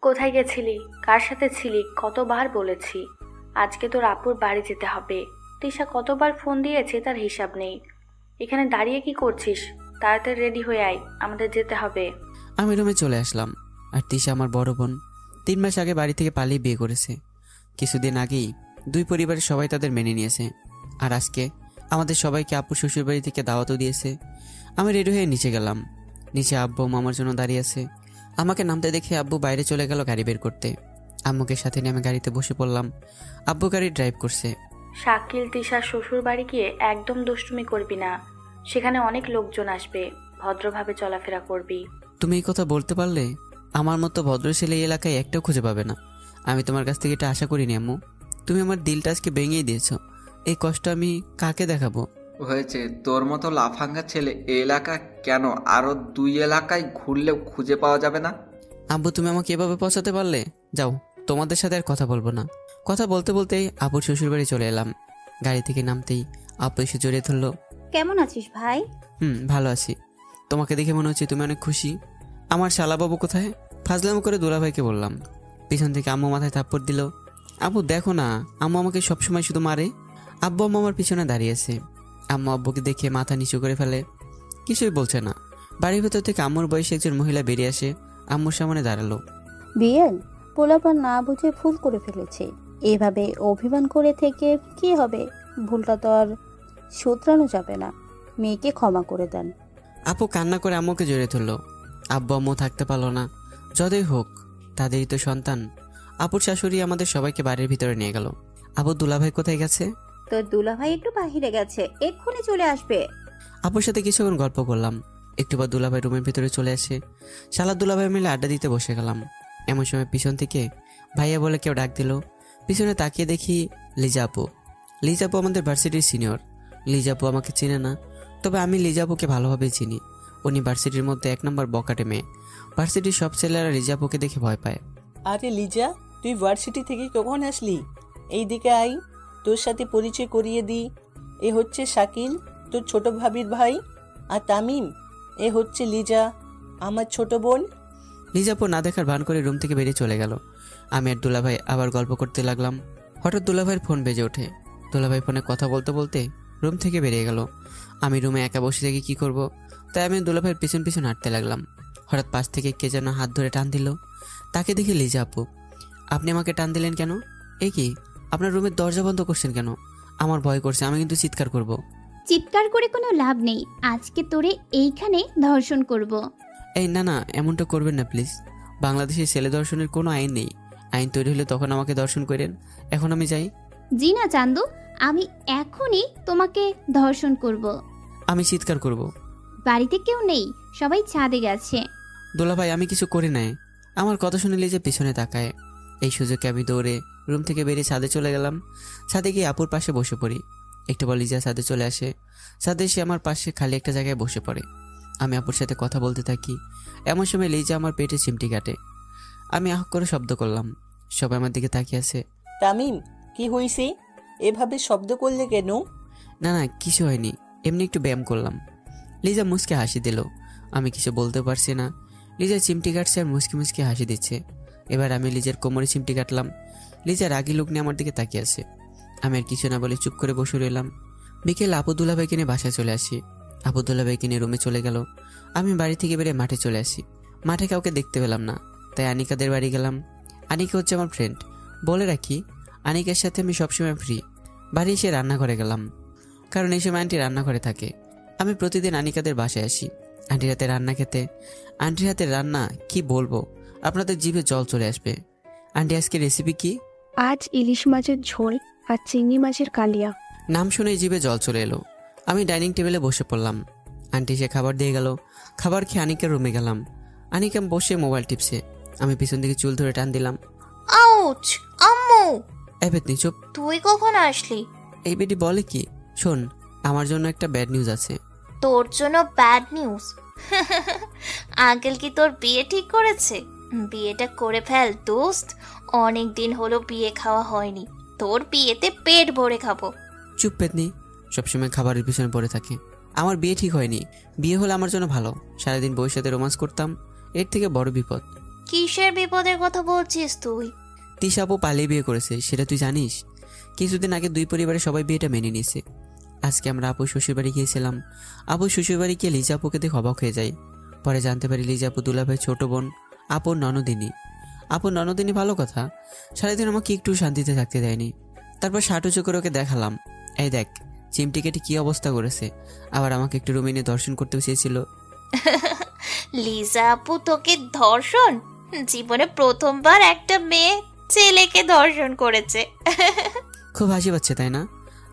কোথায় গেছিলি? কার সাথে ছিলি? কতবার বলেছি আজকে তোর আপুর বাড়ি যেতে হবে। তিশা কতবার ফোন দিয়েছে তার হিসাব নেই। এখানে দাঁড়িয়ে কি করছিস? তাড়াতাড়ি রেডি হয়ে আয়, আমাদের যেতে হবে। আমি রুমে চলে আসলাম। আর তিশা আমার বড় বোন 3 মাস আগে বাড়ি থেকে পালিয়ে বিয়ে করেছে। কিছুদিন আগেই দুই পরিবারের সবাই তাদের মেনে নিয়েছে। আর আজকে আমাদের সবাইকে আব্বু শ্বশুর বাড়ি থেকে দাওয়াতও দিয়েছে। আমি রেডি হয়ে নিচে গেলাম। নিচে আব্বু মামার জন্য দাঁড়িয়ে আছে। আমাকে নামতে দেখে আব্বু বাইরে চলে গেল গাড়ি বের করতে। আম্মুকে সাথে নিয়ে আমি গাড়িতে বসে পড়লাম। আব্বু গাড়ি ড্রাইভ করছে। শাকিল, তিশার শ্বশুর বাড়ি গিয়ে একদম দুষ্টুমি করবি না। সেখানে অনেক লোকজন আসবে, ভদ্রভাবে চলাফেরা করবি। তুমি এই কথা বলতে পারলে? আমার মতো ভদ্র ছেলে এই এলাকায় একটাও খুঁজে পাবে না। আমি তোমার কাছ থেকে এটা আশা করিনি আম্মু। তুমি আমার দিলটা আজকে ভেঙেই দিয়েছো। এই কষ্ট আমি কাকে দেখাবো? হয়েছে, তোর মতো লাফাঙ্গা ছেলে এই এলাকা কেন আরো 2 এলাকায় ঘুরলেও খুঁজে পাওয়া যাবে না। আব্বু, তুমি আমাকে এভাবে পৌঁছাতে পারলে? যাও, তোমাদের সাথে আর কথা বলবো না। কথা বলতে বলতেই আব্বুর শ্বশুর বাড়ি চলে এলাম। গাড়ি থেকে নামতেই আব্বু এসে জড়িয়ে ধরলো। কেমন আছিস ভাই? ভালো আছি। তোমাকে দেখে মনে হচ্ছে তুমি অনেক খুশি। আমার শালাবাবু কোথায়? ফাজলাম করে দুলাভাইকে বললাম। পিছন থেকে আম্মু মাথায় থাপ্পড় দিল। আব্বু দেখো না, আম্মু আমাকে সবসময় শুধু মারে। আব্বু আম্মু আমার পিছনে দাঁড়িয়েছে। আম্মু আব্বুকে দেখে মাথা নিচু করে ফেলে, কিছুই বলছে না। বাড়ির ভেতর থেকে আম্মুর বয়সী একজন মহিলা বেরিয়ে আসে, আম্মুর সামনে দাঁড়ালো। বিয়েন পোলাপান না বুঝে ভুল করে ফেলেছে। এভাবে অভিমান করে থেকে কি হবে? ভুলটা তো আর শুধরানো যাবে না। মেয়েকে ক্ষমা করে দেন। আপু কান্না করে আম্মুকে জড়িয়ে ধরলো। আব্বু আম্মু থাকতে পারলো না। যতই হোক তাদেরই তো সন্তান। আপুর শাশুড়ি আমাদের সবাইকে বাড়ির ভিতরে নিয়ে গেল। আপু, দুলাভাই কোথায় গেছে? তোর দুলাভাই একটু বাহিরে গেছে, এক্ষুনি চলে আসবে। আপুর সাথে কিছুক্ষণ গল্প করলাম। একটু পর দুলাভাই রুমের ভিতরে চলে আসে। শালা দুলাভাই মিলে আড্ডা দিতে বসে গেলাম। এমন সময় পিছন থেকে ভাইয়া বলে কেউ ডাক দিল। পিছনে তাকিয়ে দেখি লিজা আপু। লিজা আপু আমাদের ভার্সিটির সিনিয়র। লিজা আপু আমাকে চিনে না, তবে আমি লিজা আপুকে ভালোভাবেই চিনি। উনি ভার্সিটির মধ্যে 1 নম্বর বকাটে মেয়ে। ভার্সিটির সব ছেলেরা লিজা আপুকে দেখে ভয় পায়। আরে লিজা, তুই ভার্সিটি থেকে কখন আসলি? এই দিকে আই, তোর সাথে পরিচয় করিয়ে দিই। এ হচ্ছে শাকিল, তোর ছোট ভাবির ভাই। আর তামিম, এ হচ্ছে লিজা, আমার ছোট বোন। লিজা আপু না দেখার ভান করে রুম থেকে বেরিয়ে চলে গেল। আমি আর দুলাভাই আবার গল্প করতে লাগলাম। হঠাৎ দুলাভাইয়ের ফোন বেজে ওঠে। দুলাভাই ফোনে কথা বলতে বলতে রুম থেকে বেরিয়ে গেল। আমি রুমে একা বসে থেকে কি করব, তাই আমি দুলাভাইয়ের পিছন পিছন হাঁটতে লাগলাম। হঠাৎ পাশ থেকে কে যেন হাত ধরে টান দিল। তাকে দেখি লিজা আপু। আপনি আমাকে টান দিলেন কেন? এ কি, আপনার রুমের দরজা বন্ধ করছেন কেন? আমার ভয় করছে, আমি কিন্তু চিৎকার করব। চিৎকার করে কোনো লাভ নেই, আজকে তোরে এইখানে ধর্ষণ করব। এই না না, এমনটা করবেন না প্লিজ। বাংলাদেশে ছেলে ধর্ষণের কোনো আইন নেই। আইন তৈরি হলে তখন আমাকে ধর্ষণ করেন। এখন আমি যাই। জি না চান্দু, আমি এখনই তোমাকে ধর্ষণ করব। আমি চিৎকার করব। বাড়িতে কেউ নেই, সবাই ছাদে গেছে। দোলাভাই আমি কিছু করি নাই। আমার কথা শুনে লিজা পিছনে তাকায়। এই সুযোগে আমি দৌড়ে রুম থেকে বেরিয়ে ছাদে চলে গেলাম। ছাদে গিয়ে আপুর পাশে বসে পড়ি। একটু পর লিজা ছাদে চলে আসে। ছাদে এসে আমার পাশে খালি একটা জায়গায় বসে পড়ে। আমি আপুর সাথে কথা বলতে থাকি। এমন সময় লিজা আমার পেটে চিমটি কাটে। আমি আহ করে শব্দ করলাম। সবাই আমার দিকে তাকিয়ে আছে। তামিম, কি হয়েছে? এভাবে শব্দ করলে কেন? না না, কিছু হয়নি, এমনি একটু ব্যায়াম করলাম। লিজা মুচকে হাসি দিল। আমি কিছু বলতে পারছি না। লিজা চিমটি কাটছে আর মুচকি মুচকি হাসি দিচ্ছে। এবার আমি লিজার কোমরে চিমটি কাটলাম। লিজা রাগি লোক নিয়ে আমার দিকে তাকিয়ে আছে। আমি আর কিছু না বলে চুপ করে বসে রইলাম। বিকেল আবুদুল্লাহ ভাইকে নিয়ে বাসায় চলে আসি। আবুদুল্লাহ ভাইকে নিয়ে রুমে চলে গেল। আমি বাড়ি থেকে বেরিয়ে মাঠে চলে আসি। মাঠে কাউকে দেখতে পেলাম না, তাই আনিকাদের বাড়ি গেলাম। আনিকা হচ্ছে আমার ফ্রেন্ড। বলে রাখি, আনিকার সাথে আমি সবসময় ফ্রি। বাড়ি এসে রান্নাঘরে গেলাম, কারণ এই সময় আন্টি রান্নাঘরে থাকে। আমি প্রতিদিন আনিকাদের বাসায় আসি আন্টির হাতে রান্না খেতে। আন্টির হাতে রান্না কি বলবো, আপনাদের জিভে জল চলে আসবে। আন্টি আজকে রেসিপি কি? আজ ইলিশ মাছের ঝোল আর চিংড়ি মাছের কালিয়া। নাম শুনে জিভে জল চলে এলো। আমি ডাইনিং টেবিলে বসে পড়লাম। আন্টি এসে খাবার দিয়ে গেল। খাবার খেয়ে আনিকার রুমে গেলাম। আনিকা বসে মোবাইল টিপছে। আমি পিছন দিকে চুল ধরে টান দিলাম। আউচ! আম্মু! এই বেতনি চুপ। তুই কখন আসলি? এই বেটি বলে কি? শোন, আমার জন্য একটা ব্যাড নিউজ আছে। তোর জন্য ব্যাড নিউজ? আঙ্কেল কি তোর বিয়ে ঠিক করেছে? বিয়েটা করে ফেল দোস্ত, অনেক দিন হলো বিয়ে খাওয়া হয়নি। তোর বিয়েতে পেট ভরে খাবো। চুপ পেতনি, সবসময় খাবারের পিছনে পড়ে থাকে। আমার বিয়ে ঠিক হয়নি। বিয়ে হলে আমার জন্য ভালো। সারাদিন বউয়ের সাথে রোমান্স করতাম, এর থেকে বড় বিপদ। কিসের বিপদের কথা বলছিস তুই? তিশা আপু পালিয়ে বিয়ে করেছে, সেটা তুই জানিস? কিছুদিন আগে দুই পরিবারের সবাই বিয়েটা মেনে নিয়েছে। আজকে আমরা আপু শ্বশুরবাড়ি গিয়েছিলাম। আপু শ্বশুরবাড়ি গিয়ে লিজা আপুকে দেখে অবাক হয়ে যায়। পরে জানতে পারি লিজা আপু দুলাভাই ছোট বোন, আপুর ননদিনী। আপুর ননদিনী ভালো কথা, সারাদিন আমাকে একটু শান্তিতে থাকতে দেয়নি। তারপর সাটুচু করে ওকে দেখালাম, এই দেখ চিমটিকেটি কি অবস্থা করেছে। আবার আমাকে একটু রুমে নিয়ে দর্শন করতে চেয়েছিল। লিজা আপু তোকে ধর্ষণ? জীবনে প্রথমবার একটা মেয়ে ছেলেকে ধর্ষণ করেছে। খুব হাসি পাচ্ছে তাই না?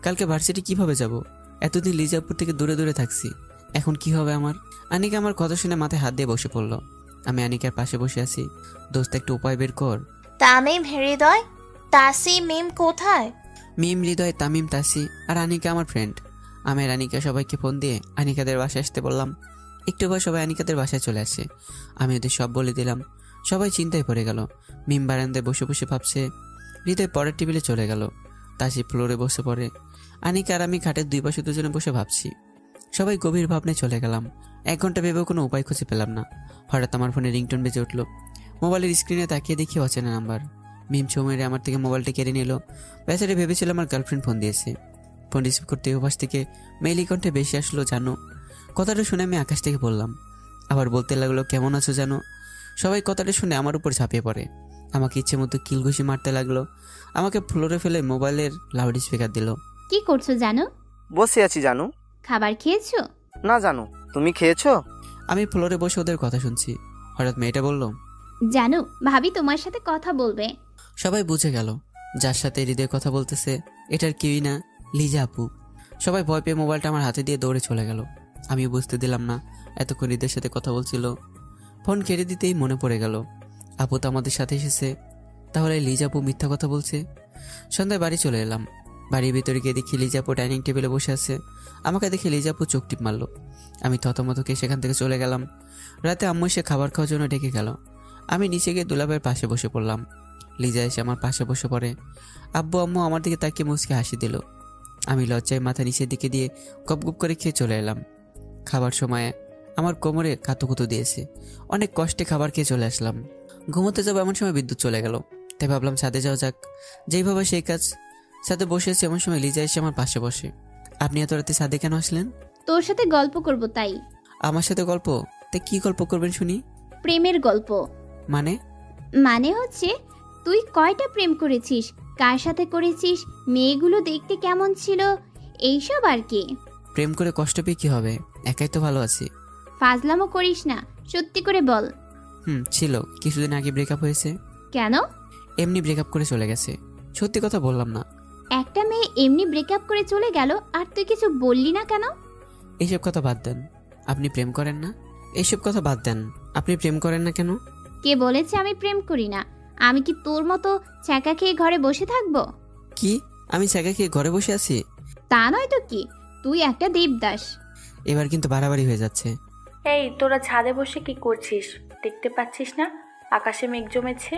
কালকে ভার্সিটি কিভাবে যাব? এতদিন লিজাপুর থেকে দূরে দূরে থাকছি, এখন কি হবে আমার? আনিকা আমার কথা শুনে মাথায় হাত দিয়ে বসে পড়লো। আমি আনিকার পাশে বসে আছি। দোস্ত একটু উপায় বের কর। তামিম, হৃদয়, তাসি, মিম কোথায়? মিম, হৃদয়, তামিম, তাসি আর আনিকা আমার ফ্রেন্ড। আমি আর আনিকা সবাইকে ফোন দিয়ে আনিকাদের বাসায় আসতে বললাম। একটু পর সবাই আনিকাদের বাসায় চলে আসে। আমি ওদের সব বলে দিলাম। সবাই চিন্তায় পড়ে গেল। মিম বারান্দায় বসে বসে ভাবছে। হৃদয় পরের টেবিলে চলে গেল। তাসি ফ্লোরে বসে পড়ে। আনিকা আর আমি খাটের দুই পাশে দুজনে বসে ভাবছি। সবাই গভীর ভাবনায় চলে গেলাম। 1 ঘন্টা ভেবেও কোনো উপায় খুঁজে পেলাম না। হঠাৎ আমার ফোনে রিংটোন বেজে উঠল। মোবাইলের স্ক্রিনে তাকিয়ে দেখি অচেনা নাম্বার। মিম ছৌ মেরে আমার থেকে মোবাইলটা কেড়ে নিল। বেচারে ভেবেছিল আমার গার্লফ্রেন্ড ফোন দিয়েছে। ফোন রিসিভ করতে ওপাশ থেকে মেইলি কণ্ঠে বেশি আসলো, জানো। কথাটা শুনে আমি আকাশ থেকে বললাম। আবার বলতে লাগলো, কেমন আছো জানো। সবাই কথাটা শুনে আমার উপর ঝাঁপিয়ে পড়ে। আমাকে ইচ্ছে মতো কিলঘুষি মারতে লাগলো। আমাকে ফ্লোরে ফেলে মোবাইলের লাউড স্পিকার দিল। কি করছো জানো? বসে আছি জানু। খাবার খেয়েছো? না জানু, তুমি খেয়েছো? আমি ফ্লোরে বসে ওদের কথা শুনছি। হঠাৎ মেয়েটা বলল, জানো ভাবি তোমার সাথে কথা বলবে। সবাই বুঝে গেল যার সাথে হৃদয় কথা বলতেছে এটার কেউই না, লিজা আপু। সবাই ভয় পেয়ে মোবাইলটা আমার হাতে দিয়ে দৌড়ে চলে গেল। আমি বুঝতে দিলাম না এতক্ষণ হৃদয়ের সাথে কথা বলছিল। ফোন কেড়ে দিতেই মনে পড়ে গেল আপু তো আমাদের সাথে এসেছে। তাহলে লিজা আপু মিথ্যা কথা বলছে। সন্ধ্যায় বাড়ি চলে এলাম। বাড়ির ভিতরে গিয়ে দেখি লিজা আপু ডাইনিং টেবিলে বসে আছে। আমাকে দেখে লিজা আপু চোখ টিপ মারলো। আমি থতমতকে সেখান থেকে চলে গেলাম। রাতে আম্মু এসে খাবার খাওয়ার জন্য ডেকে গেল। আমি নিচে গিয়ে দুলাভাইয়ের পাশে বসে পড়লাম। লিজা এসে আমার পাশে বসে পড়ে। আব্বু আম্মু আমার দিকে তাকিয়ে মুচকে হাসি দিল। আমি লজ্জায় মাথা নিচের দিকে দিয়ে গপগপ করে খেয়ে চলে এলাম। খাবার সময়ে আমার কোমরে কাতুকুতু দিয়েছে। অনেক কষ্টে খাবার খেয়ে চলে আসলাম। ঘুমোতে যাবো এমন সময় বিদ্যুৎ চলে গেল। তাই ভাবলাম ছাদে যাওয়া যাক। যেইভাবে সেই কাজ। ছাদে বসে আছি এমন সময় লিজা এসে আমার পাশে বসে। আপনি এত রাতে ছাদে কেন আসলেন? তোর সাথে গল্প করব তাই। আমার সাথে গল্প? তাই কি গল্প করবেন শুনি? প্রেমের গল্প। মানে? মানে হচ্ছে তুই কয়টা প্রেম করেছিস, কার সাথে করেছিস, মেয়েগুলো দেখতে কেমন ছিল, এইসব আর কি। প্রেম করে কষ্ট পেয়ে কি হবে? একাই তো ভালো আছি। ফাজলামো করিস না, সত্যি করে বল। ছিল, কিছুদিন আগে ব্রেকআপ হয়েছে। কেন? এমনি ব্রেকআপ করে চলে গেছে। সত্যি কথা বললাম না। একটা মেয়ে এমনি ব্রেকআপ করে চলে গেল আর তুই কিছু বললি না কেন? এইসব কথা বাদ দেন। আপনি প্রেম করেন না? এইসব কথা বাদ দেন। আপনি প্রেম করেন না কেন? কে বলেছে আমি প্রেম করি না? আমি কি তোর মতো ছ্যাঁকা খেয়ে ঘরে বসে থাকবো? কি আমি ছ্যাঁকা খেয়ে ঘরে বসে আছি? তা নয় তো কি, তুই একটা দেবদাস। এবার কিন্তু বাড়াবাড়ি হয়ে যাচ্ছে। এই তোরা ছাদে বসে কি করছিস? দেখতে পাচ্ছিস না আকাশে মেঘ জমেছে?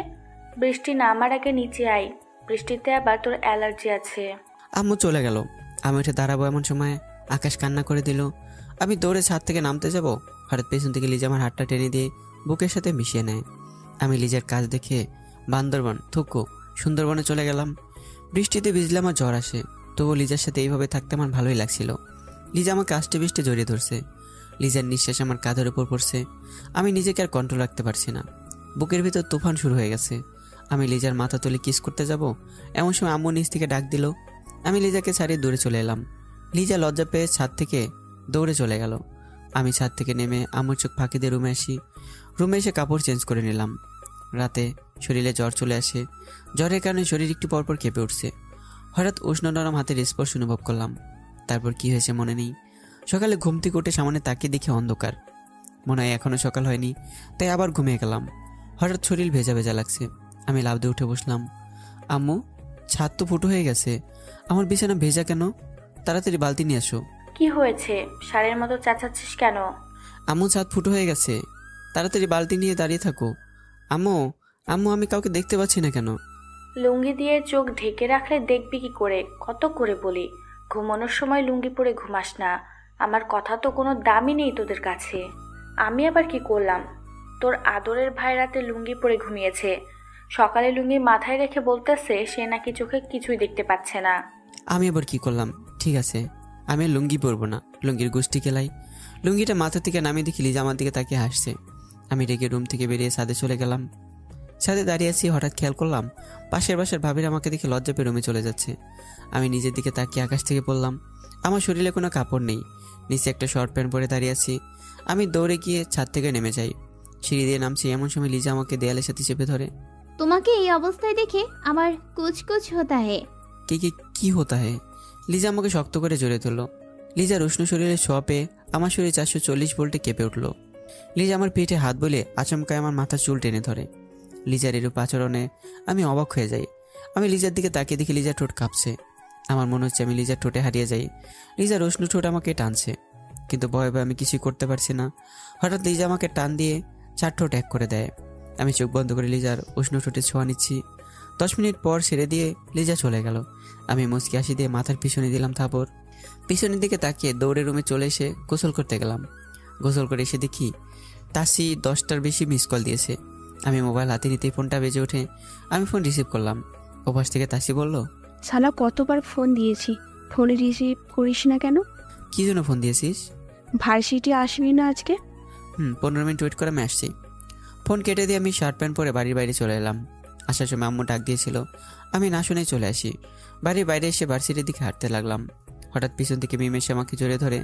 বৃষ্টি নামার আগে নিচে আয়, বৃষ্টিতে আবার তোর অ্যালার্জি আছে। আম্মু চলে গেল। আমি উঠে দাঁড়াবো এমন সময় আকাশ কান্না করে দিল। আমি দৌড়ে ছাদ থেকে নামতে যাব, হঠাৎ পেছন থেকে লিজা আমার হাতটা টেনে দিয়ে বুকের সাথে মিশিয়ে নেয়। আমি লিজার কাজ দেখে বান্দরবান থুকু সুন্দরবনে চলে গেলাম। বৃষ্টিতে ভিজলে আমার জ্বর আসে, তবুও লিজার সাথে এইভাবে থাকতে আমার ভালোই লাগছিল। লিজা আমাকে আষ্টে বৃষ্টে জড়িয়ে ধরছে। লিজার নিঃশ্বাস আমার কাঁধের উপর পড়ছে। আমি নিজেকে আর কন্ট্রোল রাখতে পারছি না। বুকের ভিতর তুফান শুরু হয়ে গেছে। আমি লিজার মাথা তুলে কিস করতে যাব, এমন সময় আম্মু নিচ থেকে ডাক দিল। আমি লিজাকে ছাড়িয়ে দূরে চলে এলাম। লিজা লজ্জা পেয়ে ছাদ থেকে দৌড়ে চলে গেল। আমি ছাদ থেকে নেমে আম্মুর চোখ ফাঁকি দিয়ে রুমে আসি। রুমে এসে কাপড় চেঞ্জ করে নিলাম। রাতে শরীরে জ্বর চলে আসে। জ্বরের কারণে শরীর একটু পরপর কেঁপে উঠছে। হঠাৎ উষ্ণ নরম হাতের স্পর্শ অনুভব করলাম। তারপর কি হয়েছে মনে নেই। সকালে ঘুম থেকে উঠে সামনে তাকিয়ে দেখি অন্ধকার। মনে হয় এখনো সকাল হয়নি, তাই আবার ঘুমিয়ে গেলাম। হঠাৎ শরীর ভেজা ভেজা লাগছে। আমি লাফ দিয়ে উঠে বসলাম। আম্মু, ছাদ তো ফুটো হয়ে গেছে, আমার বিছানা ভেজা কেন? তাড়াতাড়ি বালতি নিয়ে আসো। কি হয়েছে? সারের মতো চেঁচাচ্ছিস কেন? আম্মু, ছাদ ফুটো হয়ে গেছে, তাড়াতাড়ি বালতি নিয়ে দাঁড়িয়ে থাকো। আম্মু, আম্মু, আমি কাউকে দেখতে পাচ্ছি না কেন? লুঙ্গি দিয়ে চোখ ঢেকে রাখলে দেখবি কি করে? কত করে বলি, ঘুমানোর সময় লুঙ্গি পরে ঘুমাস না। আমার কথা তো কোনো দামই নেই তোদের কাছে। আমি আবার কি করলাম? তোর আদরের ভাই রাতে লুঙ্গি পরে ঘুমিয়েছে, সকালে লুঙ্গি মাথায় রেখে বলতেছে সে নাকি চোখে কিছুই দেখতে পাচ্ছে না। আমি আবার কি করলাম? ঠিক আছে, আমি আর লুঙ্গি পরবো না, লুঙ্গির গোষ্ঠী কেলাই। লুঙ্গিটা মাথা থেকে নামিয়ে দেখি লিজা আমার দিকে তাকিয়ে হাসছে। আমি রেগে রুম থেকে বেরিয়ে ছাদে চলে গেলাম। ছাদে দাঁড়িয়ে আছি, হঠাৎ খেয়াল করলাম পাশের বাসার ভাবির আমাকে দেখে লজ্জা পেয়ে রুমে চলে যাচ্ছে। আমি নিজের দিকে তাকিয়ে আকাশ থেকে পড়লাম। আমার শরীরে কোনো কাপড় নেই, নিচে একটা শর্ট প্যান্ট পরে দাঁড়িয়ে আছি। আমি দৌড়ে গিয়ে ছাদ থেকে নেমে যাই। সিঁড়ি দিয়ে নামছি, এমন সময় লিজা আমাকে দেয়ালের সাথে চেপে ধরে। তোমাকে এই অবস্থায় দেখে আমার কুছ কুছ হতা হে। কি হতা হে? লিজা আমাকে শক্ত করে জড়িয়ে ধরলো। লিজার উষ্ণ শরীরে ছোঁয়া পেয়ে আমার শরীর 440 ভোল্টে কেঁপে উঠল। লিজা আমার পেটে হাত বলে আচমকায় আমার মাথার চুল টেনে ধরে। লিজার এরূপ আচরণে আমি অবাক হয়ে যাই। আমি লিজার দিকে তাকিয়ে দেখি লিজার ঠোঁট কাঁপছে। আমার মনে হচ্ছে আমি লিজার ঠোঁটে হারিয়ে যাই। লিজার উষ্ণ ঠোঁট আমাকে টানছে, কিন্তু ভয়ে ভয়ে আমি কিছুই করতে পারছি না। হঠাৎ লিজা আমাকে টান দিয়ে 4 ঠোঁট এক করে দেয়। আমি চোখ বন্ধ করে লিজার উষ্ণ ঠোঁটে ছোঁয়া নিচ্ছি। 10 মিনিট পর ছেড়ে দিয়ে লিজা চলে গেল। আমি মুচকি হাসি দিয়ে মাথার পিছনে দিলাম থাপড়। পিছনের দিকে তাকিয়ে দৌড়ে রুমে চলে এসে গোসল করতে গেলাম। গোসল করে এসে দেখি তাসি 10টার বেশি মিস কল দিয়েছে। আমি মোবাইল হাতে নিতেই ফোনটা বেজে ওঠে। আমি ফোন রিসিভ করলাম। ওপাশ থেকে তাসি বলল, শালা কতবার ফোন দিয়েছি, ফোনে রিসিভ করিস না কেন? কি জন্য ফোন দিয়েছিস? ভার্সিটি আসবি না আজকে? 15 মিনিট ওয়েট করে আমি আসছি। ফোন কেটে দিয়ে আমি শার্ট প্যান্ট পরে বাড়ির বাইরে চলে এলাম। আসার সময় আম্মু ডাক দিয়েছিল, আমি না শুনেই চলে আসি। বাড়ির বাইরে এসে ভার্সিটির দিকে হাঁটতে লাগলাম। হঠাৎ পিছন থেকে মিম এসে আমাকে জড়িয়ে ধরে,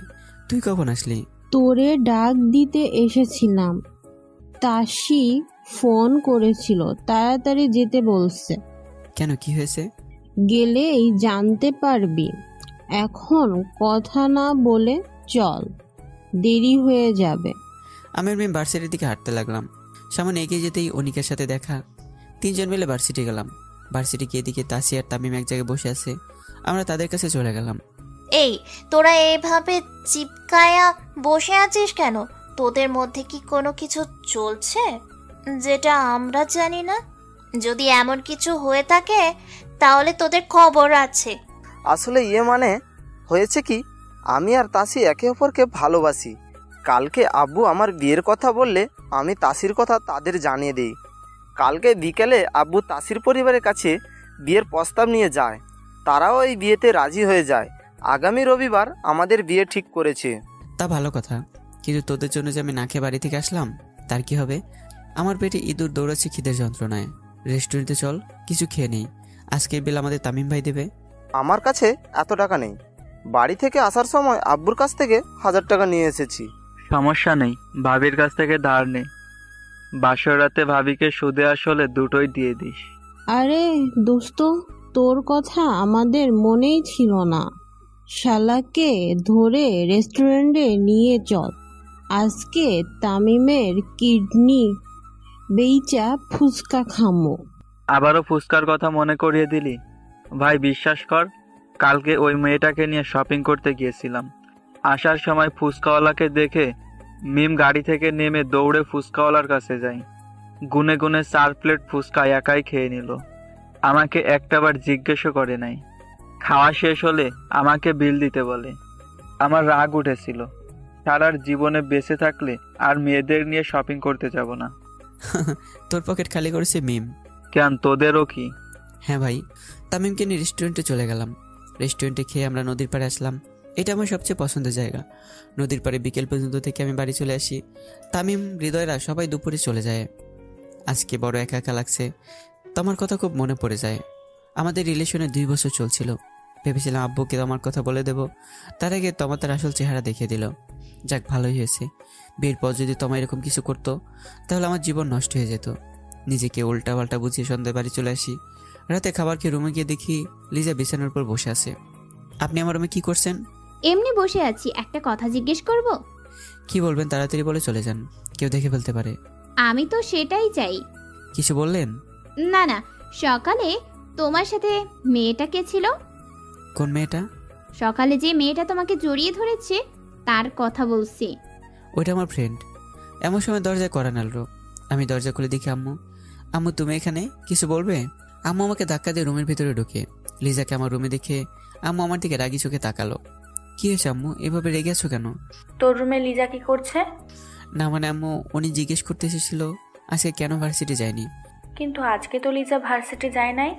তুই কখন আসলি? তোরে ডাক দিতে এসেছিলাম, তাসি ফোন করেছিল, তাড়াতাড়ি যেতে বলছে। কেন, কি হয়েছে? গেলেই জানতে পারবি, এখন কথা না বলে চল, দেরি হয়ে যাবে। আমি আর মিম ভার্সিটির দিকে হাঁটতে লাগলাম। সামনে এগিয়ে যেতেই অনিকার সাথে দেখা। 3 জন মিলে ভার্সিটি গেলাম। ভার্সিটি গিয়ে দিকে তাসি আর তামিম এক জায়গায় বসে আছে। আমরা তাদের কাছে চলে গেলাম। এই তোরা এভাবে চিপকায়া বসে আছিস কেন? তোদের মধ্যে কি কোনো কিছু চলছে যেটা আমরা জানি না? যদি এমন কিছু হয়ে থাকে তাহলে তোদের খবর আছে। আসলে মানে হয়েছে কি, আমি আর তাসি একে অপরকে ভালোবাসি। কালকে আব্বু আমার বিয়ের কথা বললে আমি তাসির কথা তাদের জানিয়ে দিই। কালকে বিকেলে আব্বু তাসির পরিবারের কাছে বিয়ের প্রস্তাব নিয়ে যায়। তারাও এই বিয়েতে রাজি হয়ে যায়। আগামী রবিবার আমাদের বিয়ে ঠিক করেছে। তা ভালো কথা, কিন্তু তোদের জন্য যে আমি না খেয়ে বাড়ি থেকে আসলাম তার কি হবে? আমার পেটে ইঁদুর দৌড়াচ্ছে খিদের যন্ত্রণায়। রেস্টুরেন্টে চল, কিছু খেয়ে নেই। আজকের বিল আমাদের তামিম ভাই দেবে। আমার কাছে এত টাকা নেই। বাড়ি থেকে আসার সময় আব্বুর কাছ থেকে 1000 টাকা নিয়ে এসেছি। সমস্যা নেই, ভাবির কাছ থেকে ধার নে। বাসর রাতে ভাবিকে সুদে আসলে দুটোই দিয়ে দিস। আরে দোস্ত, তোর কথা আমাদের মনেই ছিল না। শালাকে ধরে রেস্টুরেন্টে নিয়ে চল, আজকে তামিমের কিডনি বেইচা ফুচকা খামো। আবারও ফুচকার কথা মনে করিয়ে দিলি। ভাই বিশ্বাস কর, কালকে ওই মেয়েটাকে নিয়ে শপিং করতে গিয়েছিলাম। আসার সময় ফুচকাওয়ালাকে দেখে মিম গাড়ি থেকে নেমে দৌড়ে ফুচকাওয়ালার কাছে যায়। গুনে গুনে 4 প্লেট ফুচকা একাই খেয়ে নিল। আমাকে একটাবার জিজ্ঞেসও করে নাই। খাওয়া শেষ হলে আমাকে বিল দিতে বলে। আমার রাগ উঠেছিল। সারার জীবনে বেঁচে থাকলে আর মেয়েদের নিয়ে শপিং করতে যাব না। তোর পকেট খালি করেছে মিম। কেন, তোদেরও কি? হ্যাঁ ভাই, তামিমকে নিয়ে রেস্টুরেন্টে চলে গেলাম। রেস্টুরেন্টে খেয়ে আমরা নদীর পাড়ে আসলাম। এটা আমার সবচেয়ে পছন্দের জায়গা। নদীর পাড়ে বিকেল পর্যন্ত থেকে আমি বাড়ি চলে আসি। তামিম, হৃদয়রা সবাই দুপুরে চলে যায়। আজকে বড় একা একা লাগছে। তোমার কথা খুব মনে পড়ে যায়। আমাদের রিলেশনে 2 বছর চলছিল। ভেবেছিলাম আব্বুকে তোমার কথা বলে দেব, তার আগে তোমার তার আসল চেহারা দেখিয়ে দিল। যাক, ভালোই হয়েছে। বিয়ের পর যদি তোমার এরকম কিছু করতো তাহলে আমার জীবন নষ্ট হয়ে যেত। নিজেকে উল্টা পাল্টা বুঝিয়ে সন্ধ্যায় বাড়ি চলে আসি। রাতে খাবার খেয়ে রুমে গিয়ে দেখি লিজা বিছানার উপর বসে আছে। আপনি আমার রুমে কি করছেন? এমনি বসে আছি, একটা কথা জিজ্ঞেস করব? কি বলবেন তাড়াতাড়ি বলে চলে যান, কেউ দেখে ফেলতে পারে। আমি তো সেটাই চাই। কিছু বললেন? না না, সকালে তোমার সাথে মেয়েটা কে ছিল? কোন মেয়েটা? সকালে যে মেয়েটা তোমাকে জড়িয়ে ধরেছে তার কথা বলছি। ওইটা আমার ফ্রেন্ড। এমন সময় দরজায় কড়া নাড়লো। আমি দরজা খুলে দেখি আম্মু। আম্মু, তুমি এখানে, কিছু বলবে? আম্মু আমাকে ধাক্কা দিয়ে রুমের ভিতরে ঢুকে। লিজাকে আমার রুমে দেখে আম্মু আমার দিকে রাগি চোখে তাকালো। কি হয়েছে আম্মু, এভাবে রেগে আছো কেন? তোর রুমে লিজা কি করছে? না মানে আম্মু উনি জিজ্ঞেস করতে এসেছিল আজকে কেন ভার্সিটি যায়নি। কিন্তু আজকে তো লিজা ভার্সিটি যায় নাই।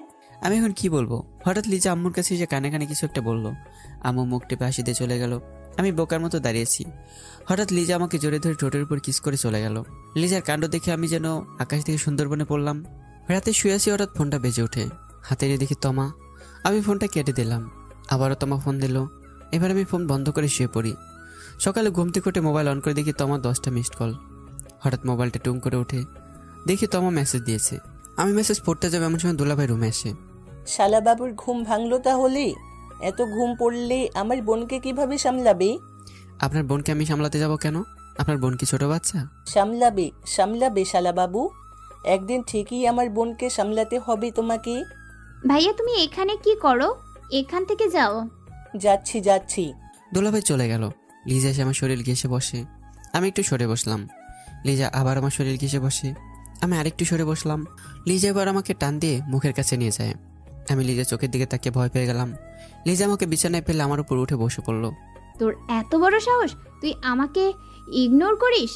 আমি এখন কি বলবো? হঠাৎ লিজা আম্মুর কাছে এসে কানে কানে কিছু একটা বলল। আম্মু মুখ টেপে হাসি দিয়ে চলে গেল। আমি বোকার মতো দাঁড়িয়েছি। হঠাৎ লিজা আমাকে জোরে ধরে ঠোঁটের উপর কিস করে চলে গেল। লিজার কাণ্ড দেখে আমি যেন আকাশ থেকে সুন্দরবনে পড়লাম। রাতে শুয়ে আসি, হঠাৎ ফোনটা বেজে ওঠে। হাতে নিয়ে দেখি তমা। আমি ফোনটা কেটে দিলাম। আবারও তমা ফোন দিল। এবার আমি ফোন বন্ধ করে শুয়ে পড়ি। সকালে ঘুম থেকে উঠে মোবাইল অন করে দেখি তমা 10টা মিসড কল। হঠাৎ মোবাইলটা টুম করে ওঠে, দেখি তমা মেসেজ দিয়েছে। আমি মেসেজ পড়তে যাবো এমন সময় দুলাভাই রুমে আসে। শালাবাবুর ঘুম ভাঙলো তাহলে? এত ঘুম পড়লে আমার বোনকে কিভাবে সামলাবে? আপনার বোনকে আমি সামলাতে যাব কেন? আপনার বোন কি ছোট বাচ্চা? সামলাবে সামলাবে শালাবাবু, একদিন ঠিকই আমার বোনকে সামলাতে হবে তোমাকে। ভাইয়া তুমি এখানে কি করো? এখান থেকে যাও। যাচ্ছি যাচ্ছি। দুলাভাই চলে গেল। লিজা এসে আমার শরীর ঘেঁষে বসে। আমি একটু সরে বসলাম। লিজা আবার আমার শরীর ঘেঁষে বসে। আমি আরেকটু সরে বসলাম। লিজা এবার আমাকে টান দিয়ে মুখের কাছে নিয়ে যায়। আমি লিজা চোখের দিকে তাকিয়ে ভয় পেয়ে গেলাম। লিজা আমাকে বিছানায় ফেলে আমার উপর উঠে বসে পড়লো। তোর এত বড় সাহস, তুই আমাকে ইগনোর করিস,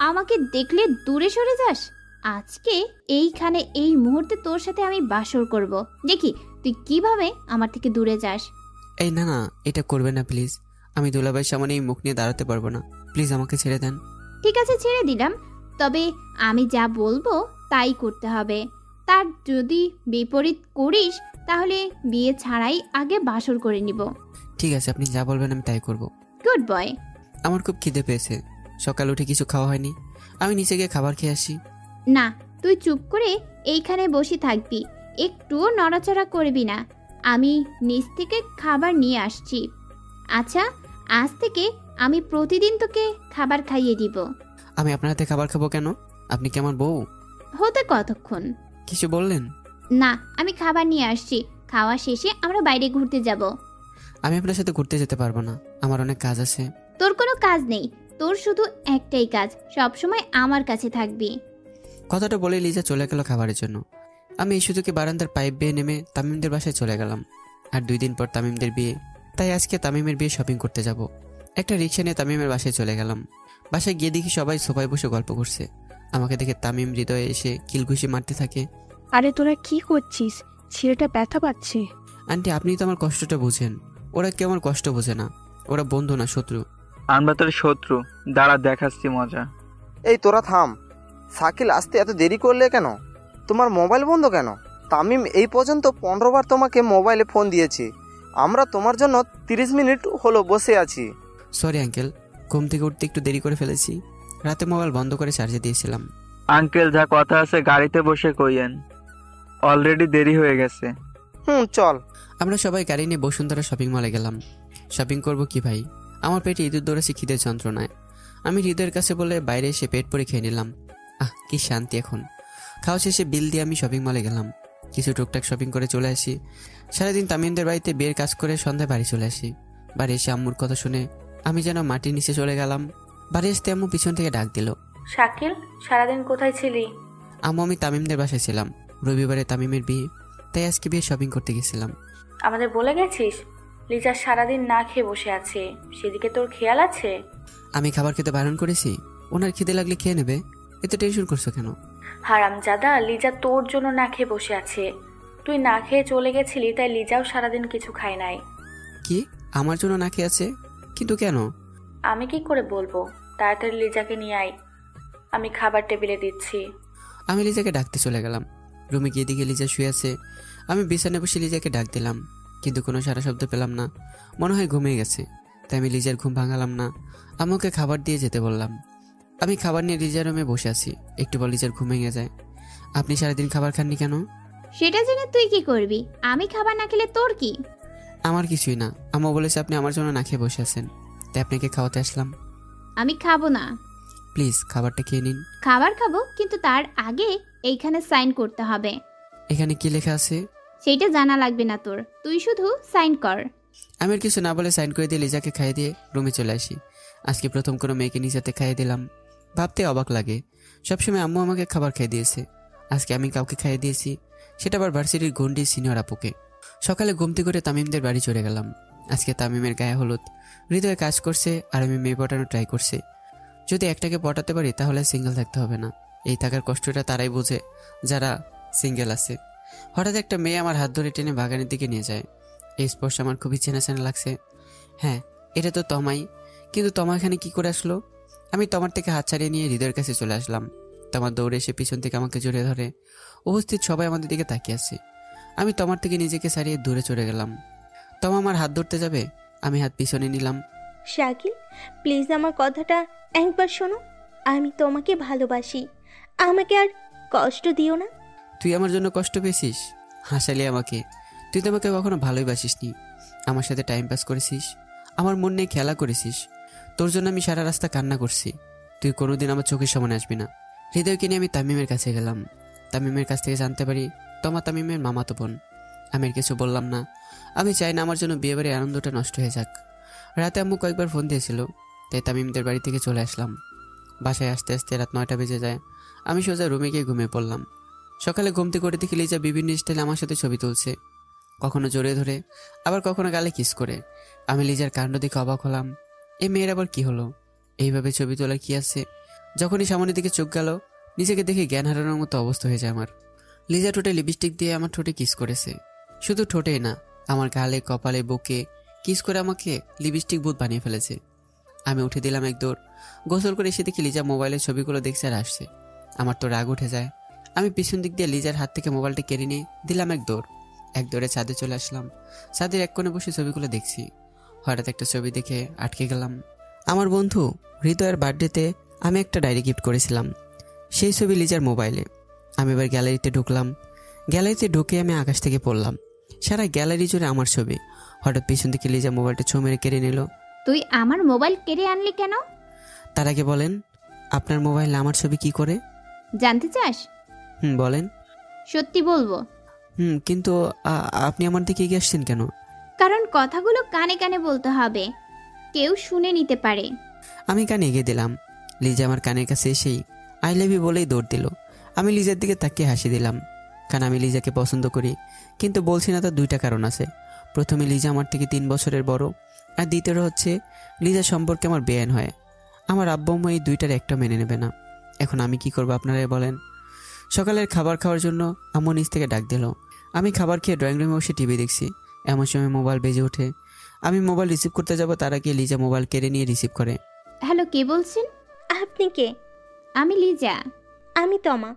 আমাকে দেখলে দূরে সরে যাস। আজকে এইখানে এই মুহূর্তে তোর সাথে আমি বাসর করব, দেখি তুই কিভাবে আমার থেকে দূরে যাস। এই না না, এটা করবে না প্লিজ। আমি দুলাভাইয়ের সামনে এই মুখ নিয়ে দাঁড়াতে পারবো না। প্লিজ আমাকে ছেড়ে দেন। ঠিক আছে ছেড়ে দিলাম, তবে আমি যা বলবো তাই করতে হবে। তার যদি বিপরীত করিস তাহলে বিয়ে ছাড়াই আগে বাসর করে নিব। ঠিক আছে, আপনি যা বলবেন আমি তাই করব। Good boy. আমার খুব খিদে পেয়েছে। সকাল উঠে কিছু খাওয়া হয়নি। আমি নিচে গিয়ে খাবার খেয়ে আসি। না, তুই চুপ করে এইখানে বসে থাকবি, একটুও নড়াচড়া করবি না। আমি নিচ থেকে খাবার নিয়ে আসছি। আচ্ছা, আজ থেকে আমি প্রতিদিন তোকে খাবার খাইয়ে দিব। আমি আপনার হাতে খাবার খাবো কেন? আপনি কি আমার বউ? হতে কতক্ষণ? কিছু বললেন? না, আমি খাবার নিয়ে আসছি। খাওয়া শেষে আমরা বাইরে ঘুরতে যাব। আমি আপনার সাথে ঘুরতে যেতে পারবো না, আমার অনেক কাজ আছে। তোর কোনো কাজ নেই, তোর শুধু একটাই কাজ, সবসময় আমার কাছে থাকবি। কথাটা বলে লিজা চলে গেল খাবারের জন্য। আমি এই সুযোগে বারান্দার পাইপ বেয়ে নেমে তামিমদের বাসায় চলে গেলাম। আর 2 দিন পর তামিমদের বিয়ে, তাই আজকে তামিমের বিয়ে শপিং করতে যাব। একটা রিক্সা নিয়ে তামিমের বাসায় চলে গেলাম। বাসায় গিয়ে দেখি সবাই সোফায় বসে গল্প করছে। আমাকে দেখে তামিম হৃদয়ে এসে কিলঘুষি মারতে থাকে। আরে তোরা কি করছিস? ছেলেটা ব্যথা পাচ্ছে। আন্টি, আপনি তো আমার কষ্টটা বুঝেন। ওরা কেউ আমার কষ্ট বোঝে না। ওরা বন্ধু না, শত্রু। আমরা তোর শত্রু, দাঁড়া দেখাচ্ছি মজা। এই তোরা থাম। শাকিল আসতে এত দেরি করলে কেন? তোমার মোবাইল বন্ধ কেন? তামিম এই পর্যন্ত 15 বার তোমাকে মোবাইলে ফোন দিয়েছি। আমরা তোমার জন্য 30 মিনিট হলো বসে আছি। সরি আঙ্কেল, ঘুম থেকে উঠতে একটু দেরি করে ফেলেছি। রাতে মোবাইল বন্ধ করে চার্জে দিয়েছিলাম। আঙ্কেল, যা কথা আছে গাড়িতে বসে কইয়েন, অলরেডি দেরি হয়ে গেছে। চল। আমরা সবাই গাড়ি নিয়ে বসুন্ধরা শপিং মলে গেলাম। শপিং করব কি ভাই, আমার পেটে ইঁদুর দৌড়াচ্ছে খিদের যন্ত্রণায়। আমি হৃদয়ের কাছে বলে বাইরে এসে পেট পরে খেয়ে নিলাম। কি শান্তি এখন। খাওয়া শেষে বিল দিয়ে আমি শপিং মলে গেলাম। কিছু টুকটাক শপিং করে চলে আসি। সারাদিন তামিমদের বাড়িতে বিয়ের কাজ করে সন্ধ্যায় বাড়ি চলে আসি। বাড়ি এসে আম্মুর কথা শুনে আমি যেন মাটির নিচে চলে গেলাম। বাড়ি আসতে আম্মু পিছন থেকে ডাক দিল, শাকিল, সারাদিন কোথায় ছিলি? আম্মু, আমি তামিমদের বাসায় ছিলাম। রবিবারে তামিমের বিয়ে, তাই আজকে বিয়ে শপিং করতে গেছিলাম। আমাদের বলে গেছিস লিজা সারাদিন না খেয়ে বসে আছে, সেদিকে তোর খেয়াল আছে? আমি খাবার খেতে বারণ করেছি। ওনার খিদে লাগলে খেয়ে নেবে, এতে টেনশন করছো কেন? হারামজাদা, লিজা তোর জন্য না খেয়ে বসে আছে। তুই না খেয়ে চলে গেছিলি, তাই লিজাও সারাদিন কিছু খায় নাই। কি আমার জন্য না খেয়ে আছে? কিন্তু কেন? আমি কি করে বলবো? তাড়াতাড়ি লিজাকে নিয়ে আয়, আমি খাবার টেবিলে দিচ্ছি। আমি লিজাকে ডাকতে চলে গেলাম। রুমে গিয়ে দিকে লিজা শুয়ে আছে। আমি বিছানায় বসে লিজাকে ডাক দিলাম, কিন্তু কোনো সারা শব্দ পেলাম না। মনে হয় ঘুমিয়ে গেছে, তাই আমি লিজার ঘুম ভাঙালাম না। আমাকে খাবার দিয়ে যেতে বললাম। আমি খাবার নিয়ে লিজার রুমে বসে আছি। একটু পর লিজার ঘুম ভেঙে যায়। আপনি সারাদিন খাবার খাননি কেন? সেটা জেনে তুই কি করবি? আমি খাবার না খেলে তোর কি? আমার কিছুই না। আম্মু বলেছে আপনি আমার জন্য না খেয়ে বসে আছেন, তাই আপনাকে খাওয়াতে আসলাম। আমি খাবো না। প্লিজ খাবারটা খেয়ে নিন। খাবার খাবো, কিন্তু তার আগে এইখানে সাইন করতে হবে। এখানে কি লেখা আছে? সেইটা জানা লাগবে না তোর, তুই শুধু সাইন কর। আমি আর কিছু না বলে সাইন করে দিয়ে লিজাকে খাইয়ে দিয়ে রুমে চলে আসি। আজকে প্রথম কোনো মেয়েকে নিজেতে খাইয়ে দিলাম। ভাবতে অবাক লাগে, সবসময় আম্মু আমাকে খাবার খাইয়ে দিয়েছে, আজকে আমি কাউকে খাইয়ে দিয়েছি, সেটা আবার ভার্সিটির গন্ডি সিনিয়র আপুকে। সকালে ঘুমতে করে তামিমদের বাড়ি চলে গেলাম। আজকে তামিমের গায়ে হলুদ। হৃদয়ে কাজ করছে আর আমি মেয়ে পটানো ট্রাই করছে। যদি একটাকে পটাতে পারি তাহলে সিঙ্গেল থাকতে হবে না। এই থাকার কষ্টটা তারাই বোঝে যারা সিঙ্গেল আছে। হঠাৎ একটা মেয়ে আমার হাত ধরে টেনে বাগানের দিকে নিয়ে যায়। এই স্পর্শ আমার খুবই চেনা চেনা লাগছে। হ্যাঁ, এটা তো তমাই। কিন্তু তমা এখানে কি করে আসলো? আমি তমার থেকে হাত ছাড়িয়ে নিয়ে হৃদয়ের কাছে চলে আসলাম। তমা দৌড়ে এসে পিছন থেকে আমাকে জড়িয়ে ধরে। উপস্থিত সবাই আমাদের দিকে তাকিয়ে আছে। আমি তমার থেকে নিজেকে ছাড়িয়ে দূরে চলে গেলাম। তমা আমার হাত ধরতে যাবে, আমি হাত পিছনে নিলাম। শাকিল, প্লিজ আমার কথাটা একবার শোনো। আমি তোমাকে ভালোবাসি, আমাকে আর কষ্ট দিও না। তুই আমার জন্য কষ্ট পেয়েছিস? হাসালি আমাকে। তুই তো আমাকে কখনো ভালোই বাসিসনি। আমার সাথে টাইম পাস করেছিস, আমার মন নিয়ে খেলা করেছিস। তোর জন্য আমি সারা রাস্তা কান্না করছি। তুই কোনোদিন আমার চোখের সামনে আসবি না। হৃদয়কে নিয়ে আমি তামিমের কাছে গেলাম। তামিমের কাছ থেকে জানতে পারি তমা তামিমের মামাতো বোন। আমি আর কিছু বললাম না। আমি চাই না আমার জন্য বিয়েবাড়ির আনন্দটা নষ্ট হয়ে যাক। রাতে আম্মু কয়েকবার ফোন দিয়েছিল, তাই তামিমদের বাড়ি থেকে চলে আসলাম। বাসায় আসতে আসতে রাত 9টা বেজে যায়। আমি সোজা রুমে গিয়ে ঘুমিয়ে পড়লাম। সকালে ঘুমতে করে দেখি লিজা বিভিন্ন স্টাইলে আমার সাথে ছবি তুলছে, কখনো জড়িয়ে ধরে, আবার কখনো গালে কিস করে। আমি লিজার কাণ্ড দেখে অবাক হলাম। এই মেয়ের আবার কি হলো? এইভাবে ছবি তোলার কি আছে? যখনই সামনের দিকে চোখ গেল, নিজেকে দেখে জ্ঞান হারানোর মতো অবস্থা হয়ে যায় আমার। লিজা ঠোঁটে লিপস্টিক দিয়ে আমার ঠোঁটে কিস করেছে। শুধু ঠোঁটেই না, আমার গালে, কপালে, বুকে কিস করে আমাকে লিপস্টিক ভূত বানিয়ে ফেলেছে। আমি উঠে দিলাম এক দৌড়। গোসল করে এসে দেখি লিজা মোবাইলের ছবিগুলো দেখছে আর আসছে। আমার তো রাগ উঠে যায়। আমি পিছন দিক দিয়ে লিজার হাত থেকে মোবাইলটা কেড়ে নিয়ে দিলাম এক দৌড়। এক দৌড়ে ছাদে চলে আসলাম। ছাদের এক কোণে বসে ছবিগুলো দেখছি। হঠাৎ একটা ছবি দেখে আটকে গেলাম। আমার বন্ধু হৃদয়ের বার্থডেতে আমি একটা ডায়েরি গিফট করেছিলাম, সেই ছবি লিজার মোবাইলে। আমি এবার গ্যালারিতে ঢুকলাম। গ্যালারিতে ঢুকে আমি আকাশ থেকে পড়লাম। সারা গ্যালারি জুড়ে আমার ছবি। হঠাৎ পিছন থেকে লিজা মোবাইলটা ছো মেরে কেড়ে নিল। তুই আমার মোবাইল কেড়ে আনলি কেন? তার আগে বলেন, আপনার মোবাইলে আমার ছবি কি করে? জানতে চাস? বলেন। সত্যি বলবো। কিন্তু আপনি আমার দিকে এগিয়ে আসছেন কেন? কারণ কথাগুলো কানে কানে বলতে হবে, কেউ শুনে নিতে পারে। আমি কানে এগিয়ে দিলাম। লিজা আমার কানের কাছে এসেই আই লাভ ইউ বলেই দৌড় দিল। আমি লিজার দিকে তাকিয়ে হাসি দিলাম, কারণ আমি লিজাকে পছন্দ করি। কিন্তু বলছি না, তার দুইটা কারণ আছে। প্রথমে লিজা আমার থেকে 3 বছরের বড়, আর দ্বিতীয় হচ্ছে লিজা সম্পর্কে আমার বেআইন হয়। আমার আব্বু আম্মু এই দুইটার একটা মেনে নেবে না। এখন আমি কি করবো আপনারাই বলেন। সকালের খাবার খাওয়ার জন্য আম্মু নিচ থেকে ডাক দিল। আমি খাবার খেয়ে ড্রয়িং রুমে বসে টিভি দেখছি। এমন সময় মোবাইল বেজে ওঠে। আমি মোবাইল রিসিভ করতে যাব, তার আগে লিজা মোবাইল কেড়ে নিয়ে রিসিভ করে। হ্যালো, কে বলছেন? আপনি কে? আমি লিজা। আমি তমা।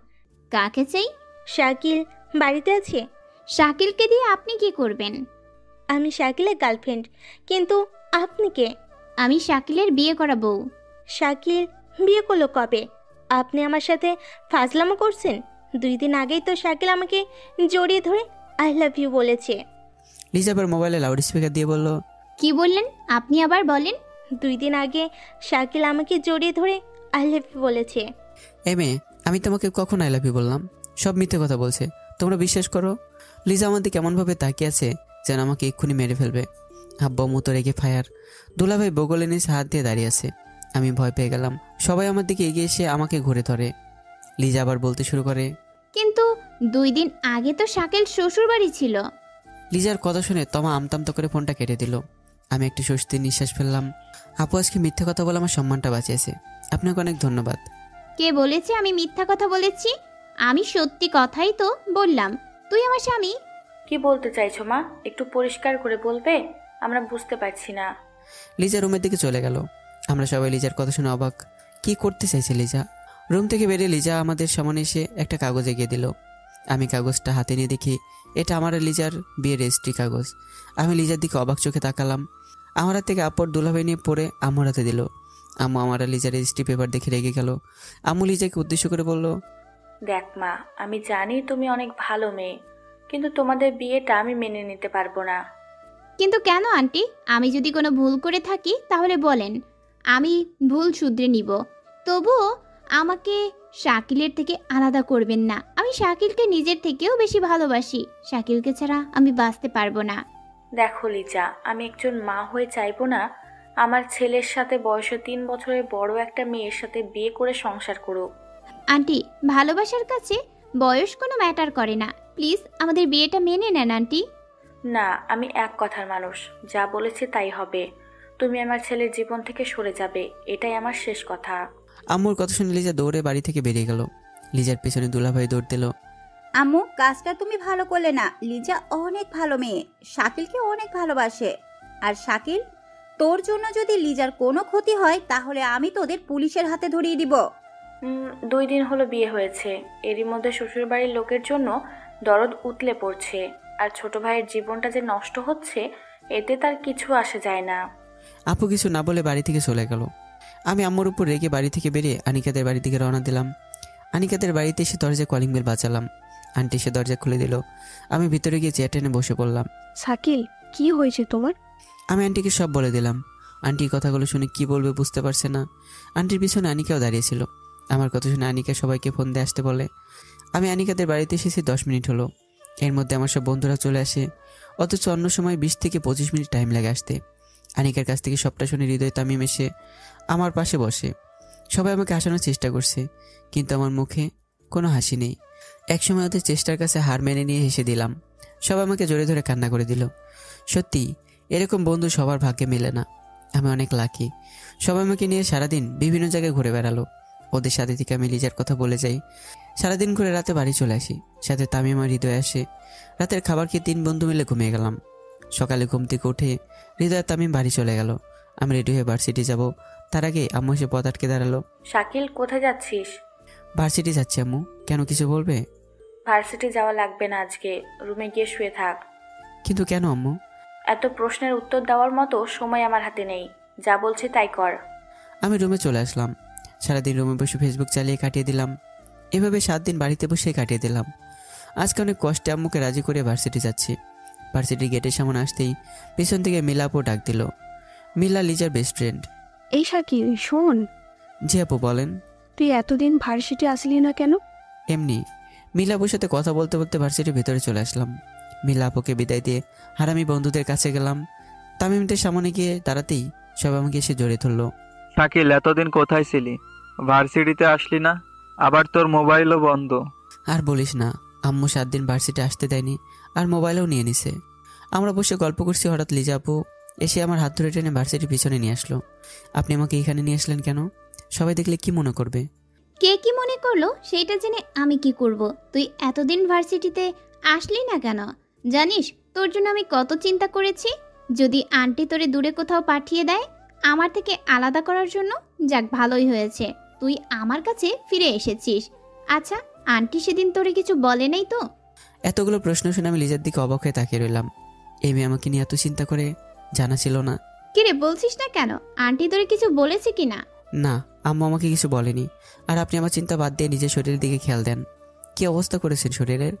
কাকে চাই? শাকিল বাড়িতে আছে? শাকিলকে দিয়ে আপনি কি করবেন? আমি শাকিলের গার্লফ্রেন্ড। কিন্তু আপনি কে? আমি শাকিলের বিয়ে করা বউ। শাকিল বিয়ে করলো কবে? আপনি আমার সাথে ফাজলামো করছেন? 2 দিন আগেই তো শাকিল আমাকে জড়িয়ে ধরে আই লাভ ইউ বলেছে। লিজা আবার মোবাইলে লাউড স্পিকার দিয়ে বলল, কি বললেন? আপনি আবার বলেন। 2 দিন আগে শাকিল আমাকে জড়িয়ে ধরে আই লাভ ইউ বলেছে। মেয়ে, আমি তোমাকে কখন আই লাভ ইউ বললাম? সব মিথ্যে কথা বলছে, তোমরা বিশ্বাস করো। লিজা আমাদের কেমনভাবে তাকিয়ে আছে যেন আমাকে এক্ষুনি মেরে ফেলবে। আব্বা মতো রেগে ফায়ার। দুলাভাই বগলে নিচে হাত দিয়ে দাঁড়িয়ে আছে। আমি ভয় পেয়ে গেলাম। সবাই আমার দিকে এগিয়ে এসে আমাকে ঘুরে ধরে। লিজা আবার বলতে শুরু করে, কিন্তু 2 দিন আগে তো শাকিল শ্বশুর বাড়ি ছিল। লিজার কথা শুনে তমা আমতামতা করে ফোনটা কেটে দিল। আমি একটু স্বস্তির নিঃশ্বাস ফেললাম। আপু আজকে মিথ্যে কথা বলে আমার সম্মানটা বাঁচিয়েছে, আপনাকে অনেক ধন্যবাদ। কে বলেছে আমি মিথ্যা কথা বলেছি? আমি সত্যি কথাই তো বললাম। তুই আমার স্বামী। কি বলতে চাইছো মা? একটু পরিষ্কার করে বলবে, আমরা বুঝতে পারছি না। লিজা রুমের দিকে চলে গেল। আমরা সবাই লিজার কথা শুনে অবাক। কি করতে চাইছে লিজা? রুম থেকে বেরিয়ে লিজা আমাদের সামনে এসে একটা কাগজ এগিয়ে দিল। আমি কাগজটা হাতে নিয়ে দেখি এটা আমার আর লিজার বিয়ের রেজিস্ট্রি কাগজ। আমি লিজার দিকে অবাক চোখে তাকালাম। আমার হাত থেকে আপর দুলাভাই নিয়ে পড়ে আম্মুর হাতে দিল। আম্মু আমার আর লিজার রেজিস্ট্রি পেপার দেখে রেগে গেল। আম্মু লিজাকে উদ্দেশ্য করে বলল, দেখ মা, আমি জানি তুমি অনেক ভালো মেয়ে, কিন্তু তোমাদের বিয়েটা আমি মেনে নিতে পারবো না। কিন্তু কেন আন্টি? আমি যদি কোনো ভুল করে থাকি তাহলে বলেন, আমি ভুল শুধরে নিব। তবুও আমাকে শাকিলের থেকে আলাদা করবেন না। আমি শাকিলকে নিজের থেকেও বেশি ভালোবাসি। শাকিলকে ছাড়া আমি বাঁচতে পারবো না। দেখো লিজা, আমি একজন মা হয়ে চাইবো না আমার ছেলের সাথে বয়সে 3 বছরের বড় একটা মেয়ের সাথে বিয়ে করে সংসার করুক। আন্টি, ভালোবাসার কাছে বয়স কোনো ম্যাটার করে না। প্লিজ আমাদের বিয়েটা মেনে নেন আন্টি। না, আমি এক কথার মানুষ, যা বলেছি তাই হবে। তুমি আমার ছেলের জীবন থেকে সরে যাবে, এটাই আমার শেষ কথা। আম্মুর কথা শুনে লিজা দৌড়ে বাড়ি থেকে বেরিয়ে গেল। লিজার পেছনে দুলাভাই দৌড় দিল। আম্মু, কাজটা তুমি ভালো করলে না। লিজা অনেক ভালো মেয়ে, শাকিলকে অনেক ভালোবাসে। আর শাকিল, তোর জন্য যদি লিজার কোনো ক্ষতি হয় তাহলে আমি তোদের পুলিশের হাতে ধরিয়ে দিব। 2 দিন হলো বিয়ে হয়েছে, এরই মধ্যে শ্বশুরবাড়ির লোকের জন্য দরদ উতলে পড়ছে, আর ছোট ভাইয়ের জীবনটা যে নষ্ট হচ্ছে এতে তার কিছু আসে যায় না। আপু কিছু না বলে বাড়ি থেকে চলে গেল। আমি আম্মুর উপর রেগে বাড়ি থেকে বেরিয়ে আনিকাদের বাড়ি থেকে রওনা দিলাম। আনিকাদের বাড়িতে এসে দরজায় কলিং বেল বাজালাম। আন্টি এসে দরজা খুলে দিল। আমি ভিতরে গিয়ে চেয়ার টেনে বসে পড়লাম। শাকিল, কি হয়েছে তোমার? আমি আন্টিকে সব বলে দিলাম। আন্টি কথাগুলো শুনে কি বলবে বুঝতে পারছে না। আন্টির পিছনে আনিকাও দাঁড়িয়েছিল। আমার কথা শুনে আনিকা সবাইকে ফোন দিয়ে আসতে বলে। আমি আনিকাদের বাড়িতে এসেছি 10 মিনিট হলো। এর মধ্যে আমার সব বন্ধুরা চলে আসে, অথচ অন্য সময় 20 থেকে 25 মিনিট টাইম লাগে আসতে। আনিকার কাছ থেকে সবটা শুনে হৃদয় তামিম এসে আমার পাশে বসে। সবাই আমাকে হাসানোর চেষ্টা করছে, কিন্তু আমার মুখে কোনো হাসি নেই। একসময় ওদের চেষ্টার কাছে হার মেনে নিয়ে হেসে দিলাম। সবাই আমাকে জোরে ধরে কান্না করে দিল। সত্যি এরকম বন্ধু সবার ভাগ্যে মেলে না। আমি অনেক লাকি। সবাই আমাকে নিয়ে সারাদিন বিভিন্ন জায়গায় ঘুরে বেড়ালো। ওদের সাথে থেকে আমি লিজার কথা বলে যাই। সারাদিন ঘুরে রাতে বাড়ি চলে আসি। সাথে তামিম আমার হৃদয় আসে। রাতের খাবার খেয়ে 3 বন্ধু মিলে ঘুমিয়ে গেলাম। সকালে ঘুম থেকে উঠে হৃদয় তামিম বাড়ি চলে গেল। আমি রেডি হয়ে ভার্সিটি যাব। তার আগে আম্মু এসে পথ আটকে দাঁড়ালো। শাকিল, কোথায় যাচ্ছিস? ভার্সিটি যাচ্ছি আম্মু। কেন, কিছু বলবে? ভার্সিটি যাওয়া লাগবে না, আজকে রুমে গিয়ে শুয়ে থাক। কিন্তু কেন আম্মু? এত প্রশ্নের উত্তর দেওয়ার মতো সময় আমার হাতে নেই, যা বলছি তাই কর। আমি রুমে চলে আসলাম। সারাদিন রুমে বসে ফেসবুক চালিয়ে কাটিয়ে দিলাম। এভাবে 7 দিন বাড়িতে বসে কাটিয়ে দিলাম। আজকে অনেক কষ্টে আম্মুকে রাজি করে ভার্সিটি যাচ্ছি। ভার্সিটির গেটের সামনে আসতেই পেছন থেকে মিলা আপু ডাক দিল। মিলা লিজার বেস্ট ফ্রেন্ড। এই শাকিল, শোন। জি আপু বলেন। তুই এতদিন ভার্সিটি আসলি না কেন? এমনি। মিলা আপুর সাথে কথা বলতে বলতে ভার্সিটির ভেতরে চলে আসলাম। মিলা আপুকে বিদায় দিয়ে হারামি বন্ধুদের কাছে গেলাম। তামিমদের সামনে গিয়ে দাঁড়াতেই সব আমাকে এসে জড়িয়ে ধরলো। শাকিল, এতদিন কোথায় ছিলি? ভার্সিটিতে আসলি না, আবার তোর মোবাইলও বন্ধ। আর বলিস না, আম্মু 7 দিন ভার্সিটি আসতে দেয়নি, আর মোবাইলও নিয়ে নিছে। আমরা বসে গল্প করছি, হঠাৎ লিজা আপু এসে আমার হাত ধরে টেনে ভার্সিটির পিছনে নিয়ে আসলো। আপনি আমাকে এখানে নিয়ে আসলেন কেন? সবাই দেখলে কি মনে করবে? কে কি মনে করলো সেইটা জেনে আমি কি করব? তুই এতদিন ভার্সিটিতে আসলি না কেন? জানিস তোর জন্য আমি কত চিন্তা করেছি। যদি আন্টি তোরে দূরে কোথাও পাঠিয়ে দেয় আমার থেকে আলাদা করার জন্য, যাক ভালোই হয়েছে তুই আমার কাছে ফিরে এসেছিস। আচ্ছা, আন্টি সেদিন তোরে কিছু বলে নাই তো? এতগুলো প্রশ্ন শুনে আমি লিজার দিকে অবাক হয়ে তাকিয়ে রইলাম। এই মেয়ে আমাকে নিয়ে এত চিন্তা করে, জানা ছিল না। কিরে, বলছিস না কেন? আন্টি তোরে কিছু বলেছে কি না? না, আম্মু আমাকে কিছু বলেনি। আর আপনি আমার চিন্তা বাদ দিয়ে নিজের শরীরের দিকে খেয়াল দেন। কি অবস্থা করেছেন শরীরের?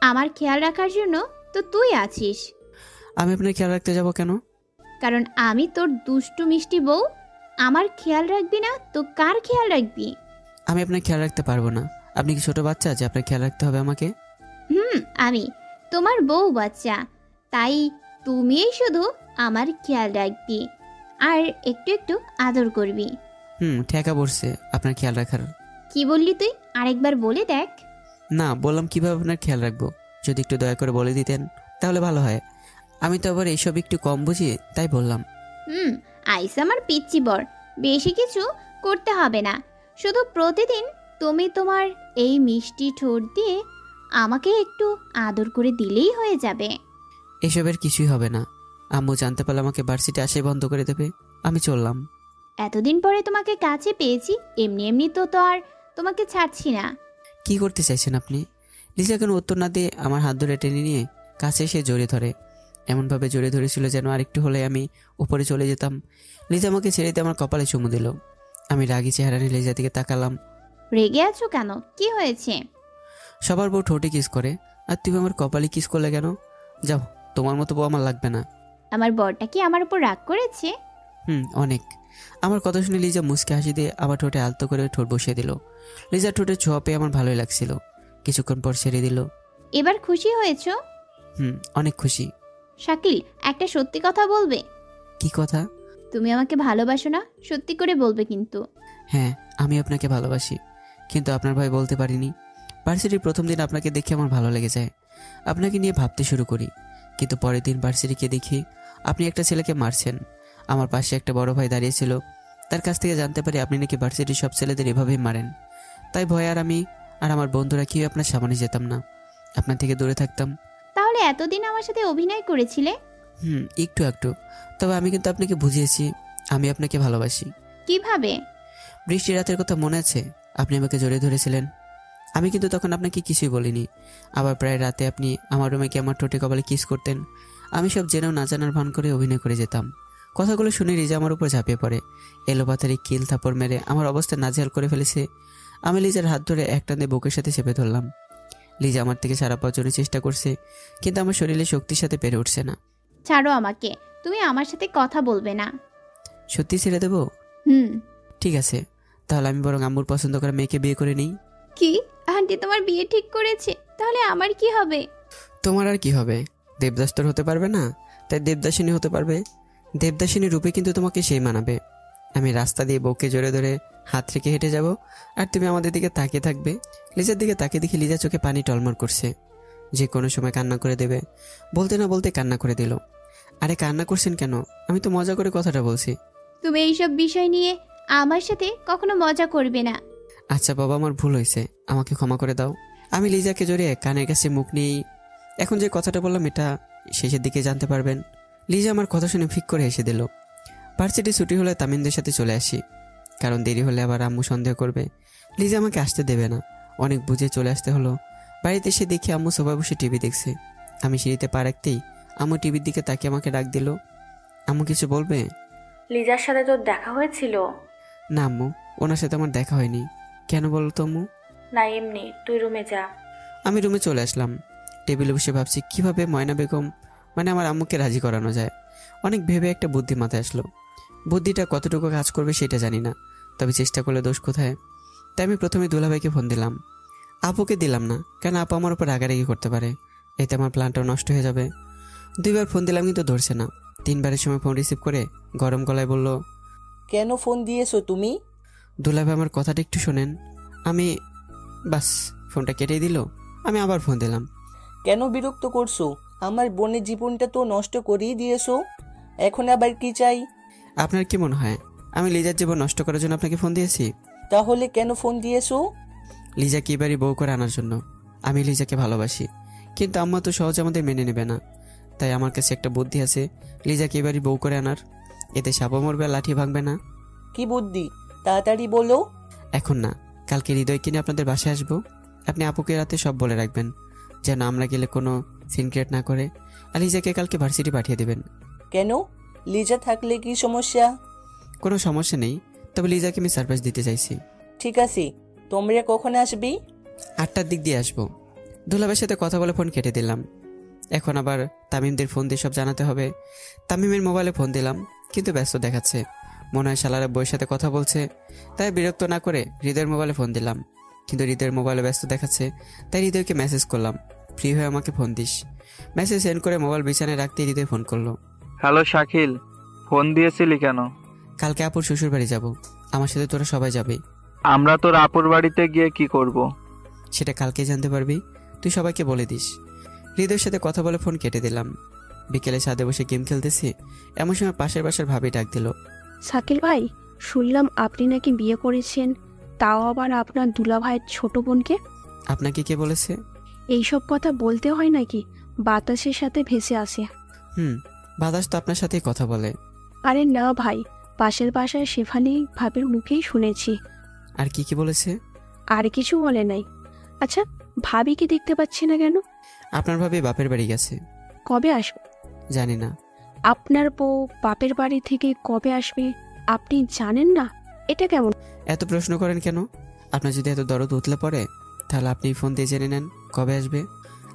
আমার খেয়াল রাখার জন্য তো তুই আছিস। আমি আপনার খেয়াল রাখতে যাব কেন? কারণ আমি তোর দুষ্টু মিষ্টি বউ। আমার খেয়াল রাখবি না তো কার খেয়াল রাখবি? আমি আপনার খেয়াল রাখতে পারবো না। আপনি কি ছোট বাচ্চা যে আপনার খেয়াল রাখতে হবে আমাকে? আমি তোমার বউ বাচ্চা, তাই তুমিই শুধু আমার খেয়াল রাখবি আর একটু একটু আদর করবি। ঠেকা পড়ছে আপনার খেয়াল রাখার। কি বললি তুই? আরেকবার বলে দেখ। না, বললাম কিভাবে আপনার খেয়াল রাখবো, যদি একটু দয়া করে বলে দিতেন তাহলে ভালো হয়। আমি তো আবার এইসব একটু কম বুঝি, তাই বললাম। আইস আমার পিচ্চি বর, বেশি কিছু করতে হবে না। শুধু প্রতিদিন তুমি তোমার এই মিষ্টি ঠোঁট দিয়ে আমাকে একটু আদর করে দিলেই হয়ে যাবে। এসবের কিছুই হবে না। আম্মু জানতে পারলে আমাকে ভার্সিটি আসে বন্ধ করে দেবে। আমি চললাম। এতদিন পরে তোমাকে কাছে পেয়েছি, এমনি এমনি তো আর তোমাকে ছাড়ছি না। কি করতে চাইছেন আপনি? লিজা কোনো উত্তর না দিয়ে আমার হাত ধরে টেনে নিয়ে কাছে এসে জড়িয়ে ধরে। এমনভাবে জড়িয়ে ধরেছিল যেন আরেকটু হলে আমি উপরে চলে যেতাম। লিজা আমাকে ছেড়ে দিয়ে আমার কপালে চুমু দিল। আমি রাগি চেহারা নিয়ে লিজার দিকে তাকালাম। রেগে আছো কেন? কি হয়েছে? সবার বউ ঠোঁটে কিস করে, আর তুমি আমার কপালে কিস করলে কেন? যাও, তোমার মতো বউ আমার লাগবে না। আমার বরটা কি আমার উপর রাগ করেছে? অনেক। আমার কথা শুনে লিজা মুচকে হাসি দিয়ে আবার ঠোঁটে আলতো করে ঠোঁট বসিয়ে দিল। লিজার ঠোঁটে ছোঁয়া পেয়ে আমার ভালোই লাগছিল। কিছুক্ষণ পর ছেড়ে দিল। এবার খুশি হয়েছো? অনেক খুশি। শাকিল, একটা সত্যি কথা বলবে? কি কথা? তুমি আমাকে ভালোবাসো না? সত্যি করে বলবে কিন্তু। হ্যাঁ, আমি আপনাকে ভালোবাসি, কিন্তু আপনার ভাই বলতে পারিনি। ভার্সিটির প্রথম দিন আপনাকে দেখে আমার ভালো লেগে যায়। আপনাকে নিয়ে ভাবতে শুরু করি, কিন্তু পরের দিন ভার্সিটিকে দেখি আপনি একটা ছেলেকে মারছেন। আমার পাশে একটা বড় ভাই দাঁড়িয়েছিল, তার কাছ থেকে জানতে পারি আপনি নাকি ভার্সিটির সব ছেলেদের এভাবেই মারেন। তাই ভয় আর আমি আর আমার বন্ধুরা কেউ আপনার সামনে যেতাম না, আপনার থেকে দূরে থাকতাম। তাহলে এতদিন আমার সাথে অভিনয় করেছিলে? একটু একটু। তবে আমি কিন্তু আপনাকে বুঝিয়েছি আমি আপনাকে ভালোবাসি। কিভাবে? বৃষ্টি রাতের কথা মনে আছে? আপনি আমাকে জড়িয়ে ধরেছিলেন, আমি কিন্তু তখন আপনাকে কিছুই বলিনি। আবার প্রায় রাতে আপনি আমার রুমে গিয়ে আমার ঠোঁটে কপালে কিস করতেন। আমি সব জেনেও না জানার ভান করে অভিনয় করে যেতাম। কথাগুলো শুনে রিজা আমার উপর ঝাঁপিয়ে পড়ে, এলোপাথারি কিল থাপড় মেরে আমার অবস্থা নাজেহাল করে ফেলেছে। আমি লিজার হাত ধরে একটা দিয়ে বুকের সাথে চেপে ধরলাম। লিজা আমার থেকে সারা পাওয়ার জন্য চেষ্টা করছে, কিন্তু আমার শরীরে শক্তির সাথে পেরে উঠছে না। ছাড়ো আমাকে, তুমি আমার সাথে কথা বলবে না। সত্যি ছেড়ে দেবো? ঠিক আছে, তাহলে আমি বরং আম্মুর পছন্দ করা মেয়েকে বিয়ে করে নিই। কি? আন্টি তোমার বিয়ে ঠিক করেছে? তাহলে আমার কি হবে? তোমার আর কি হবে? দেবদাস তোর হতে পারবে না, তাই দেবদাসিনী হতে পারবে। দেবদাসিনী রূপে কিন্তু তোমাকে সেই মানাবে। আমি রাস্তা দিয়ে বউকে জোরে ধরে হাত রেখে হেঁটে যাব, আর তুমি আমাদের দিকে তাকিয়ে থাকবে। লিজার দিকে তাকিয়ে দেখি লিজা চোখে পানি টলমল করছে, যে কোনো সময় কান্না করে দেবে। বলতে না বলতে কান্না করে দিল। আরে কান্না করছেন কেন? আমি তো মজা করে কথাটা বলছি। তুমি এইসব বিষয় নিয়ে আমার সাথে কখনো মজা করবে না। আচ্ছা বাবা, আমার ভুল হয়েছে, আমাকে ক্ষমা করে দাও। আমি লিজাকে জড়িয়ে কানের কাছে মুখ নিয়েই এখন যে কথাটা বললাম এটা শেষের দিকে জানতে পারবেন। লিজা আমার কথা শুনে ফিক করে হেসে দিল। ভার্সিটি ছুটি হলে তামিমদের সাথে চলে আসি, কারণ দেরি হলে আবার আম্মু সন্দেহ করবে। লিজা আমাকে আসতে দেবে না, অনেক বুঝে চলে আসতে হলো। বাড়িতে এসে দেখি আম্মু সোফায় বসে টিভি দেখছে। আমি সিঁড়িতে পা রাখতেই আম্মু টিভির দিকে তাকিয়ে আমাকে ডাক দিল। আম্মু কিছু বলবে? লিজার সাথে তোর দেখা হয়েছিল? না আম্মু, ওনার সাথে আমার দেখা হয়নি। কেন বলো তো আম্মু? না এমনি, তুই রুমে যা। আমি রুমে চলে আসলাম। টেবিলে বসে ভাবছি কিভাবে ময়না বেগম মানে আমার আম্মুকে রাজি করানো যায়। অনেক ভেবে একটা বুদ্ধি মাথায় আসলো। বুদ্ধিটা কতটুকু কাজ করবে সেটা জানি না, তবে চেষ্টা করলে দোষ কোথায়। তাই আমি প্রথমে দুলাভাইকে ফোন দিলাম, আপুকে দিলাম না, কেন আপু আমার উপর রাগারাগি করতে পারে, এতে আমার প্ল্যানটাও নষ্ট হয়ে যাবে। 2বার ফোন দিলাম কিন্তু ধরছে না। 3বারের সময় ফোন রিসিভ করে গরম গলায় বলল, কেন ফোন দিয়েছো তুমি? দুলাভাই আমার কথাটা একটু শোনেন। আমি বাস ফোনটা কেটেই দিল। আমি আবার ফোন দিলাম। কেন বিরক্ত করছো? আমার বোনের জীবনটা তো নষ্ট করেই দিয়েছো, এখন আবার কি চাই? আপনার কি মনে হয় আমি লিজার জীবন নষ্ট করার জন্য আপনাকে ফোন দিয়েছি? তাহলে কেন ফোন দিয়েছো? লিজাকে এবারই বউ করে আনার জন্য। আমি লিজাকে ভালোবাসি, কিন্তু আম্মা তো সহজে আমাদের মেনে নেবে না। তাই আমার কাছে একটা বুদ্ধি আছে লিজাকে এবারই বউ করে আনার। এতে সাপও মরবে, লাঠি ভাঙবে না। কি বুদ্ধি? তাড়াতাড়ি বলো। এখন না, কালকে হৃদয় কিনে আপনাদের বাসায় আসবো। আপনি আপুকে রাতে সব বলে রাখবেন, যেন আমরা গেলে কোনো সিন ক্রিয়েট না করে। আর লিজাকে কালকে ভার্সিটি পাঠিয়ে দেবেন। কেন? লিজা থাকলে কি সমস্যা? কোনো সমস্যা নেই, তবে লিজাকে আমি সারপ্রাইজ দিতে চাইছি। ঠিক আছে, তোমরা কখন আসবি? 8টার দিক দিয়ে আসবো। দুলাভাইয়ের সাথে কথা বলে ফোন কেটে দিলাম। এখন আবার তামিমদের ফোন দিয়ে সব জানাতে হবে। তামিমের মোবাইলে ফোন দিলাম, কিন্তু ব্যস্ত দেখাচ্ছে। মনে হয় শালারা বইয়ের সাথে কথা বলছে। তাই বিরক্ত না করে হৃদয়ের মোবাইলে ফোন দিলাম, কিন্তু হৃদয়ের মোবাইলে ব্যস্ত দেখাচ্ছে। তাই হৃদয়কে মেসেজ করলাম, ফ্রি হয়ে আমাকে ফোন দিস। মেসেজ সেন্ড করে মোবাইল বিছানায় রাখতে হৃদয় ফোন করলো। হ্যালো শাকিল, ফোন দিয়েছিলি কেন? কালকে আপুর শ্বশুর বাড়ি যাবো, আমার সাথে তোরা সবাই যাবে। আমরা তোর আপুর বাড়িতে গিয়ে কি করব? সেটা কালকে জানতে পারবি, তুই সবাইকে বলে দিস। হৃদয়ের সাথে কথা বলে ফোন কেটে দিলাম। বিকেলে ছাদে বসে গেম খেলতেছি, এমন সময় পাশের বাসার ভাবি ডাক দিল। শাকিল ভাই, শুনলাম আপনি নাকি বিয়ে করেছেন, তাও আবার আপনার দুলাভাইয়ের ছোট বোনকে। আপনাকে কে বলেছে? এইসব কথা বলতে হয় নাকি? বাতাসের সাথে ভেসে আসে। বাতাস তো আপনার সাথেই কথা বলে। আরে না ভাই, পাশের বাসায় শেফালি ভাবের মুখেই শুনেছি। আর কি কি বলেছে? আর কিছু বলে নাই। আচ্ছা, ভাবিকে দেখতে পাচ্ছি না কেন? আপনার ভাবি বাপের বাড়ি গেছে। কবে আসবে? জানি না। আপনার বউ বাপের বাড়ি থেকে কবে আসবে আপনি জানেন না? এটা কেমন? এত প্রশ্ন করেন কেন? আপনার যদি এত দরদ উতলে পড়ে তাহলে আপনি ফোন দিয়ে জেনে নেন কবে আসবে।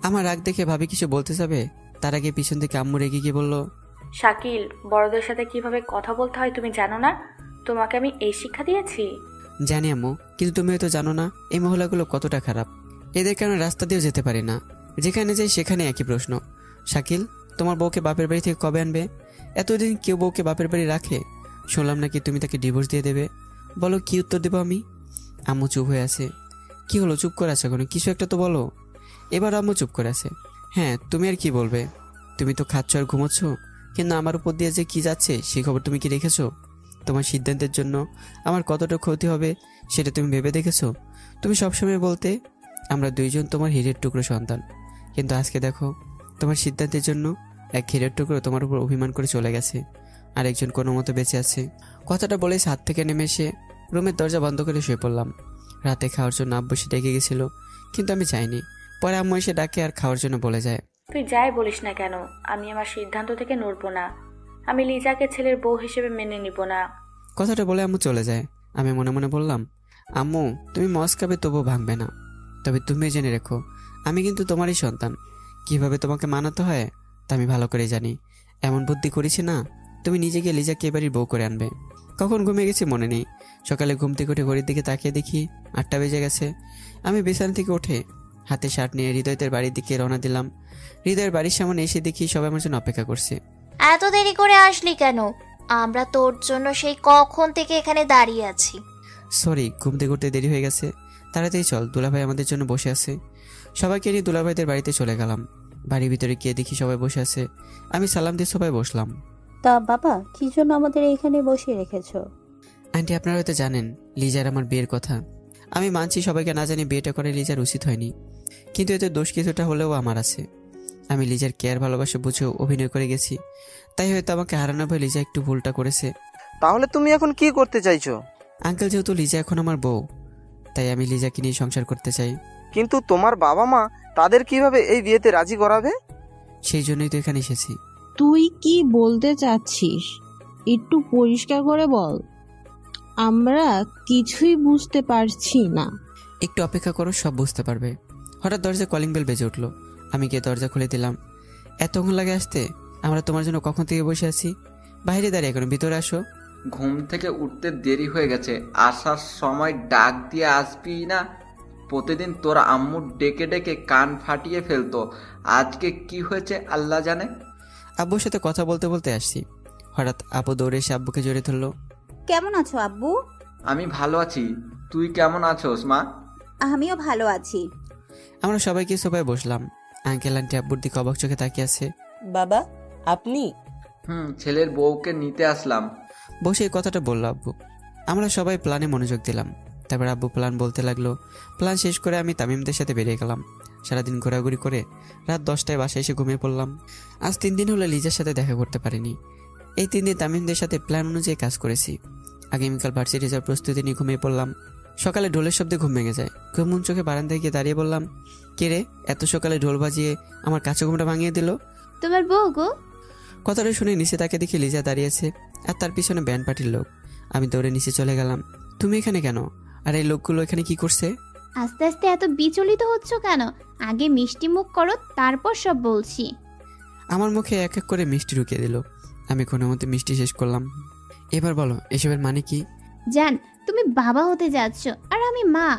আমার রাগ দেখে ভাবি কিছু বলতে যাবে, তার আগে পিছন থেকে আম্মু রেগে গিয়ে বলল, শাকিল, বড়দের সাথে কিভাবে কথা বলতে হয় তুমি জানো না? তোমাকে আমি এই শিক্ষা দিয়েছি? জানি আম্মু, কিন্তু তুমি হয়তো জানো না এই মহলাগুলো কতটা খারাপ। এদের কারণে রাস্তা দিয়েও যেতে পারি না, যেখানে যাই সেখানে একই প্রশ্ন। শাকিল, তোমার বউকে বাপের বাড়ি থেকে কবে আনবে? এতদিন কেউ বউকে বাপের বাড়ি রাখে? শুনলাম নাকি তুমি তাকে ডিভোর্স দিয়ে দেবে। বলো কি উত্তর দেবো আমি? আম্মু চুপ হয়ে আছে। কি হলো, চুপ করে আছে কোনো? কিছু একটা তো বলো। এবার আম্মু চুপ করে আছে। হ্যাঁ, তুমি আর কি বলবে? তুমি তো খাচ্ছ আর ঘুমোচ্ছ, কিন্তু আমার উপর দিয়ে যে কি যাচ্ছে সেই খবর তুমি কি রেখেছো? তোমার সিদ্ধান্তের জন্য আমার কতটা ক্ষতি হবে সেটা তুমি ভেবে দেখেছো? তুমি সবসময় বলতে আমরা দুইজন তোমার হীরের টুকরো সন্তান, কিন্তু আজকে দেখো তোমার সিদ্ধান্তের জন্য এক হীরের টুকরো তোমার উপর অভিমান করে চলে গেছে, আর একজন কোনো মতো বেঁচে আছে। কথাটা বলে ছাদ থেকে নেমে এসে রুমের দরজা বন্ধ করে শুয়ে পড়লাম। রাতে খাওয়ার জন্য আব্বু এসে ডেকে গেছিল, কিন্তু আমি যাইনি। পরে আম্মু এসে ডাকে আর খাওয়ার জন্য বলে যায়। তুই যাই বলিস না কেন, আমি আমার সিদ্ধান্ত থেকে নড়বো না। আমি লিজাকে ছেলের বউ হিসেবে মেনে নিব না। কথাটা বলে আম্মু চলে যায়। আমি মনে মনে বললাম, আম্মু তুমি মস খাবে তবুও ভাঙবে না, তবে তুমি জেনে রেখো আমি কিন্তু তোমারই সন্তান। কিভাবে তোমাকে মানাতে হয় তা আমি ভালো করে জানি। এমন বুদ্ধি করেছি না, তুমি নিজে গিয়ে লিজাকে এবারই বউ করে আনবে। কখন ঘুমিয়ে গেছি মনে নেই। সকালে ঘুম থেকে উঠে ঘড়ির দিকে তাকিয়ে দেখি 8টা বেজে গেছে। আমি বিছানা থেকে উঠে হাতে শার্ট নিয়ে হৃদয়দের বাড়ির দিকে রওনা দিলাম। হৃদয়ের বাড়ির সামনে এসে দেখি সবাই আমার জন্য অপেক্ষা করছে। এত দেরি করে আসলি কেন? আমরা তোর জন্য সেই কখন থেকে এখানে দাঁড়িয়ে আছি। সরি, ঘুম থেকে উঠতে দেরি হয়ে গেছে। তাড়াতাড়ি চল, দুলাভাই আমাদের জন্য বসে আছে। সবাইকে নিয়ে দুলাভাইদের বাড়িতে চলে গেলাম। বাড়ির ভিতরে গিয়ে দেখি সবাই বসে আছে। আমি সালাম দিয়ে সবাই বসলাম। তা বাবা, কি জন্য আমাদের এইখানে বসিয়ে রেখেছো? আন্টি, আপনারা হয়তো জানেন লিজার আমার বিয়ের কথা। আমি মানছি সবাইকে না জানি বিয়েটা করে লিজার উচিত হয়নি, কিন্তু এতে দোষ কিছুটা হলেও আমার আছে। আমি লিজার কেয়ার ভালোবাসা বুঝেও অভিনয় করে গেছি, তাই হয়তো আমাকে হারানো ভয় লিজা একটু ভুলটা করেছে। তাহলে তুমি এখন কি করতে চাইছো? আঙ্কেল, যেহেতু লিজা এখন আমার বউ, তাই আমি লিজাকে নিয়ে সংসার করতে চাই। কিন্তু তোমার বাবা মা তাদের কিভাবে এই বিয়েতে রাজি করাবে? সেই জন্যই তো এখানে এসেছি। তুই কি বলতে চাচ্ছিস একটু পরিষ্কার করে বল, আমরা কিছুই বুঝতে পারছি না। একটু অপেক্ষা করো, সব বুঝতে পারবে। হঠাৎ দরজায় কলিং বেল বেজে উঠলো। আমি গিয়ে দরজা খুলে দিলাম। এতক্ষণ লাগে আসতে? আমরা তোমার জন্য কখন থেকে বসে আছি। বাইরে দাঁড়িয়ে এখন ভিতরে আসো। ঘুম থেকে উঠতে দেরি হয়ে গেছে, আসার সময় ডাক দিয়ে আসবি না? প্রতিদিন তোর আম্মু ডেকে ডেকে কান ফাটিয়ে ফেলতো, আজকে কি হয়েছে আল্লাহ জানে। আব্বুর সাথে কথা বলতে বলতে আসছি। হঠাৎ আব্বু দৌড়ে এসে আব্বুকে জড়িয়ে ধরলো। কেমন আছো আব্বু? আমি ভালো আছি, তুই কেমন আছোস মা? আমিও ভালো আছি। আমরা সবাইকে সবাই বসলাম। আঙ্কেল আন্টি আব্বুর দিকে অবাক চোখে তাকিয়ে আছে। বাবা, আপনি? ছেলের বউকে নিতে আসলাম। বসে এই কথাটা বললো আব্বু। আমরা সবাই প্ল্যানে মনোযোগ দিলাম। তারপর আব্বু প্ল্যান বলতে লাগলো। প্ল্যান শেষ করে আমি তামিমদের সাথে বেরিয়ে গেলাম। সারাদিন ঘোরাঘুরি করে রাত 10টায় বাসায় এসে ঘুমিয়ে পড়লাম। আজ 3 দিন হলো লিজার সাথে দেখা করতে পারিনি। এই 3 দিন তামিমদের সাথে প্ল্যান অনুযায়ী কাজ করেছি। আগামীকাল ভার্সিটি যাওয়ার প্রস্তুতি নিয়ে ঘুমিয়ে পড়লাম। সকালে ঢোলের শব্দে ঘুম ভেঙে যায়। ঘুম চোখে বারান্দায় গিয়ে দাঁড়িয়ে বললাম, কে রে এত সকালে ঢোল বাজিয়ে আমার কাছে ঘুমটা ভাঙিয়ে দিল? তোমার বউ গো। কথাটা শুনে নিচে তাকে দেখি লিজা দাঁড়িয়েছে, আর তার পিছনে ব্যান্ড পার্টির লোক। আমি দৌড়ে নিচে চলে গেলাম। তুমি এখানে কেন? আর এই লোকগুলো এখানে কি করছে? আস্তে আস্তে এত বিচলিত হচ্ছ কেন? আগে মিষ্টি মুখ করো, তারপর সব বলছি। আমার মুখে এক এক করে মিষ্টি ঢুকিয়ে দিল। আমি কোনো মতে মিষ্টি শেষ করলাম। এবার বলো এসবের মানে কি? জান, তুমি বাবা হতে যাচ্ছ আর আমি মা।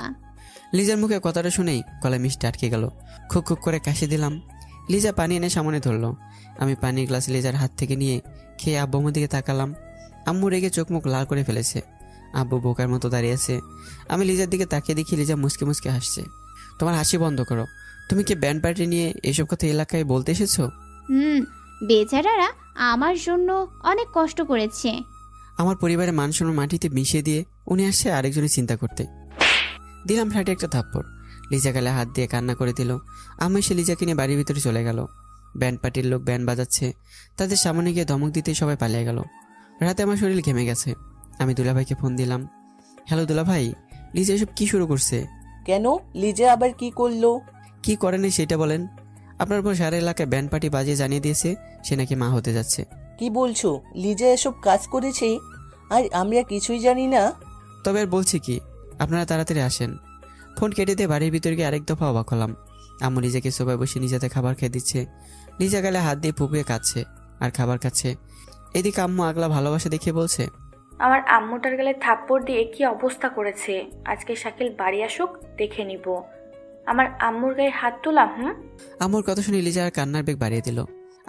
লিজার মুখে কথাটা শুনেই গলায় মিষ্টি আটকে গেল। খুক খুক করে কাশি দিলাম। লিজা পানি এনে সামনে ধরলো। আমি পানির গ্লাস লিজার হাত থেকে নিয়ে খেয়ে আব্বু আমার দিকে তাকালাম। আম্মু রেগে চোখ মুখ লাল করে ফেলেছে। আব্বু বোকার মতো দাঁড়িয়ে আছে। আমি লিজার দিকে তাকিয়ে দেখি লিজা মুসকে মুসকে হাসছে। তোমার হাসি বন্ধ করো। তুমি কি ব্যান্ড পার্টি নিয়ে এসব কথা এলাকায় বলতে এসেছো? বেচারারা আমার জন্য অনেক কষ্ট করেছে। আমার পরিবারের মান সম্মান মাটিতে মিশিয়ে দিয়ে উনি আসছে আরেকজনের চিন্তা করতে। দিলাম ফ্ল্যাটে একটা থাপ্পড়। লিজা গালে হাত দিয়ে কান্না করে দিল। আমি এসে লিজাকে নিয়ে বাড়ির ভিতরে চলে গেল। ব্যান্ড পার্টির লোক ব্যান্ড বাজাচ্ছে। তাদের সামনে গিয়ে ধমক দিতে সবাই পালিয়ে গেল। রাতে আমার শরীর ঘেমে গেছে। আমি দুলাভাইকে ফোন দিলাম। হ্যালো দুলাভাই, লিজা এসব কি শুরু করছে? কেন? লিজা আবার কি করলো? কি করেনি সেটা বলেন। আপনার উপর সারা এলাকায় ব্যান্ড পার্টি বাজিয়ে জানিয়ে দিয়েছে সে নাকি মা হতে যাচ্ছে। কি বলছো? লিজা এসব কাজ করেছে আর আমরা কিছুই জানি না? তবে আর বলছি কি, আপনারা তাড়াতাড়ি আসেন। ফোন কেটে দিয়ে বাড়ির ভিতরে গিয়ে আরেক দফা অবাক হলাম। আম্মু লিজাকে সবাই বসে নিজেতে খাবার খেয়ে দিচ্ছে। লিজা গালে হাত দিয়ে ফুপিয়ে কাচ্ছে আর খাবার খাচ্ছে। এদিকে আম্মু আগলা ভালোবাসা দেখিয়ে বলছে, আমার আম্মুটার গালে থাপ্পড় দিয়ে কি অবস্থা করেছে। আজকে শাকিল বাড়ি আসুক, দেখে নিব। আমার আম্মুর গায়ে হাত তোলাম। আম্মুর কথা শুনে লিজা আর কান্নার বেগ বাড়িয়ে দিল।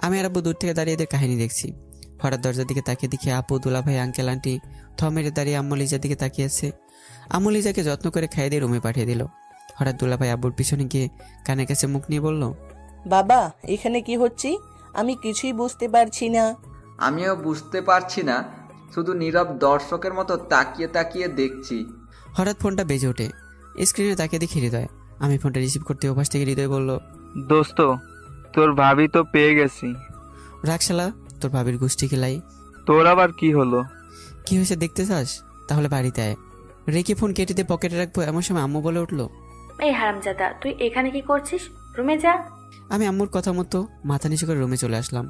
আমি আর আব্বু দূর থেকে দাঁড়িয়ে এদের কাহিনী দেখছি। হঠাৎ দরজার দিকে তাকিয়ে দেখি আপু, দুলাভাই, আঙ্কেল আন্টি থমেরে দাঁড়িয়ে আম্মু লিজার দিকে তাকিয়েছে। আম্মু লিজাকে যত্ন করে খাইয়ে দিয়ে রুমে পাঠিয়ে দিল। হঠাৎ দুলাভাই আব্বুর পিছনে গিয়ে কানের কাছে মুখ নিয়ে বলল, বাবা এখানে কি হচ্ছে? আমি কিছুই বুঝতে পারছি না। আমিও বুঝতে পারছি না, শুধু নীরব দর্শকের মতো তাকিয়ে তাকিয়ে দেখছি। হঠাৎ ফোনটা বেজে ওঠে। স্ক্রিনে তাকিয়ে দেখি হৃদয়। আমি ফোনটা রিসিভ করতে ওপাশ থেকে হৃদয় বলল, দোস্ত তোর ভাবি তো পেয়ে গেছি। রাখশালা, তোর ভাবির গোষ্ঠী খেলাই। তোর আবার কি হলো? কি হয়েছে দেখতে চাস? তাহলে বাড়িতে আয়। রেখে ফোন কেটে দিয়ে পকেটে রাখবো এমন সময় আম্মু বলে উঠলো, এই হারামজাদা, তুই এখানে কি করছিস? রুমে যা। আমি আম্মুর কথা মতো মাথা নিচু করে রুমে চলে আসলাম।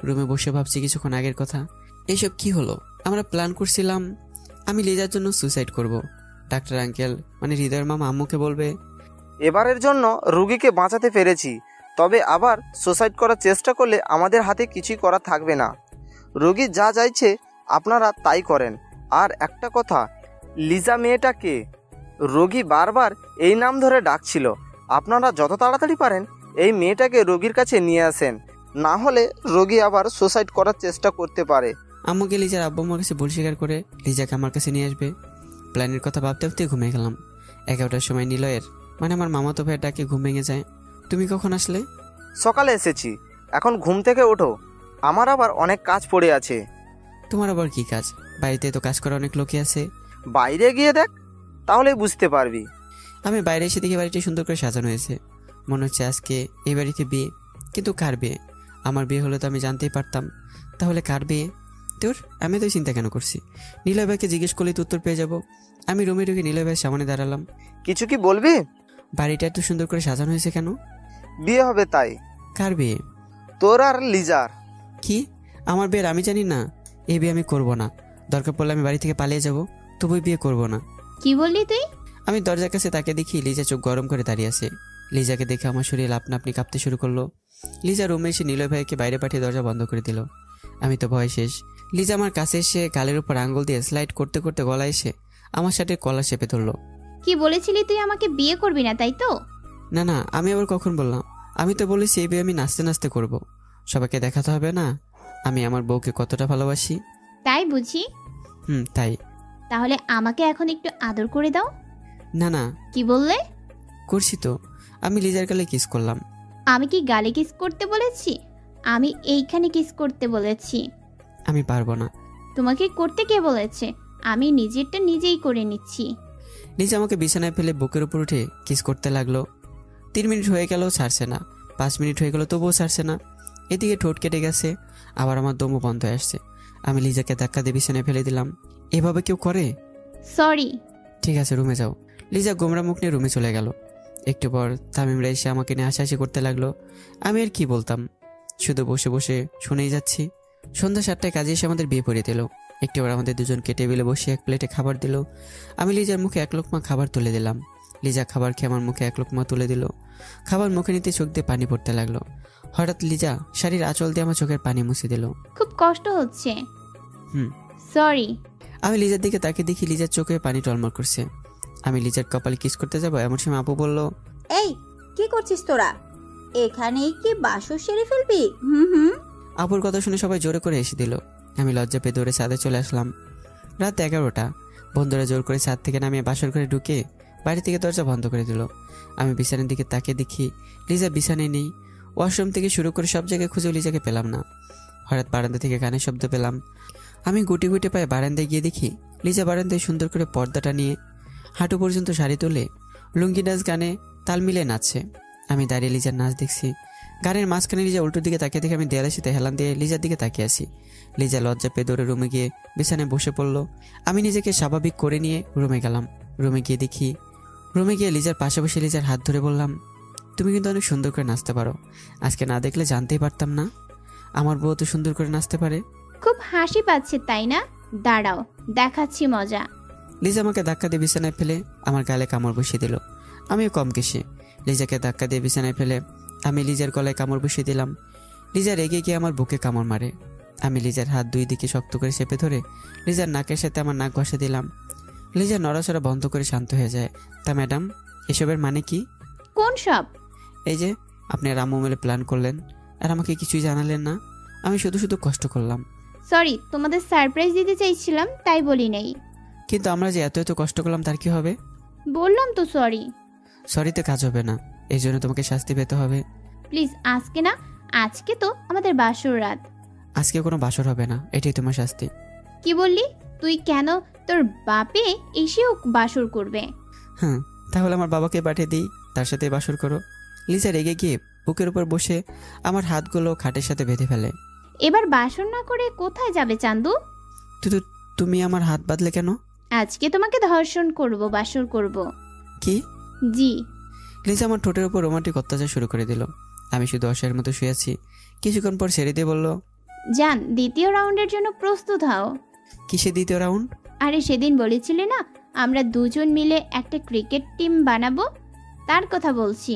রুমে বসে ভাবছি কিছুক্ষণ আগের কথা। এইসব কি হলো? আমরা প্ল্যান করছিলাম আমি লিজার জন্য সুইসাইড করব। ডাক্তার আঙ্কেল মানে হৃদয়ের মামা আম্মুকে বলবে এবারের জন্য রুগীকে বাঁচাতে পেরেছি, তবে আবার সুসাইড করার চেষ্টা করলে আমাদের হাতে কিছুই করা থাকবে না। রোগী যা চাইছে আপনারা তাই করেন। আর একটা কথা, লিজা মেয়েটা কে? রোগী বারবার এই নাম ধরে ডাকছিল। আপনারা যত তাড়াতাড়ি পারেন এই মেয়েটাকে রোগীর কাছে নিয়ে আসেন, না হলে রোগী আবার সুসাইড করার চেষ্টা করতে পারে। আম্মুকে লিজার আব্বু আমার কাছে ভুল স্বীকার করে লিজাকে আমার কাছে নিয়ে আসবে। প্ল্যানের কথা ভাবতে ভাবতে ঘুমিয়ে গেলাম। 11টার সময় নিলয়ের মানে আমার মামাতো ভাইয়ের ডাকে ঘুম ভেঙে যায়। তুমি কখন আসলে? সকালে এসেছি, এখন ঘুম থেকে ওঠো, আমার আবার অনেক কাজ পড়ে আছে। তোমার আবার কি কাজ? বাড়িতে তো কাজ করা অনেক লোকই আছে। বাইরে গিয়ে দেখ, তাহলেই বুঝতে পারবি। আমি বাইরে এসে দেখি বাড়িটি সুন্দর করে সাজানো হয়েছে। মনে হচ্ছে আজকে এই বাড়িতে বিয়ে। কিন্তু কার বিয়ে? আমার বিয়ে হলে তো আমি জানতেই পারতাম। তাহলে কার বিয়ে? তোর আমি তো চিন্তা কেন করছি? নীলয় ভাইকে জিজ্ঞেস করলেই তো উত্তর পেয়ে যাব। আমি রুমে ঢুকে নীলয় ভাইয়ের সামনে দাঁড়ালাম। কিছু কি বলবি? বাড়িটা এত সুন্দর করে সাজানো হয়েছে কেন? বিয়ে হবে তাই। কার বিয়ে? তোর আর লিজার। কি? আমার বিয়ের আমি জানি না? এই বিয়ে আমি করব না। দরকার পড়লে আমি বাড়ি থেকে পালিয়ে যাব, তবুই বিয়ে করব না। কি বললি তুই? আমি দরজার কাছে তাকে দেখি লিজা চোখ গরম করে দাঁড়িয়ে আছে। লিজাকে দেখে আমার শরীর আপনা আপনি কাঁপতে শুরু করলো। লিজা রুমে এসে নীলয় ভাইকে বাইরে পাঠিয়ে দরজা বন্ধ করে দিল। আমি তো ভয় শেষ। লিজা আমার কাছে এসে গালের উপর আঙ্গুল দিয়ে স্লাইড করতে করতে গলায় এসে আমার সাথে কলার চেপে ধরলো। কি বলেছিলি তুই আমাকে বিয়ে করবি না, তাই তো? না না, আমি আবার কখন বললাম? আমি তো বলেছি এই বিয়ে আমি নাচতে নাচতে করব। সবাইকে দেখাতে হবে না আমি আমার বউকে কতটা ভালোবাসি। তাই বুঝি? তাই। তাহলে আমাকে এখন একটু আদর করে দাও। না না। কি বললে? করছি তো। আমি লিজার গালে কিস করলাম। আমি কি গালে কিস করতে বলেছি? আমি এইখানে কিস করতে বলেছি। আমি পারবো না। তোমাকে করতে কে বলেছে? আমি নিজেরটা নিজেই করে নিচ্ছি। লিজা আমাকে বিছানায় ফেলে বুকের উপর উঠে কিস করতে লাগলো। 3 মিনিট হয়ে গেল, ছাড়ছে না। 5 মিনিট হয়ে গেল, তবুও ছাড়ছে না। এদিকে ঠোঁট কেটে গেছে, আবার আমার দমও বন্ধ হয়ে আসছে। আমি লিজাকে ধাক্কা দিয়ে বিছানায় ফেলে দিলাম। এভাবে কেউ করে? সরি। ঠিক আছে, রুমে যাও। লিজা গোমরা মুখ নিয়ে রুমে চলে গেল। একটু পর তামিমরা এসে আমাকে নিয়ে হাসাহাসি করতে লাগলো। আমি আর কি বলতাম, শুধু বসে বসে শুনেই যাচ্ছি। সন্ধ্যা 7টায় কাজে এসে আমাদের বিয়ে পড়িয়ে দিল। একটু পর আমাদের দুজনকে টেবিলে বসে এক প্লেটে খাবার দিল। আমি লিজার মুখে 1 লোকমা খাবার তুলে দিলাম। লিজা খাবার খেয়ে আমার মুখে 1 লোকমা তুলে দিল। খাবার মুখে নিতে চোখ দিয়ে পানি পড়তে লাগলো। হঠাৎ লিজা শাড়ির আঁচল দিয়ে আমার চোখের পানি মুছে দিল। খুব কষ্ট হচ্ছে। সরি। আমি লিজার দিকে তাকিয়ে দেখি লিজার চোখে পানি টলমল করছে। আমি লিজার কপালে কিস করতে যাব এমন সময় আপু বলল, এই কি করছিস তোরা? এখানেই কি বাসর সেরে ফেলবি? আপুর কথা শুনে সবাই জোরে করে এসে দিল। আমি লজ্জা পেয়ে দৌড়ে ছাদে চলে আসলাম। রাত 11টা। বন্ধুরা জোর করে ছাদ থেকে নামিয়ে বাসর ঘরে ঢুকে বাড়ি থেকে দরজা বন্ধ করে দিল। আমি বিছানার দিকে তাকিয়ে দেখি লিজা বিছানায় নেই। ওয়াশরুম থেকে শুরু করে সব জায়গায় খুঁজেও লিজাকে পেলাম না। হঠাৎ বারান্দা থেকে গানের শব্দ পেলাম। আমি গুটি গুটি পায়ে বারান্দায় গিয়ে দেখি লিজা বারান্দায় সুন্দর করে পর্দাটা নিয়ে হাঁটু পর্যন্ত শাড়ি তুলে লুঙ্গি নাচ গানে তাল মিলে নাচছে। আমি দাঁড়িয়ে লিজার নাচ দেখছি। গানের মাঝখানে লিজা উল্টোর দিকে তাকিয়ে দেখে আমি দেয়ালের সাথে হেলান দিয়ে লিজার দিকে তাকিয়ে আছি। লিজা লজ্জা পেয়ে দৌড়ে রুমে গিয়ে বিছানায় বসে পড়লো। আমি নিজেকে স্বাভাবিক করে নিয়ে রুমে গেলাম। রুমে গিয়ে লিজার পাশে বসে লিজার হাত ধরে বললাম, তুমি কিন্তু অনেক সুন্দর করে নাচতে পারো। আজকে না দেখলে জানতেই পারতাম না আমার বউ তো সুন্দর করে নাচতে পারে। খুব হাসি পাচ্ছে তাই না? দাঁড়াও, দেখাচ্ছি মজা। লিজা আমাকে ধাক্কা দিয়ে বিছানায় ফেলে আমার গালে কামড় বসিয়ে দিল। আমিও কম কেশে লিজাকে ধাক্কা দিয়ে বিছানায় ফেলে আমি লিজার গলায় কামড় বসিয়ে দিলাম। লিজা রেগে গিয়ে আমার বুকে কামড় মারে। আমি লিজার হাত 2 দিকে শক্ত করে চেপে ধরে লিজার নাকের সাথে আমার নাক ঘষে দিলাম। লিজা নড়াচড়া বন্ধ করে শান্ত হয়ে যায়। তা ম্যাডাম, এসবের মানে কি? কোন সব? এই যে আপনি রামু মিলে প্ল্যান করলেন আর আমাকে কিছুই জানালেন না। আমি শুধু শুধু কষ্ট করলাম। সরি, তোমাদের সারপ্রাইজ দিতে চাইছিলাম তাই বলি নাই। কিন্তু আমরা যে এত এত কষ্ট করলাম তার কি হবে? বললাম তো সরি। সরিতে কাজ হবে না, এই জন্য তোমাকে শাস্তি পেতে হবে। প্লিজ আজকে না, আজকে তো আমাদের বাসর রাত। আজকে কোনো বাসর হবে না, এটাই তোমার শাস্তি। কি বললি তুই? কেন তোর বাপে এসেও বাসর করবে? হ্যাঁ, তাহলে আমার বাবাকে পাঠিয়ে দিই, তার সাথে বাসর করো। লিজা রেগে গিয়ে বুকের উপর বসে আমার হাতগুলো খাটের সাথে বেঁধে ফেলে। এবার বাসর না করে কোথায় যাবে চান্দু? তুমি আমার হাত বাঁধলে কেন? আজকে তোমাকে ধর্ষণ করব, বাসর করব। কি? জি। লিজা আমার ঠোঁটের উপর রোমান্টিক অত্যাচার শুরু করে দিল। আমি শুধু অসহায়ের মতো শুয়ে আছি। কিছুক্ষণ পর ছেড়ে দিয়ে বলল, জান, দ্বিতীয় রাউন্ডের জন্য প্রস্তুত হও। কিসে দ্বিতীয় রাউন্ড? আরে সেদিন বলেছিলে না আমরা দুজন মিলে একটা ক্রিকেট টিম বানাবো, তার কথা বলছি।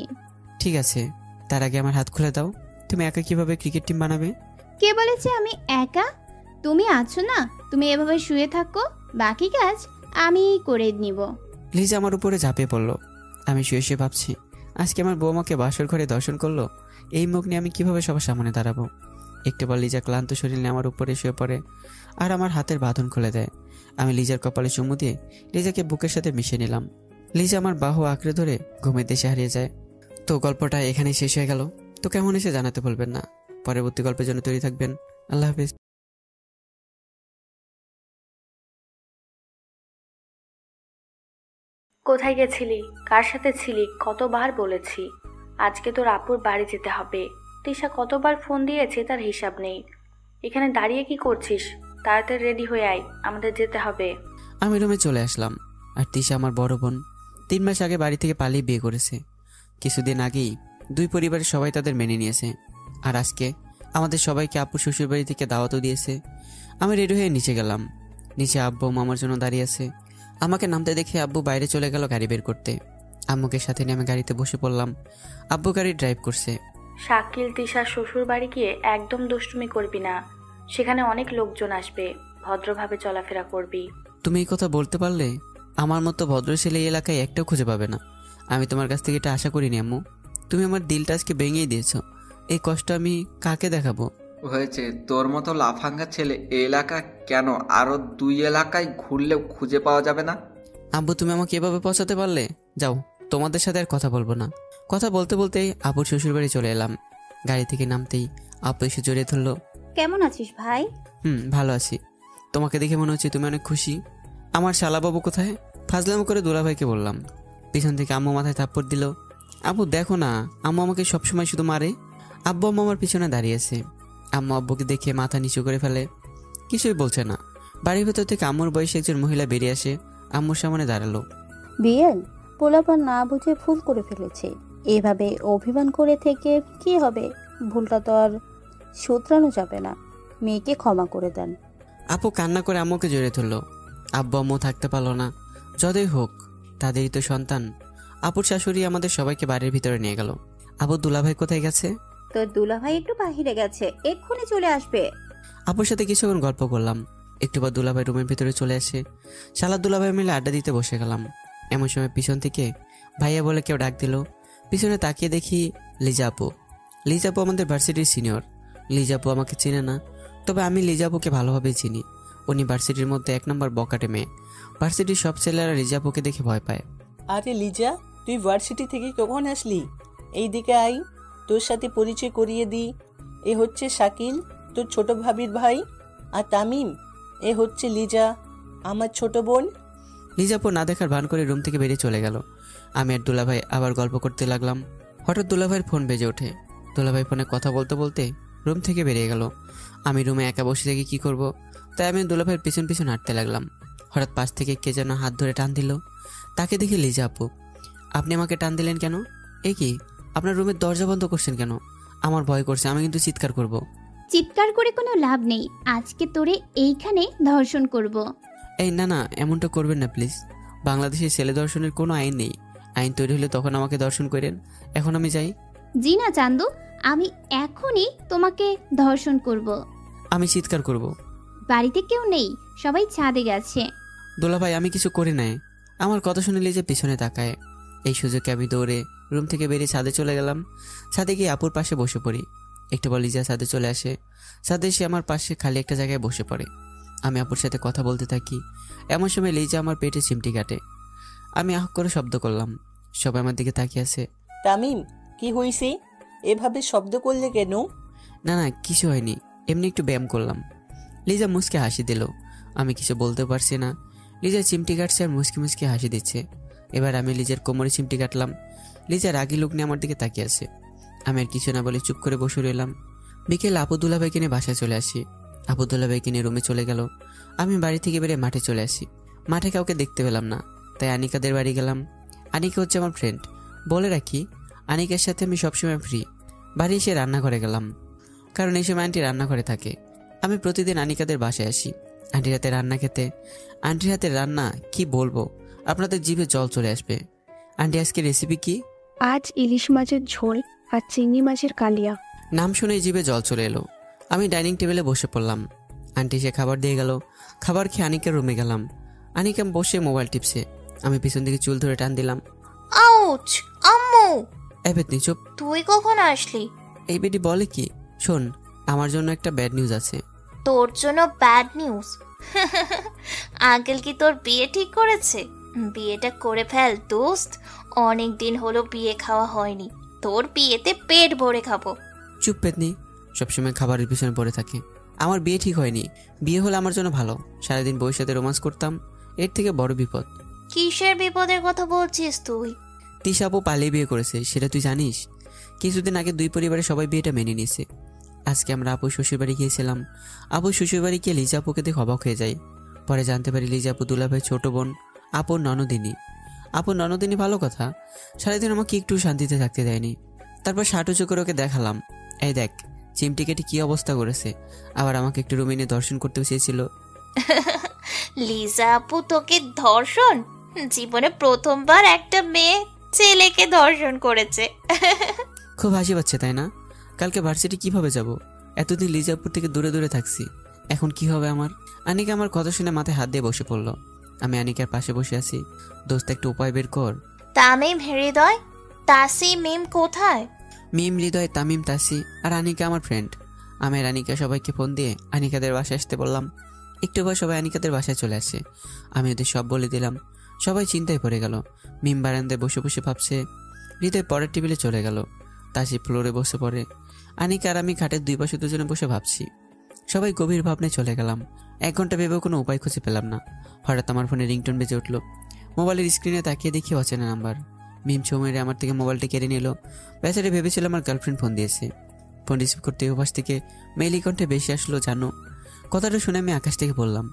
ঠিক আছে, তার আগে আমার হাত খুলে দাও। তুমি একা কিভাবে ক্রিকেট টিম বানাবে? কে বলেছে আমি একা? তুমি আছো না, তুমি এভাবে শুয়ে থাকো, বাকি কাজ আমি করে নিব। লিজা আমার উপরে ঝাঁপিয়ে পড়ল। আমি শুয়ে শুয়ে ভাবছি, আজকে আমার বৌমাকে বাসর ঘরে দর্শন করলো, এই মুখ নিয়ে আমি কিভাবে সবার সামনে দাঁড়াবো। একটু পর লিজা ক্লান্ত শরীর নিয়ে আমার উপরে শুয়ে পড়ে আর আমার হাতের বাঁধন খুলে দেয়। আমি লিজার কপালে চুমু দিয়ে লিজাকে বুকের সাথে মিশিয়ে নিলাম। লিজা আমার বাহু আঁকড়ে ধরে ঘুমের দেশে হারিয়ে যায়। তো গল্পটা এখানেই শেষ হয়ে গেল। তো কেমন এসে জানাতে ভুলবেন না। পরবর্তী গল্পের জন্য তৈরি থাকবেন। আল্লাহ হাফেজ। কোথায় গেছিলি? কার সাথে ছিলি? কতবার বলেছি আজকে তোর আপুর বাড়ি যেতে হবে। তিশা কতবার ফোন দিয়েছে তার হিসাব নেই। এখানে দাঁড়িয়ে কি করছিস? তাড়াতাড়ি রেডি হয়ে আয়, আমাদের যেতে হবে। আমি রুমে চলে আসলাম। আর তিশা আমার বড় বোন 3 মাস আগে বাড়ি থেকে পালিয়ে বিয়ে করেছে। কিছুদিন আগেই দুই পরিবারের সবাই তাদের মেনে নিয়েছে। আর আজকে আমাদের সবাইকে আব্বু শ্বশুর বাড়ি থেকে দাওয়াতও দিয়েছে। আমি রেডি হয়ে নিচে গেলাম। নিচে আব্বু মামার জন্য দাঁড়িয়ে আছে। আমাকে নামতে দেখে আব্বু বাইরে চলে গেল গাড়ি বের করতে। আম্মুকে সাথে নিয়ে আমি গাড়িতে বসে পড়লাম। আব্বু গাড়ি ড্রাইভ করছে। শাকিল, তিশার শ্বশুর বাড়ি গিয়ে একদম দুষ্টুমি করবি না, সেখানে অনেক লোকজন আসবে, ভদ্রভাবে চলাফেরা করবি। তুমি এই কথা বলতে পারলে? আমার মতো ভদ্র ছেলে এই এলাকায় একটাও খুঁজে পাবে না। আমি তোমার কাছ থেকে এটা আশা করিনি আম্মু। তুমি আমার দিলটা আজকে ভেঙেই দিয়েছো। এই কষ্ট আমি কাকে দেখাবো? হয়েছে, তোর মতো লাফাঙ্গা ছেলে এই এলাকা কেন আরো 2 এলাকায় ঘুরলেও খুঁজে পাওয়া যাবে না। আব্বু, তুমি আমাকে এভাবে পৌঁছাতে পারলে? যাও, তোমাদের সাথে আর কথা বলবো না। কথা বলতে বলতেই আব্বুর শ্বশুর বাড়ি চলে এলাম। গাড়ি থেকে নামতেই আব্বু এসে জড়িয়ে ধরলো। কেমন আছিস ভাই? ভালো আছি। তোমাকে দেখে মনে হচ্ছে তুমি অনেক খুশি। আমার শালাবাবু কোথায়? ফাজলামো করে দুলাভাইকে বললাম। পিছন থেকে আম্মু মাথায় থাপ্পড় দিল। আব্বু দেখো না, আম্মু আমাকে সবসময় শুধু মারে। আব্বু আম্মু আমার পিছনে দাঁড়িয়ে আছে। আম্মু আব্বুকে দেখে মাথা নিচু করে ফেলে, কিছুই বলছে না। বাড়ির ভেতর থেকে আম্মুর বয়সে একজন মহিলা বেরিয়ে আসে, আম্মুর সামনে দাঁড়ালো। বিয়েল, পোলাপান না বুঝে ভুল করে ফেলেছে। এভাবে অভিমান করে থেকে কি হবে? ভুলটা তো আর শুধরানো যাবে না। মেয়েকে ক্ষমা করে দেন। আপু কান্না করে আম্মুকে জড়িয়ে ধরলো। আব্বু আম্মু থাকতে পারলো না। যতই হোক তাদেরই তো সন্তান। আপুর শাশুড়ি আমাদের সবাইকে বাড়ির ভিতরে নিয়ে গেল। আপু, দুলাভাই কোথায় গেছে? তোর দুলাভাই একটু বাহিরে গেছে, এক্ষুনি চলে আসবে। আপুর সাথে কিছুক্ষণ গল্প করলাম। একটু পর দুলাভাই রুমের ভিতরে চলে আসে। শালা দুলাভাই মিলে আড্ডা দিতে বসে গেলাম। এমন সময় পিছন থেকে ভাইয়া বলে কেউ ডাক দিল। পিছনে তাকিয়ে দেখি লিজা আপু। লিজা আপু আমাদের ভার্সিটির সিনিয়র। লিজা আপু আমাকে চিনে না, তবে আমি লিজা আপুকে ভালোভাবেই চিনি। উনি ভার্সিটির মধ্যে 1 নম্বর বকাটে মেয়ে। ভার্সিটির সব ছেলেরা লিজা আপুকে দেখে ভয় পায়। আরে লিজা, তুই ভার্সিটি থেকে কখন আসলি? এই দিকে আই, তোর সাথে পরিচয় করিয়ে দিই। এ হচ্ছে শাকিল, তোর ছোট ভাবির ভাই। আর তামিম, এ হচ্ছে লিজা, আমার ছোট বোন। লিজা আপু না দেখার ভান করে রুম থেকে বেরিয়ে চলে গেল। আমি আর দুলাভাই আবার গল্প করতে লাগলাম। হঠাৎ দুলাভাইয়ের ফোন বেজে ওঠে। দুলাভাই ফোনে কথা বলতে বলতে রুম থেকে বেরিয়ে গেল। আমি রুমে একা বসে থেকে কি করব, তাই আমি দুলাভাইয়ের পিছন পিছন হাঁটতে লাগলাম। হঠাৎ পাশ থেকে কে যেন হাত ধরে টান দিল। তাকে দেখি লিজা আপু। আপনি আমাকে টান দিলেন কেন? এ কি, আপনার রুমের দরজা বন্ধ করছেন কেন? আমার ভয় করছে, আমি কিন্তু চিৎকার করব। চিৎকার করে কোনো লাভ নেই, আজকে তোরে এইখানে ধর্ষণ করব। এই না না, এমনটা করবেন না প্লিজ। বাংলাদেশে ছেলে ধর্ষণের কোনো আইন নেই। আইন তৈরি হলে তখন আমাকে ধর্ষণ করেন। এখন আমি যাই। জি না চান্দু, আমি এখনই তোমাকে ধর্ষণ করব। আমি চিৎকার করব। বাড়িতে কেউ নেই, সবাই ছাদে গেছে। দুলাভাই, আমি কিছু করি নাই। আমার কথা শুনে লিজা পিছনে তাকায়। এই সুযোগে আমি দৌড়ে রুম থেকে বেরিয়ে ছাদে চলে গেলাম। ছাদে গিয়ে আপুর পাশে বসে পড়ি। একটু পর লিজা ছাদে চলে আসে। ছাদে এসে আমার পাশে খালি একটা জায়গায় বসে পড়ে। আমি আপুর সাথে কথা বলতে থাকি। এমন সময় লিজা আমার পেটে চিমটি কাটে। আমি আহ করে শব্দ করলাম। সবাই আমার দিকে তাকিয়ে আছে। তামিম, কি হয়েছে? এভাবে শব্দ করলে কেন? না না, কিছু হয়নি। এমনি একটু ব্যায়াম করলাম। লিজা মুচকে হাসি দিল। আমি কিছু বলতে পারছি না। লিজা চিমটি কাটছে আর মুচকি মুচকি হাসি দিচ্ছে। এবার আমি লিজার কোমরে চিমটি কাটলাম। লিজা রাগি লোক নিয়ে আমার দিকে তাকিয়ে আছে। আমি আর কিছু না বলে চুপ করে বসে রইলাম। বিকেল আপু দুলাভাইকে নিয়ে বাসায় চলে আসি। আপু দুলাভাইকে নিয়ে রুমে চলে গেল। আমি বাড়ি থেকে বেরিয়ে মাঠে চলে আসি। মাঠে কাউকে দেখতে পেলাম না, তাই আনিকাদের বাড়ি গেলাম। আনিকা হচ্ছে আমার ফ্রেন্ড। বলে রাখি, আনিকার সাথে আমি সবসময় ফ্রি। বাড়ি এসে রান্নাঘরে গেলাম, কারণ এই সময় আন্টি রান্নাঘরে থাকে। আমি প্রতিদিন আনিকাদের বাসায় আসি আন্টির হাতে রান্না খেতে। আন্টির হাতে রান্না কি বলবো, আপনাদের জিভে জল চলে আসবে। আন্টি আজকে রেসিপি কি? আজ ইলিশ মাছের ঝোল আর চিংড়ি মাছের কালিয়া। নাম শুনে জিভে জল চলে এলো। আমি ডাইনিং টেবিলে বসে পড়লাম। আন্টি সে খাবার দিয়ে গেল। খাবার খেয়ে আনিকার রুমে গেলাম। আনিকা বসে মোবাইল টিপছে। আমি পিছন দিকে চুল ধরে টান দিলাম। আউচ! আম্মু! পেতনি চুপ। তুই কখন আসলি? এই বেটি বলে কি? শোন, আমার জন্য একটা ব্যাড নিউজ আছে। তোর জন্য ব্যাড নিউজ? আঙ্কেল কি তোর বিয়ে ঠিক করেছে? বিয়েটা করে ফেল দোস্ত, অনেক দিন হলো বিয়ে খাওয়া হয়নি। তোর বিয়েতে পেট ভরে খাবো। চুপ পেতনি, সবসময় খাবারের পিছনে পড়ে থাকে। আমার বিয়ে ঠিক হয়নি। বিয়ে হলে আমার জন্য ভালো। সারাদিন বউয়ের সাথে রোমান্স করতাম, এর থেকে বড় বিপদ। কিসের বিপদের কথা বলছিস তুই? তিশা আপু পালিয়ে বিয়ে করেছে, সেটা তুই জানিস? কিছুদিন আগে দুই পরিবারের সবাই বিয়েটা মেনে নিয়েছে। আজকে আমরা আপু শ্বশুরবাড়ি গিয়েছিলাম। আপু শ্বশুরবাড়ি গিয়ে লিজা আপুকে দেখে অবাক হয়ে যাই। পরে জানতে পারি লিজা আপু দুলাভাই ছোট বোন, আপুর ননদিনী। আপুর ননদিনী ভালো কথা, সারাদিন আমাকে একটু শান্তিতে থাকতে দেয়নি। তারপর সাটুচু করে ওকে দেখালাম, এই দেখ চিমটি কেটে কি অবস্থা করেছে। আবার আমাকে একটু রুমে নিয়ে দর্শন করতে চেয়েছিল। লিজা আপু তোকে ধর্ষণ? জীবনে প্রথমবার একটা মেয়ে ছেলেকে ধর্ষণ করেছে। খুব হাসি পাচ্ছে তাই না? কালকে ভার্সিটি কিভাবে যাব? এতদিন লিজাপুর থেকে দূরে দূরে থাকছি, এখন কি হবে আমার? আনিকা আমার কথা শুনে মাথায় হাত দিয়ে বসে পড়লো। আমি আনিকার পাশে বসে আছি। দোস্ত একটা উপায় বের কর। তামিম, হৃদয়, তাসি, মিম কোথায়? মিম, হৃদয়, তামিম, তাসি আর আনিকা আমার ফ্রেন্ড। আমি আর আনিকা সবাইকে ফোন দিয়ে আনিকাদের বাসায় আসতে বললাম। একটু পর সবাই আনিকাদের বাসায় চলে আসে। আমি ওদের সব বলে দিলাম। সবাই চিন্তায় পড়ে গেল। মিম বারান্দায় বসে বসে ভাবছে। হৃদয় পরের টেবিলে চলে গেল। তাসি ফ্লোরে বসে পড়ে। আনিকা আর আমি খাটের দুই পাশে দুজনে বসে ভাবছি। সবাই গভীর ভাবনায় চলে গেলাম। 1 ঘন্টা ভেবেও কোনো উপায় খুঁজে পেলাম না। হঠাৎ আমার ফোনে রিংটোন বেজে উঠলো। মোবাইলের স্ক্রিনে তাকিয়ে দেখি অচেনা নাম্বার। মিম ছো মেরে আমার থেকে মোবাইলটা কেড়ে নিল। বেচারে ভেবেছিল আমার গার্লফ্রেন্ড ফোন দিয়েছে। ফোন রিসিভ করতে ওপাশ থেকে মেইলি কণ্ঠে বেশি আসলো, জানো। কথাটা শুনে আমি আকাশ থেকে বললাম।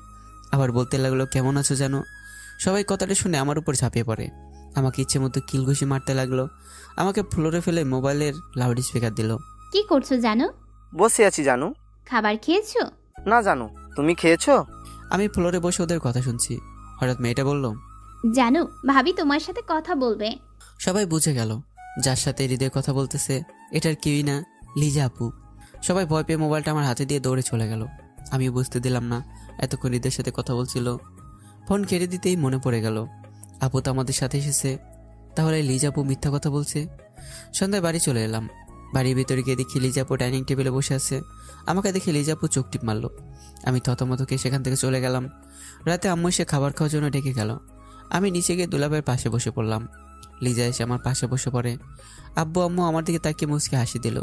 আবার বলতে লাগলো, কেমন আছো জানো। সবাই কথাটা শুনে আমার উপর ঝাঁপিয়ে পড়ে। আমাকে ইচ্ছে মতো কিলঘুষি মারতে লাগলো। আমাকে ফ্লোরে ফেলে মোবাইলের লাউড স্পিকার দিল। কি করছো জানো? বসে আছি জানু। খাবার খেয়েছো? না জানু, তুমি খেয়েছো? আমি ফ্লোরে বসে ওদের কথা শুনছি। হঠাৎ মেয়েটা বলল, জানো ভাবি তোমার সাথে কথা বলবে। সবাই বুঝে গেল যার সাথে হৃদয় কথা বলতেছে এটার কেউই না, লিজা আপু। সবাই ভয় পেয়ে মোবাইলটা আমার হাতে দিয়ে দৌড়ে চলে গেল। আমি বুঝতে দিলাম না এতক্ষণ হৃদয়ের সাথে কথা বলছিল। ফোন কেড়ে দিতেই মনে পড়ে গেল আপু তো আমাদের সাথে এসেছে। তাহলে লিজা আপু মিথ্যা কথা বলছে। সন্ধ্যায় বাড়ি চলে এলাম। বাড়ির ভিতরে গিয়ে দেখি লিজা আপু ডাইনিং টেবিলে বসে আছে। আমাকে দেখে লিজা আপু চোখ টিপ মারলো। আমি থতমতকে সেখান থেকে চলে গেলাম। রাতে আম্মু এসে খাবার খাওয়ার জন্য ডেকে গেল। আমি নিচে গিয়ে দুলাভাইয়ের পাশে বসে পড়লাম। লিজা এসে আমার পাশে বসে পড়ে। আব্বু আম্মু আমার দিকে তাকিয়ে মুচকে হাসি দিল।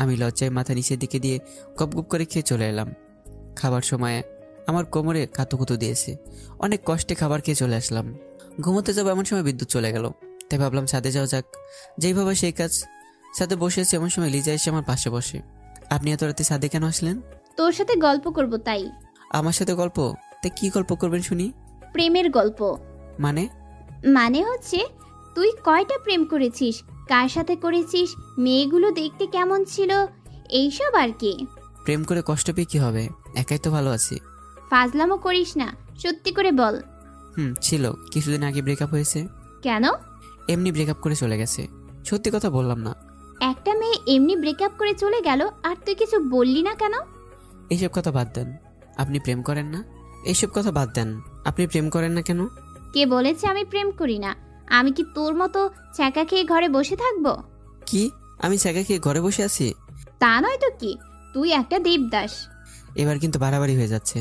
আমি লজ্জায় মাথা নিচের দিকে দিয়ে গপ গপ করে খেয়ে চলে এলাম। খাবার সময় আমার কোমরে কাতুকুতু দিয়েছে। অনেক কষ্টে খাবার খেয়ে চলে আসলাম। ঘুমোতে যাবো এমন সময় বিদ্যুৎ চলে গেল। তাই ভাবলাম ছাদে যাওয়া যাক। যেইভাবে সেই কাজ। ছাদে বসে আছি এমন সময় লিজা এসে আমার পাশে বসে। আপনি এত রাতে ছাদে কেন আসলেন? তোর সাথে গল্প করব তাই। আমার সাথে গল্প? তাই কি গল্প করবেন শুনি? প্রেমের গল্প। মানে? মানে হচ্ছে তুই কয়টা প্রেম করেছিস, কার সাথে করেছিস, মেয়েগুলো দেখতে কেমন ছিল, এইসব আর কি। প্রেম করে কষ্ট পেয়ে কি হবে, একাই তো ভালো আছি। ফাজলামো করিস না, সত্যি করে বল। ছিল, কিছুদিন আগে ব্রেকআপ হয়েছে। কেন? এমনি ব্রেকআপ করে চলে গেছে। সত্যি কথা বললাম না। একটা মেয়ে এমনি ব্রেকআপ করে চলে গেল আর তুই কিছু বললি না কেন? এইসব কথা বাদ দেন, আপনি প্রেম করেন না? এইসব কথা বাদ দেন, আপনি প্রেম করেন না কেন? কে বলেছে আমি প্রেম করি না? আমি কি তোর মতো ছ্যাঁকা খেয়ে ঘরে বসে থাকবো? কি আমি ছ্যাঁকা খেয়ে ঘরে বসে আছি? তা নয় তো কি, তুই একটা দেবদাস। এবার কিন্তু বাড়াবাড়ি হয়ে যাচ্ছে।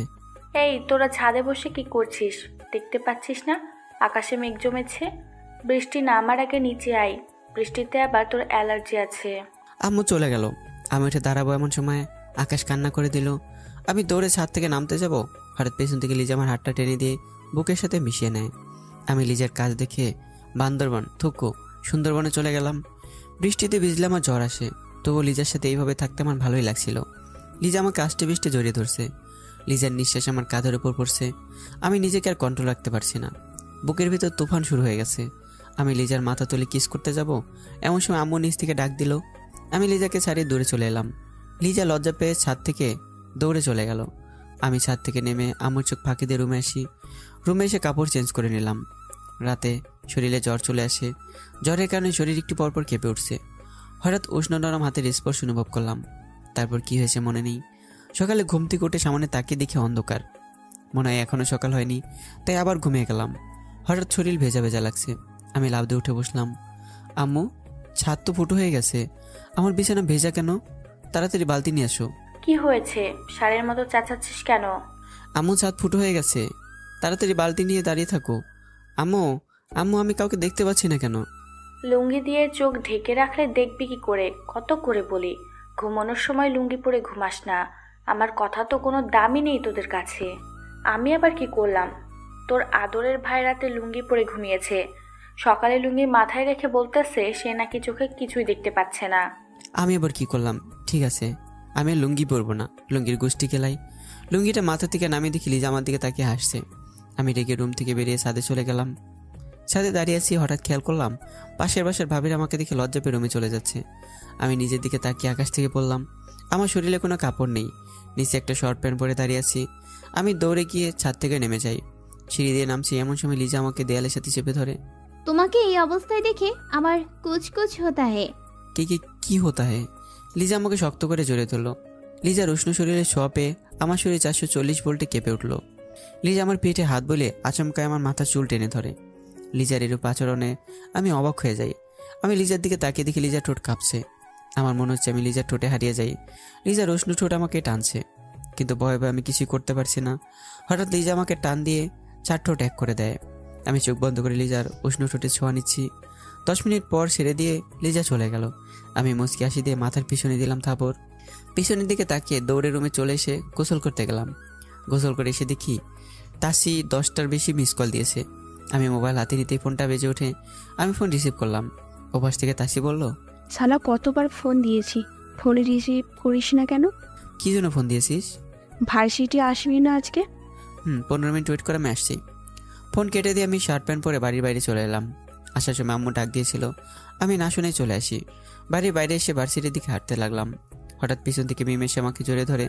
এই তোরা ছাদে বসে কি করছিস? দেখতে পাচ্ছিস না আকাশে মেঘ জমেছে? বৃষ্টি নামার আগে নিচে আয়, বৃষ্টিতে আবার তোর অ্যালার্জি আছে। আম্মু চলে গেল। আমি উঠে দাঁড়াবো এমন সময় আকাশ কান্না করে দিল। আমি দৌড়ে ছাদ থেকে নামতে যাব, হঠাৎ পেছন থেকে লিজা আমার হাতটা টেনে দিয়ে বুকের সাথে মিশিয়ে নেয়। আমি লিজার কাজ দেখে বান্দরবন থুকু সুন্দরবনে চলে গেলাম। বৃষ্টিতে ভিজলে আমার জ্বর আসে, তবুও লিজার সাথে এইভাবে থাকতে আমার ভালোই লাগছিল। লিজা আমাকে আষ্টে বৃষ্টে জড়িয়ে ধরছে। লিজার নিঃশ্বাস আমার কাঁধের উপর পড়ছে। আমি নিজেকে আর কন্ট্রোল রাখতে পারছি না। বুকের ভিতর তুফান শুরু হয়ে গেছে। আমি লিজার মাথা তুলে কিস করতে যাব, এমন সময় আম্মু নিচ থেকে ডাক দিল। আমি লিজাকে ছাড়িয়ে দূরে চলে এলাম। লিজা লজ্জা পেয়ে ছাদ থেকে দৌড়ে চলে গেল। আমি ছাদ থেকে নেমে আম্মুর চোখ ফাঁকি দিয়ে রুমে আসি। রুমে এসে কাপড় চেঞ্জ করে নিলাম। রাতে শরীরে জ্বর চলে আসে। জ্বরের কারণে শরীর একটু পরপর কেঁপে উঠছে। হঠাৎ উষ্ণ নরম হাতের স্পর্শ অনুভব করলাম। তারপর কি হয়েছে মনে নেই। সকালে ঘুম থেকে উঠে সামনে তাকিয়ে দেখি অন্ধকার। মনে হয় এখনো সকাল হয়নি, তাই আবার ঘুমিয়ে গেলাম। হঠাৎ শরীর ভেজা ভেজা লাগছে। আমি লাফ দিয়ে উঠে বসলাম। আম্মু, ছাদ তো ফুটো হয়ে গেছে, আমার বিছানা ভেজা কেন? তাড়াতাড়ি বালতি নিয়ে আসো। কি হয়েছে? সারের মতো চেঁচাচ্ছিস কেন? আম্মু, ছাদ ফুটো হয়ে গেছে, তাড়াতাড়ি বালতি নিয়ে দাঁড়িয়ে থাকো। আম্মু, আম্মু, আমি কাউকে দেখতে পাচ্ছি না কেন? লুঙ্গি দিয়ে চোখ ঢেকে রাখলে দেখবি কি করে? কত করে বলি, ঘুমানোর সময় লুঙ্গি পরে ঘুমাস না। আমার কথা তো কোনো দামই নেই তোদের কাছে। আমি আবার কি করলাম? তোর আদরের ভাই রাতে লুঙ্গি পরে ঘুমিয়েছে, সকালে লুঙ্গি মাথায় রেখে বলতেছে সে নাকি চোখে কিছুই দেখতে পাচ্ছে না। আমি আবার কি করলাম? ঠিক আছে, আমি আর লুঙ্গি পরবো না, লুঙ্গির গোষ্ঠী কেলাই। লুঙ্গিটা মাথা থেকে নামিয়ে দেখি লিজা আমার দিকে তাকিয়ে হাসছে। আমি রেগে রুম থেকে বেরিয়ে ছাদে চলে গেলাম। ছাদে দাঁড়িয়ে আছি, হঠাৎ খেয়াল করলাম পাশের বাসার ভাবির আমাকে দেখে লজ্জা পেয়ে রুমে চলে যাচ্ছে। আমি নিজের দিকে তাকিয়ে আকাশ থেকে বললাম, আমার শরীরে কোনো কাপড় নেই, নিচে একটা শর্ট প্যান্ট পরে দাঁড়িয়ে আছি। আমি দৌড়ে গিয়ে ছাদ থেকে নেমে যাই। সিঁড়ি দিয়ে নামছি, এমন সময় লিজা আমাকে দেয়ালের সাথে চেপে ধরে। তোমাকে এই অবস্থায় দেখে আমার কুছ কুছ হতা হে। কি হতা হে? লিজা আমাকে শক্ত করে জড়িয়ে ধরলো। লিজার উষ্ণ শরীরে ছোঁয়া পেয়ে আমার শরীরে 440 ভোল্টে কেঁপে উঠল। লিজা আমার পিঠে হাত বলে আচমকায় আমার মাথার চুল টেনে ধরে। লিজার এরূপ আচরণে আমি অবাক হয়ে যাই। আমি লিজার দিকে তাকিয়ে দেখি লিজার ঠোঁট কাঁপছে। আমার মনে হচ্ছে আমি লিজার ঠোঁটে হারিয়ে যাই। লিজার উষ্ণ ঠোঁট আমাকে টানছে, কিন্তু ভয়ে ভয়ে আমি কিছুই করতে পারছি না। হঠাৎ লিজা আমাকে টান দিয়ে 4 ঠোঁট এক করে দেয়। আমি চোখ বন্ধ করে লিজার উষ্ণ ঠোঁটে ছোঁয়া নিচ্ছি। 10 মিনিট পর ছেড়ে দিয়ে লিজা চলে গেল। আমি মুচকি হাসি দিয়ে মাথার পিছনে দিলাম থাপড়। পিছনের দিকে তাকিয়ে দৌড়ে রুমে চলে এসে গোসল করতে গেলাম। গোসল করে এসে দেখি তাসি 10টার বেশি মিস কল দিয়েছে। আমি মোবাইল হাতে নিতেই ফোনটা বেজে ওঠে। আমি ফোন রিসিভ করলাম। ওপাশ থেকে তাসি বলল, শালা কতবার ফোন দিয়েছি, ফোনে রিসিভ করিস না কেন? কি জন্য ফোন দিয়েছিস? ভার্সিটি আসবি না আজকে? 15 মিনিট ওয়েট করে আমি আসছি। ফোন কেটে দিয়ে আমি শার্ট প্যান্ট পরে বাড়ির বাইরে চলে এলাম। আসার সময় আম্মু ডাক দিয়েছিল, আমি না শুনে চলে আসি। বাড়ির বাইরে এসে ভার্সিটির দিকে হাঁটতে লাগলাম। হঠাৎ পিছন থেকে মিম এসে আমাকে জড়িয়ে ধরে,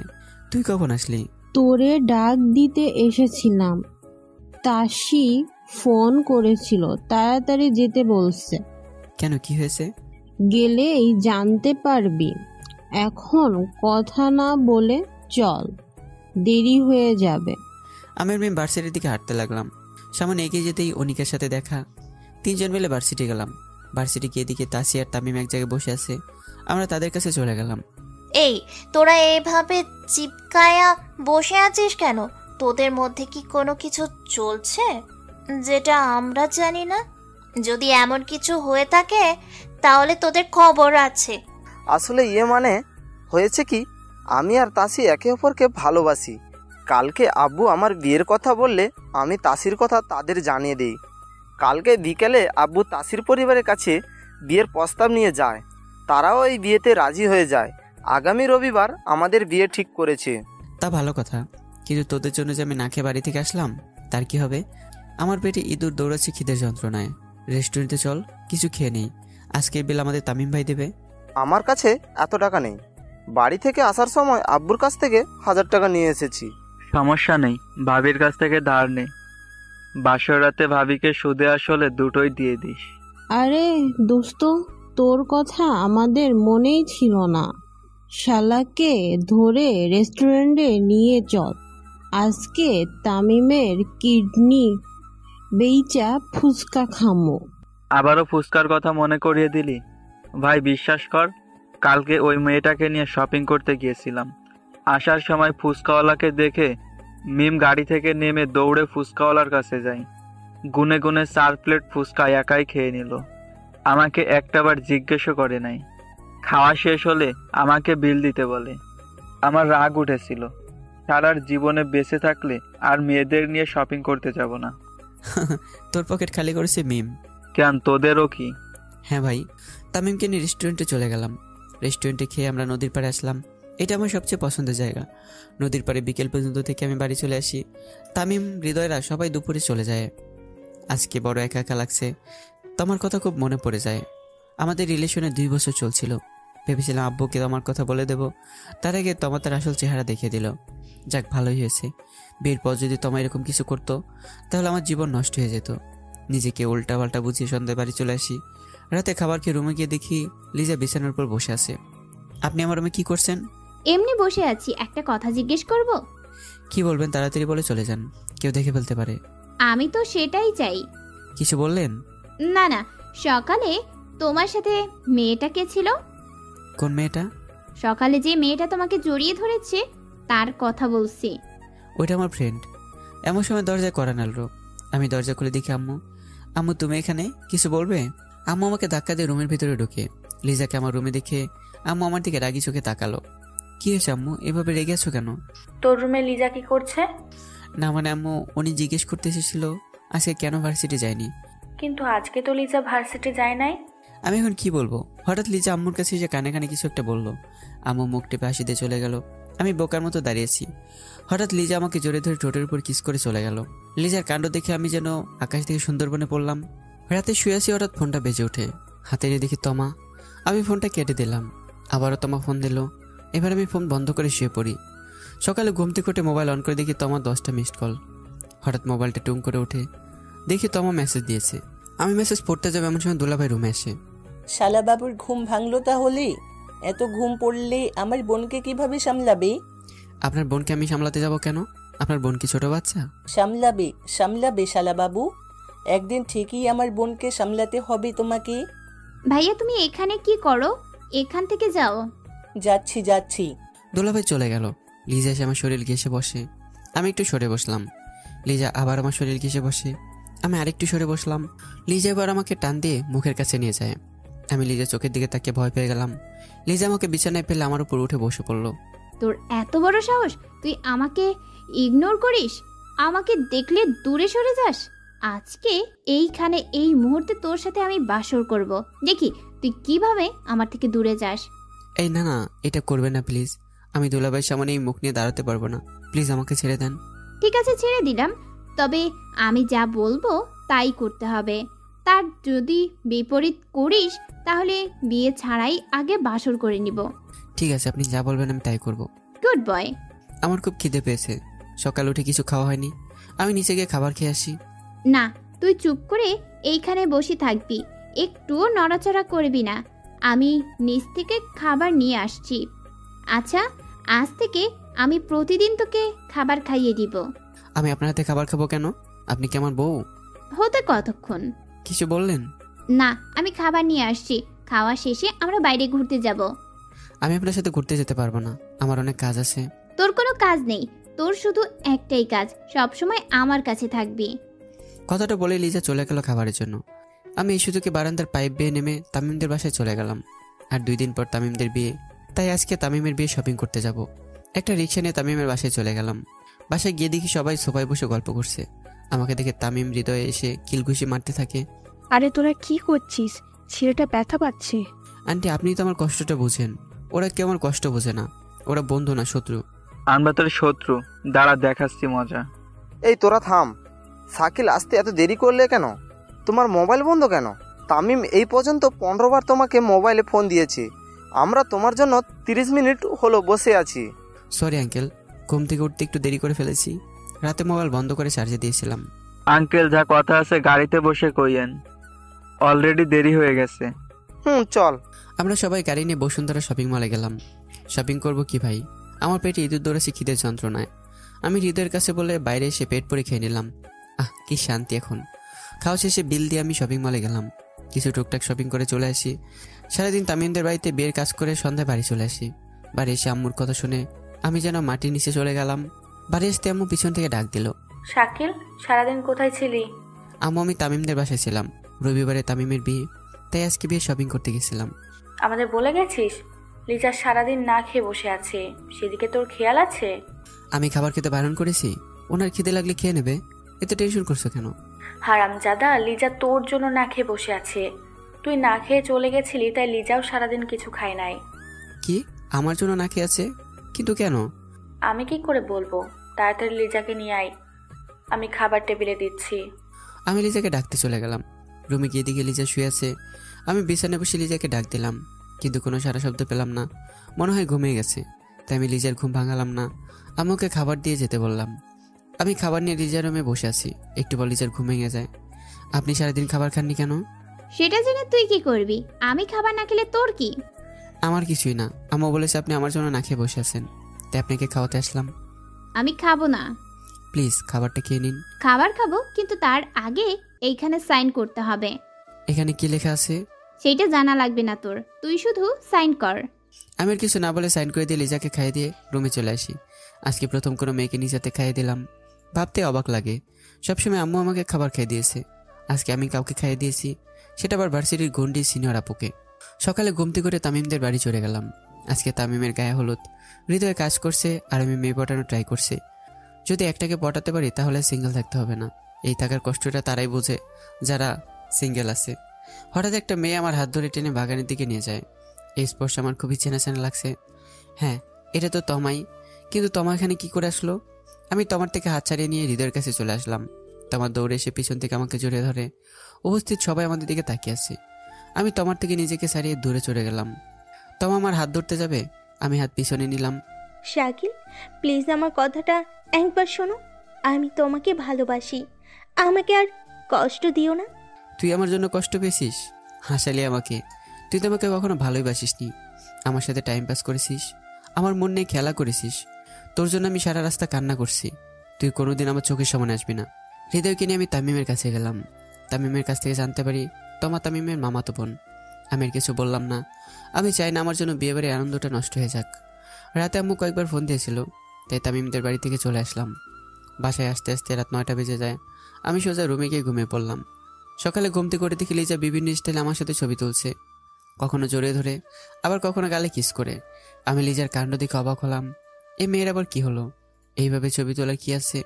তুই কখন আসলি? তোরে ডাক দিতে এসেছিলাম, তাসি ফোন করেছিল, তাড়াতাড়ি যেতে বলছে। কেন, কি হয়েছে? গেলেই জানতে পারবি, এখন কথা না বলে চল, দেরি হয়ে যাবে। আমি মিম ভার্সিটির দিকে হাঁটতে লাগলাম। সামনে এগিয়ে যেতেই অনিকার সাথে দেখা। 3 জন মিলে ভার্সিটি গেলাম। ভার্সিটি গিয়ে দিকে তাসি আর তামিম এক জায়গায় বসে আছে। আমরা তাদের কাছে চলে গেলাম। এই তোরা এভাবে চিপকায়া বসে আছিস কেন? তোদের মধ্যে কি কোনো কিছু চলছে যেটা আমরা জানি না? যদি এমন কিছু হয়ে থাকে তাহলে তোদের খবর আছে। আসলে মানে হয়েছে কি, আমি আর তাসি একে অপরকে ভালোবাসি। কালকে আব্বু আমার বিয়ের কথা বললে আমি তাসির কথা তাদের জানিয়ে দিই। কালকে বিকেলে আব্বু তাসির পরিবারের কাছে বিয়ের প্রস্তাব নিয়ে যায়। তারাও এই বিয়েতে রাজি হয়ে যায়। আগামী রবিবার আমাদের বিয়ে ঠিক করেছে। তা ভালো কথা, কিন্তু তোদের জন্য যে আমি না খেয়ে বাড়ি থেকে আসলাম তার কি হবে? আমার পেটে ইঁদুর দৌড়াচ্ছে খিদের যন্ত্রণায়। রেস্টুরেন্টে চল, কিছু খেয়ে নেই। আজকের বিল আমাদের তামিম ভাই দেবে। আমার কাছে এত টাকা নেই। বাড়ি থেকে আসার সময় আব্বুর কাছ থেকে 1000 টাকা নিয়ে এসেছি। সমস্যা নেই, ভাবির কাছ থেকে ধার নে। বাসর রাতে ভাবিকে সুদে আসলে দুটোই দিয়ে দিস। আরে দোস্ত, তোর কথা আমাদের মনেই ছিল না। শালাকে ধরে রেস্টুরেন্টে নিয়ে চল, আজকে তামিমের কিডনি বেইচা ফুচকা খামো। আবারও ফুচকার কথা মনে করিয়ে দিলি। ভাই বিশ্বাস কর, কালকে ওই মেয়েটাকে নিয়ে শপিং করতে গিয়েছিলাম। আসার সময় ফুচকাওয়ালাকে দেখে মিম গাড়ি থেকে নেমে দৌড়ে ফুচকাওয়ালার কাছে যাই। গুনে গুনে 4 প্লেট ফুচকা একাই খেয়ে নিল। আমাকে একটাবার জিজ্ঞেসও করে নাই। খাওয়া শেষ হলে আমাকে বিল দিতে বলে। আমার রাগ উঠেছিল। সারার জীবনে বেঁচে থাকলে আর মেয়েদের নিয়ে শপিং করতে যাব না। তোর পকেট খালি করেছে মিম। কেন, তোদেরও কি? হ্যাঁ ভাই, তামিমকে নিয়ে রেস্টুরেন্টে চলে গেলাম। রেস্টুরেন্টে খেয়ে আমরা নদীর পাড়ে আসলাম। এটা আমার সবচেয়ে পছন্দের জায়গা। নদীর পাড়ে বিকেল পর্যন্ত থেকে আমি বাড়ি চলে আসি। তামিম, হৃদয়রা সবাই দুপুরে চলে যায়। আজকে বড় একা একা লাগছে। তোমার কথা খুব মনে পড়ে যায়। আমাদের রিলেশনে 2 বছর চলছিল। ভেবেছিলাম আব্বুকে তোমার কথা বলে দেব, তার আগে তোমার তার আসল চেহারা দেখিয়ে দিল। যাক, ভালোই হয়েছে। বিয়ের পর যদি তোমার এরকম কিছু করতো তাহলে আমার জীবন নষ্ট হয়ে যেত। নিজেকে উল্টা পাল্টা বুঝিয়ে সন্ধ্যায় বাড়ি চলে আসি। রাতে খাবার খেয়ে রুমে গিয়ে দেখি লিজা বিছানার উপর বসে আছে। আপনি আমার রুমে কি করছেন? এমনি বসে আছি, একটা কথা জিজ্ঞেস করব? কি বলবেন তাড়াতাড়ি বলে চলে যান, কেউ দেখে ফেলতে পারে। আমি তো সেটাই চাই। কিছু বললেন? না না, সকালে তোমার সাথে মেয়েটা কে ছিল? কোন মেয়েটা? সকালে যে মেয়েটা তোমাকে জড়িয়ে ধরেছে তার কথা বলছি। ওইটা আমার ফ্রেন্ড। এমন সময় দরজায় কড়া নাড়ল। আমি দরজা খুলে দেখি আম্মু। আম্মু, তুমি এখানে? কিছু বলবে? আম্মু আমাকে ধাক্কা দিয়ে রুমের ভিতরে ঢুকে। লিজাকে আমার রুমে দেখে আম্মু আমার দিকে রাগি চোখে তাকালো। কি হয়েছে আম্মু, এভাবে রেগে আছো কেন? তোর রুমে লিজা কি করছে? না মানে আম্মু, উনি জিজ্ঞেস করতে এসেছিল আজকে কেন ভার্সিটি যায়নি। কিন্তু আজকে তো লিজা ভার্সিটি যায় নাই। আমি এখন কি বলবো? হঠাৎ লিজা আম্মুর কাছে এসে কানে কানে কিছু একটা বললো। আম্মু মুখ টেপে হাসি দিয়ে চলে গেল। আমি বোকার মতো দাঁড়িয়েছি। হঠাৎ লিজা আমাকে জোরে ধরে ঠোঁটের উপর কিস করে চলে গেল। লিজার কাণ্ড দেখে আমি যেন আকাশ থেকে সুন্দরবনে পড়লাম। রাতে শুয়ে আসি, হঠাৎ ফোনটা বেজে ওঠে। হাতে নিয়ে দেখি তমা। আমি ফোনটা কেটে দিলাম। আবারও তমা ফোন দিল। এবার আমি ফোন বন্ধ করে শুয়ে পড়ি। সকালে ঘুম থেকে উঠে মোবাইল অন করে দেখি তমা 10টা মিসড কল। হঠাৎ মোবাইলটা টুং করে ওঠে। দেখি তমা মেসেজ দিয়েছে। আমি মেসেজ পড়তে যাবো এমন সময় দুলাভাই রুমে আসে। শালা বাবুর ঘুম ভাঙলো তাহলে? এত ঘুম পড়লে আমার বোনকে কিভাবে সামলাবে? আপনার বোনকে আমি সামলাতে যাব কেন? আপনার বোন কি ছোট বাচ্চা? সামলাবে সামলাবে শালা বাবু। একদিন ঠিকই আমার বোনকে সামলাতে হবে তোমাকে। ভাইয়া, তুমি এখানে কি করো? এখান থেকে যাও। যাচ্ছি যাচ্ছি। দুলাভাই চলে গেল। লিজা এসে আমার শরীর ঘেঁষে বসে। আমি একটু সরে বসলাম। লিজা আবার আমার শরীর ঘেঁষে বসে। আমি আরেকটু সরে বসলাম। লিজা এবার আমাকে টান দিয়ে মুখের কাছে নিয়ে যায়। আমি লিজা চোখের দিকে তাকিয়ে ভয় পেয়ে গেলাম। লিজা আমাকে বিছানায় ফেলে আমার উপর উঠে বসে পড়লো। তোর এত বড় সাহস, তুই আমাকে ইগনোর করিস, আমাকে দেখলে দূরে সরে যাস। আজকে এইখানে এই মুহূর্তে তোর সাথে আমি বাসর করব, দেখি তুই কিভাবে আমার থেকে দূরে যাস। এই না না, এটা করবে না প্লিজ। আমি দুলাভাইয়ের সামনে এই মুখ নিয়ে দাঁড়াতে পারবো না। প্লিজ আমাকে ছেড়ে দেন। ঠিক আছে, ছেড়ে দিলাম। তবে আমি যা বলবো তাই করতে হবে। তার যদি বিপরীত করিস তাহলে বিয়ে ছাড়াই আগে বাসর করে নিব। ঠিক আছে, আপনি যা বলবেন আমি তাই করব। Good boy. আমার খুব খিদে পেয়েছে। সকাল উঠে কিছু খাওয়া হয়নি। আমি নিচে গিয়ে খাবার খেয়ে আসি। না, তুই চুপ করে এইখানে বসে থাকবি, একটুও নড়াচড়া করবি না। আমি নিচ থেকে খাবার নিয়ে আসছি। আচ্ছা, আজ থেকে আমি প্রতিদিন তোকে খাবার খাইয়ে দিব। আমি আপনার হাতে খাবার খাবো কেন? আপনি কি আমার বউ? হতে কতক্ষণ? কিছু বললেন? না, আমি খাবার নিয়ে আসছি। খাওয়া শেষে আমরা বাইরে ঘুরতে যাব। আমি আপনার সাথে ঘুরতে যেতে পারবো না, আমার অনেক কাজ আছে। তোর কোনো কাজ নেই, তোর শুধু একটাই কাজ, সবসময় আমার কাছে থাকবি। কথাটা বলে লিজা চলে গেল খাবারের জন্য। আমি এই সুযোগে বারান্দার পাইপ বেয়ে নেমে তামিমদের বাসায় চলে গেলাম। আর 2 দিন পর তামিমদের বিয়ে, তাই আজকে তামিমের বিয়ে শপিং করতে যাব। একটা রিক্সা নিয়ে তামিমের বাসায় চলে গেলাম। বাসায় গিয়ে দেখি সবাই সোফায় বসে গল্প করছে। আমাকে দেখে তামিম হৃদয়ে এসে কিলঘুষি মারতে থাকে। আরে তোরা কি করছিস? ছেলেটা ব্যথা পাচ্ছে। আন্টি, আপনি তো আমার কষ্টটা বুঝেন। ওরা কেউ আমার কষ্ট বোঝে না। ওরা বন্ধু না, শত্রু। আমরা তোর শত্রু। দাঁড়া, দেখাচ্ছি মজা। এই তোরা থাম। শাকিল আসতে এত দেরি করলে কেন? তোমার মোবাইল বন্ধ কেন? তামিম এই পর্যন্ত 15 বার তোমাকে মোবাইলে ফোন দিয়েছে। আমরা তোমার জন্য 30 মিনিট হলো বসে আছি। সরি আঙ্কেল, ঘুম থেকে উঠতে একটু দেরি করে ফেলেছি। রাতে মোবাইল বন্ধ করে চার্জে দিয়েছিলাম। আঙ্কেল, যা কথা আছে গাড়িতে বসে কইয়েন, অলরেডি দেরি হয়ে গেছে। চল। আমরা সবাই গাড়ি নিয়ে বসুন্ধরা শপিং মলে গেলাম। শপিং করব কি ভাই, আমার পেটে ইঁদুর দৌড়াচ্ছে খিদের যন্ত্রণায়। আমি হৃদয়ের কাছে বলে বাইরে এসে পেট পরে খেয়ে নিলাম। কি শান্তি এখন। খাওয়া শেষে বিল দিয়ে আমি শপিং মলে গেলাম। কিছু টুকটাক শপিং করে চলে আসি। সারাদিন তামিমদের বাড়িতে বিয়ের কাজ করে সন্ধ্যায় বাড়ি চলে আসি। বাড়ি এসে আম্মুর কথা শুনে আমি যেন মাটির নিচে চলে গেলাম। বাড়ি আসতে আম্মু পিছন থেকে ডাক দিল, শাকিল, সারাদিন কোথায় ছিলি? আম্মু, আমি তামিমদের বাসায় ছিলাম। রবিবারে তামিমের বিয়ে, তাই আজকে বিয়ে শপিং করতে গেছিলাম। আমাদের বলে গেছিস? লিজা সারাদিন না খেয়ে বসে আছে, সেদিকে তোর খেয়াল আছে? আমি খাবার খেতে বারণ করেছি, ওনার খিদে লাগলে খেয়ে নেবে, এত টেনশন করছো কেন? হারামজাদা, লিজা তোর জন্য না খেয়ে বসে আছে। তুই না খেয়ে চলে গেছিলি, তাই লিজাও সারাদিন কিছু খায় নাই। কি আমার জন্য না খেয়ে আছে? কিন্তু কেন? আমি কি করে বলবো? তাড়াতাড়ি লিজাকে নিয়ে আয়, আমি খাবার টেবিলে দিচ্ছি। আমি লিজাকে ডাকতে চলে গেলাম। রুমে গিয়ে দিকে লিজা শুয়ে আছে। আমি বিছানায় বসে লিজাকে ডাক দিলাম, কিন্তু কোনো সারা শব্দ পেলাম না। মনে হয় ঘুমিয়ে গেছে, তাই আমি লিজার ঘুম ভাঙালাম না। আম্মুকে খাবার দিয়ে যেতে বললাম। আমি খাবার নিয়ে লিজার রুমে বসে আছি। একটু পর লিজার ঘুম ভেঙে যায়। আপনি সারাদিন খাবার খাননি কেন? সেটা জেনে তুই কি করবি? আমি খাবার না খেলে তোর কি? আমার কিছুই না, আম্মু বলেছে আপনি আমার জন্য না খেয়ে বসে আছেন, তাই আপনাকে খাওয়াতে আসলাম। আমি খাবো না। প্লিজ খাবারটা খেয়ে নিন। খাবার খাবো, কিন্তু তার আগে এইখানে সাইন করতে হবে। এখানে কি লেখা আছে? সেইটা জানা লাগবে না তোর, তুই শুধু সাইন কর। আমি আর কিছু না বলে সাইন করে দিয়ে লিজাকে খাইয়ে দিয়ে রুমে চলে আসি। আজকে প্রথম কোনো মেয়েকে নিজেতে খাইয়ে দিলাম। ভাবতে অবাক লাগে, সবসময় আম্মু আমাকে খাবার খাইয়ে দিয়েছে, আজকে আমি কাউকে খাইয়ে দিয়েছি, সেটা আবার ভার্সিটির গন্ডি সিনিয়র আপুকে। সকালে ঘুমতি করে তামিমদের বাড়ি চলে গেলাম। আজকে তামিমের গায়ে হলুদ। হৃদয়ে কাজ করছে আর আমি মেয়ে পটানো ট্রাই করছি। যদি একটাকে পটাতে পারি তাহলে সিঙ্গেল থাকতে হবে না। এই থাকার কষ্টটা তারাই বোঝে যারা সিঙ্গেল আছে। হঠাৎ একটা মেয়ে আমার হাত ধরে টেনে বাগানের দিকে নিয়ে যায়। এই স্পর্শ আমার খুবই চেনা চেনা লাগছে। হ্যাঁ, এটা তো তমাই, কিন্তু তমা এখানে কি করে আসলো? আমি তমার থেকে হাত ছাড়িয়ে নিয়ে হৃদয়ের কাছে চলে আসলাম। তমার দৌড়ে এসে পিছন থেকে আমাকে জড়িয়ে ধরে। উপস্থিত সবাই আমাদের দিকে তাকিয়ে আছে। আমি তমার থেকে নিজেকে ছাড়িয়ে দূরে চলে গেলাম। তমা আমার হাত ধরতে যাবে, আমি হাত পিছনে নিলাম। শাকিল, প্লিজ আমার কথাটা একবার শোনো। আমি তোমাকে ভালোবাসি, আমাকে আর কষ্ট দিও না। তুই আমার জন্য কষ্ট পেয়েছিস? হাসালি আমাকে। তুই তো আমাকে কখনো ভালোই বাসিসনি। আমার সাথে টাইম পাস করেছিস, আমার মন নিয়ে খেলা করেছিস। তোর জন্য আমি সারা রাস্তা কান্না করছি। তুই কোনোদিন আমার চোখের সামনে আসবি না। হৃদয়কে নিয়ে আমি তামিমের কাছে গেলাম। তামিমের কাছ থেকে জানতে পারি তমা তামিমের মামাতো বোন। আমি আর কিছু বললাম না। আমি চাই না আমার জন্য বিয়েবাড়ির আনন্দটা নষ্ট হয়ে যাক। রাতে আম্মু কয়েকবার ফোন দিয়েছিল, তাই তামিমদের বাড়ি থেকে চলে আসলাম। বাসায় আসতে আসতে রাত 9টা বেজে যায়। আমি সোজা রুমে গিয়ে ঘুমিয়ে পড়লাম। সকালে ঘুমতে করে দেখি লিজা বিভিন্ন স্টাইলে আমার সাথে ছবি তুলছে, কখনো জড়িয়ে ধরে, আবার কখনো গালে কিস করে। আমি লিজার কাণ্ড দেখে অবাক হলাম। এই মেয়ের আবার কি হলো? এইভাবে ছবি তোলার কি আছে?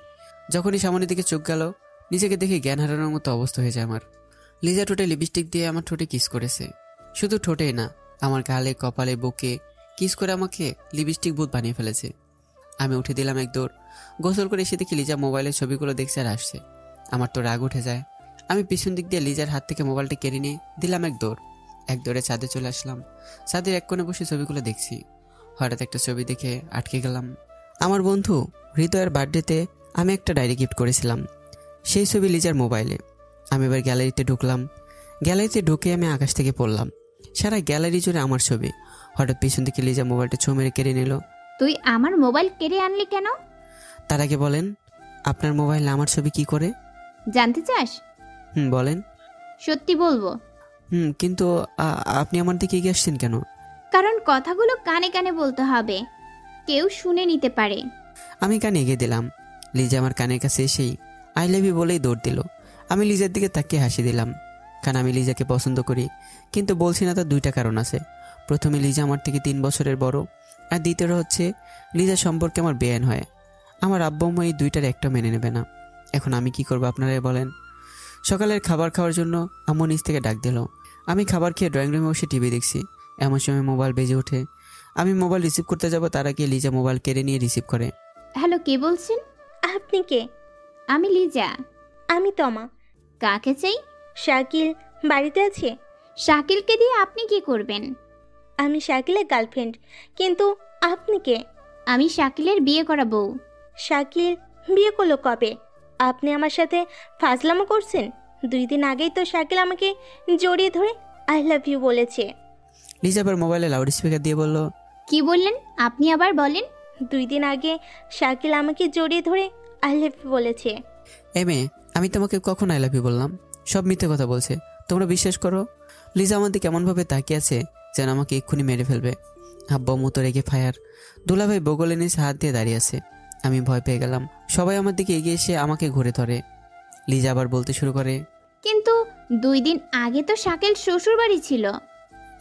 যখনই সামনের দিকে চোখ গেল, নিজেকে দেখে জ্ঞান হারানোর মতো অবস্থা হয়ে যায় আমার। লিজা ঠোঁটে লিপস্টিক দিয়ে আমার ঠোঁটে কিস করেছে। শুধু ঠোঁটেই না, আমার গালে, কপালে, বুকে কিস করে আমাকে লিপস্টিক বুথ বানিয়ে ফেলেছে। আমি উঠে দিলাম এক দৌড়। গোসল করে এসে দেখি লিজা মোবাইলের ছবিগুলো দেখছে আর আসছে। আমার তো রাগ উঠে যায়। আমি পিছন দিক দিয়ে লিজার হাত থেকে মোবাইলটা কেড়ে নিয়ে দিলাম এক দৌড়। এক দৌড়ে ছাদে চলে আসলাম। ছাদের এক কোণে বসে ছবিগুলো দেখছি। হঠাৎ একটা ছবি দেখে আটকে গেলাম। আমার বন্ধু হৃদয়ের বার্থডেতে আমি একটা ডায়েরি গিফট করেছিলাম, সেই ছবি লিজার মোবাইলে। আমি এবার গ্যালারিতে ঢুকলাম। গ্যালারিতে ঢুকে আমি আকাশ থেকে পড়লাম। সারা গ্যালারি জুড়ে আমার ছবি। হঠাৎ পিছন থেকে লিজা মোবাইলটা ছো মেরে কেড়ে নিল। তুই আমার মোবাইল কেড়ে আনলি কেন? তার আগে বলেন, আপনার মোবাইলে আমার ছবি কি করে? জানতে চাস? বলেন। সত্যি বলবো। কিন্তু আপনি আমার দিকে এগিয়ে আসছেন কেন? কারণ কথাগুলো কানে কানে বলতে হবে, কেউ শুনে নিতে পারে। আমি কানে এগিয়ে দিলাম। লিজা আমার কানের কাছে এসেই আই লাভ ইউ বলেই দৌড় দিল। আমি লিজার দিকে তাকিয়ে হাসি দিলাম, কারণ আমি লিজাকে পছন্দ করি। কিন্তু বলছি না, তার দুইটা কারণ আছে। প্রথমে লিজা আমার থেকে 3 বছরের বড়, আর দ্বিতীয় হচ্ছে লিজা সম্পর্কে আমার বেআইন হয়। আমার আব্বু আম্মু এই দুইটার একটা মেনে নেবে না। এখন আমি কি করবো আপনারাই বলেন। সকালের খাবার খাওয়ার জন্য আম্মু নিচ থেকে ডাক দিল। আমি খাবার খেয়ে ড্রয়িং রুমে বসে টিভি দেখছি। এমন সময় মোবাইল বেজে ওঠে। আমি মোবাইল রিসিভ করতে যাব, তার আগে লিজা মোবাইল কেড়ে নিয়ে রিসিভ করে। হ্যালো, কে বলছেন? আপনি কে? আমি লিজা। আমি তমা। কাকে চাই? শাকিল বাড়িতে আছে? শাকিলকে দিয়ে আপনি কি করবেন? আমি শাকিলের গার্লফ্রেন্ড। কিন্তু আপনি কে? আমি শাকিলের বিয়ে করা বউ। শাকিল বিয়ে করলো কবে? আপনি আমার সাথে ফাজলামো করছেন? 2 দিন আগেই তো শাকিল আমাকে জড়িয়ে ধরে আই লাভ ইউ বলেছে। লিজা আবার মোবাইলে লাউড স্পিকার দিয়ে বলল, কি বললেন? আপনি আবার বলেন। 2 দিন আগে শাকিল আমাকে জড়িয়ে ধরে আই লাভ ইউ বলেছে। মেয়ে, আমি তোমাকে কখন আই লাভ ইউ বললাম? সব মিথ্যে কথা বলছে, তোমরা বিশ্বাস করো। লিজা আমাদের কেমনভাবে তাকিয়ে আছে যেন আমাকে এক্ষুনি মেরে ফেলবে। আব্বা আম্মু তো রেগে ফায়ার। দুলাভাই বগলে নিচে হাত দিয়ে দাঁড়িয়ে আছে। আমি ভয় পেয়ে গেলাম। সবাই আমার দিকে এগিয়ে এসে আমাকে ঘুরে ধরে। লিজা আবার বলতে শুরু করে, কিন্তু 2 দিন আগে তো শাকিল শ্বশুর বাড়ি ছিল।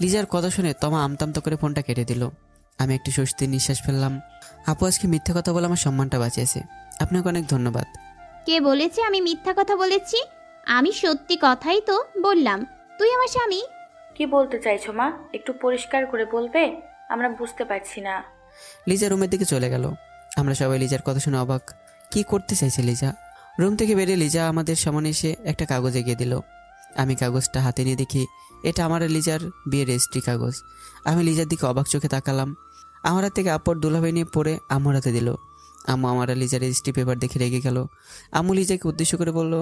লিজার কথা শুনে তমা আমতামতো করে ফোনটা কেটে দিল। আমি একটু স্বস্তির নিঃশ্বাস ফেললাম। আপু আজকে মিথ্যা কথা বলে আমার সম্মানটা বাঁচিয়েছে, আপনাকে অনেক ধন্যবাদ। কে বলেছে আমি মিথ্যা কথা বলেছি? আমি সত্যি কথাই তো বললাম। তুই আমার স্বামী। কি বলতে চাইছো মা? একটু পরিষ্কার করে বলবে, আমরা বুঝতে পারছি না। লিজা রুমের দিকে চলে গেল। আমরা সবাই লিজার কথা শুনে অবাক। কি করতে চাইছে লিজা? রুম থেকে বেরিয়ে লিজা আমাদের সামনে এসে একটা কাগজ এগিয়ে দিল। আমি কাগজটা হাতে নিয়ে দেখি এটা আমার আর লিজার বিয়ের রেজিস্ট্রি কাগজ। আমি লিজার দিকে অবাক চোখে তাকালাম। আমার হাত থেকে আপর দুলাভাই নিয়ে পড়ে আম্মুর হাতে দিল। আম্মু আমার আর লিজার রেজিস্ট্রি পেপার দেখে রেগে গেল। আম্মু লিজাকে উদ্দেশ্য করে বলল,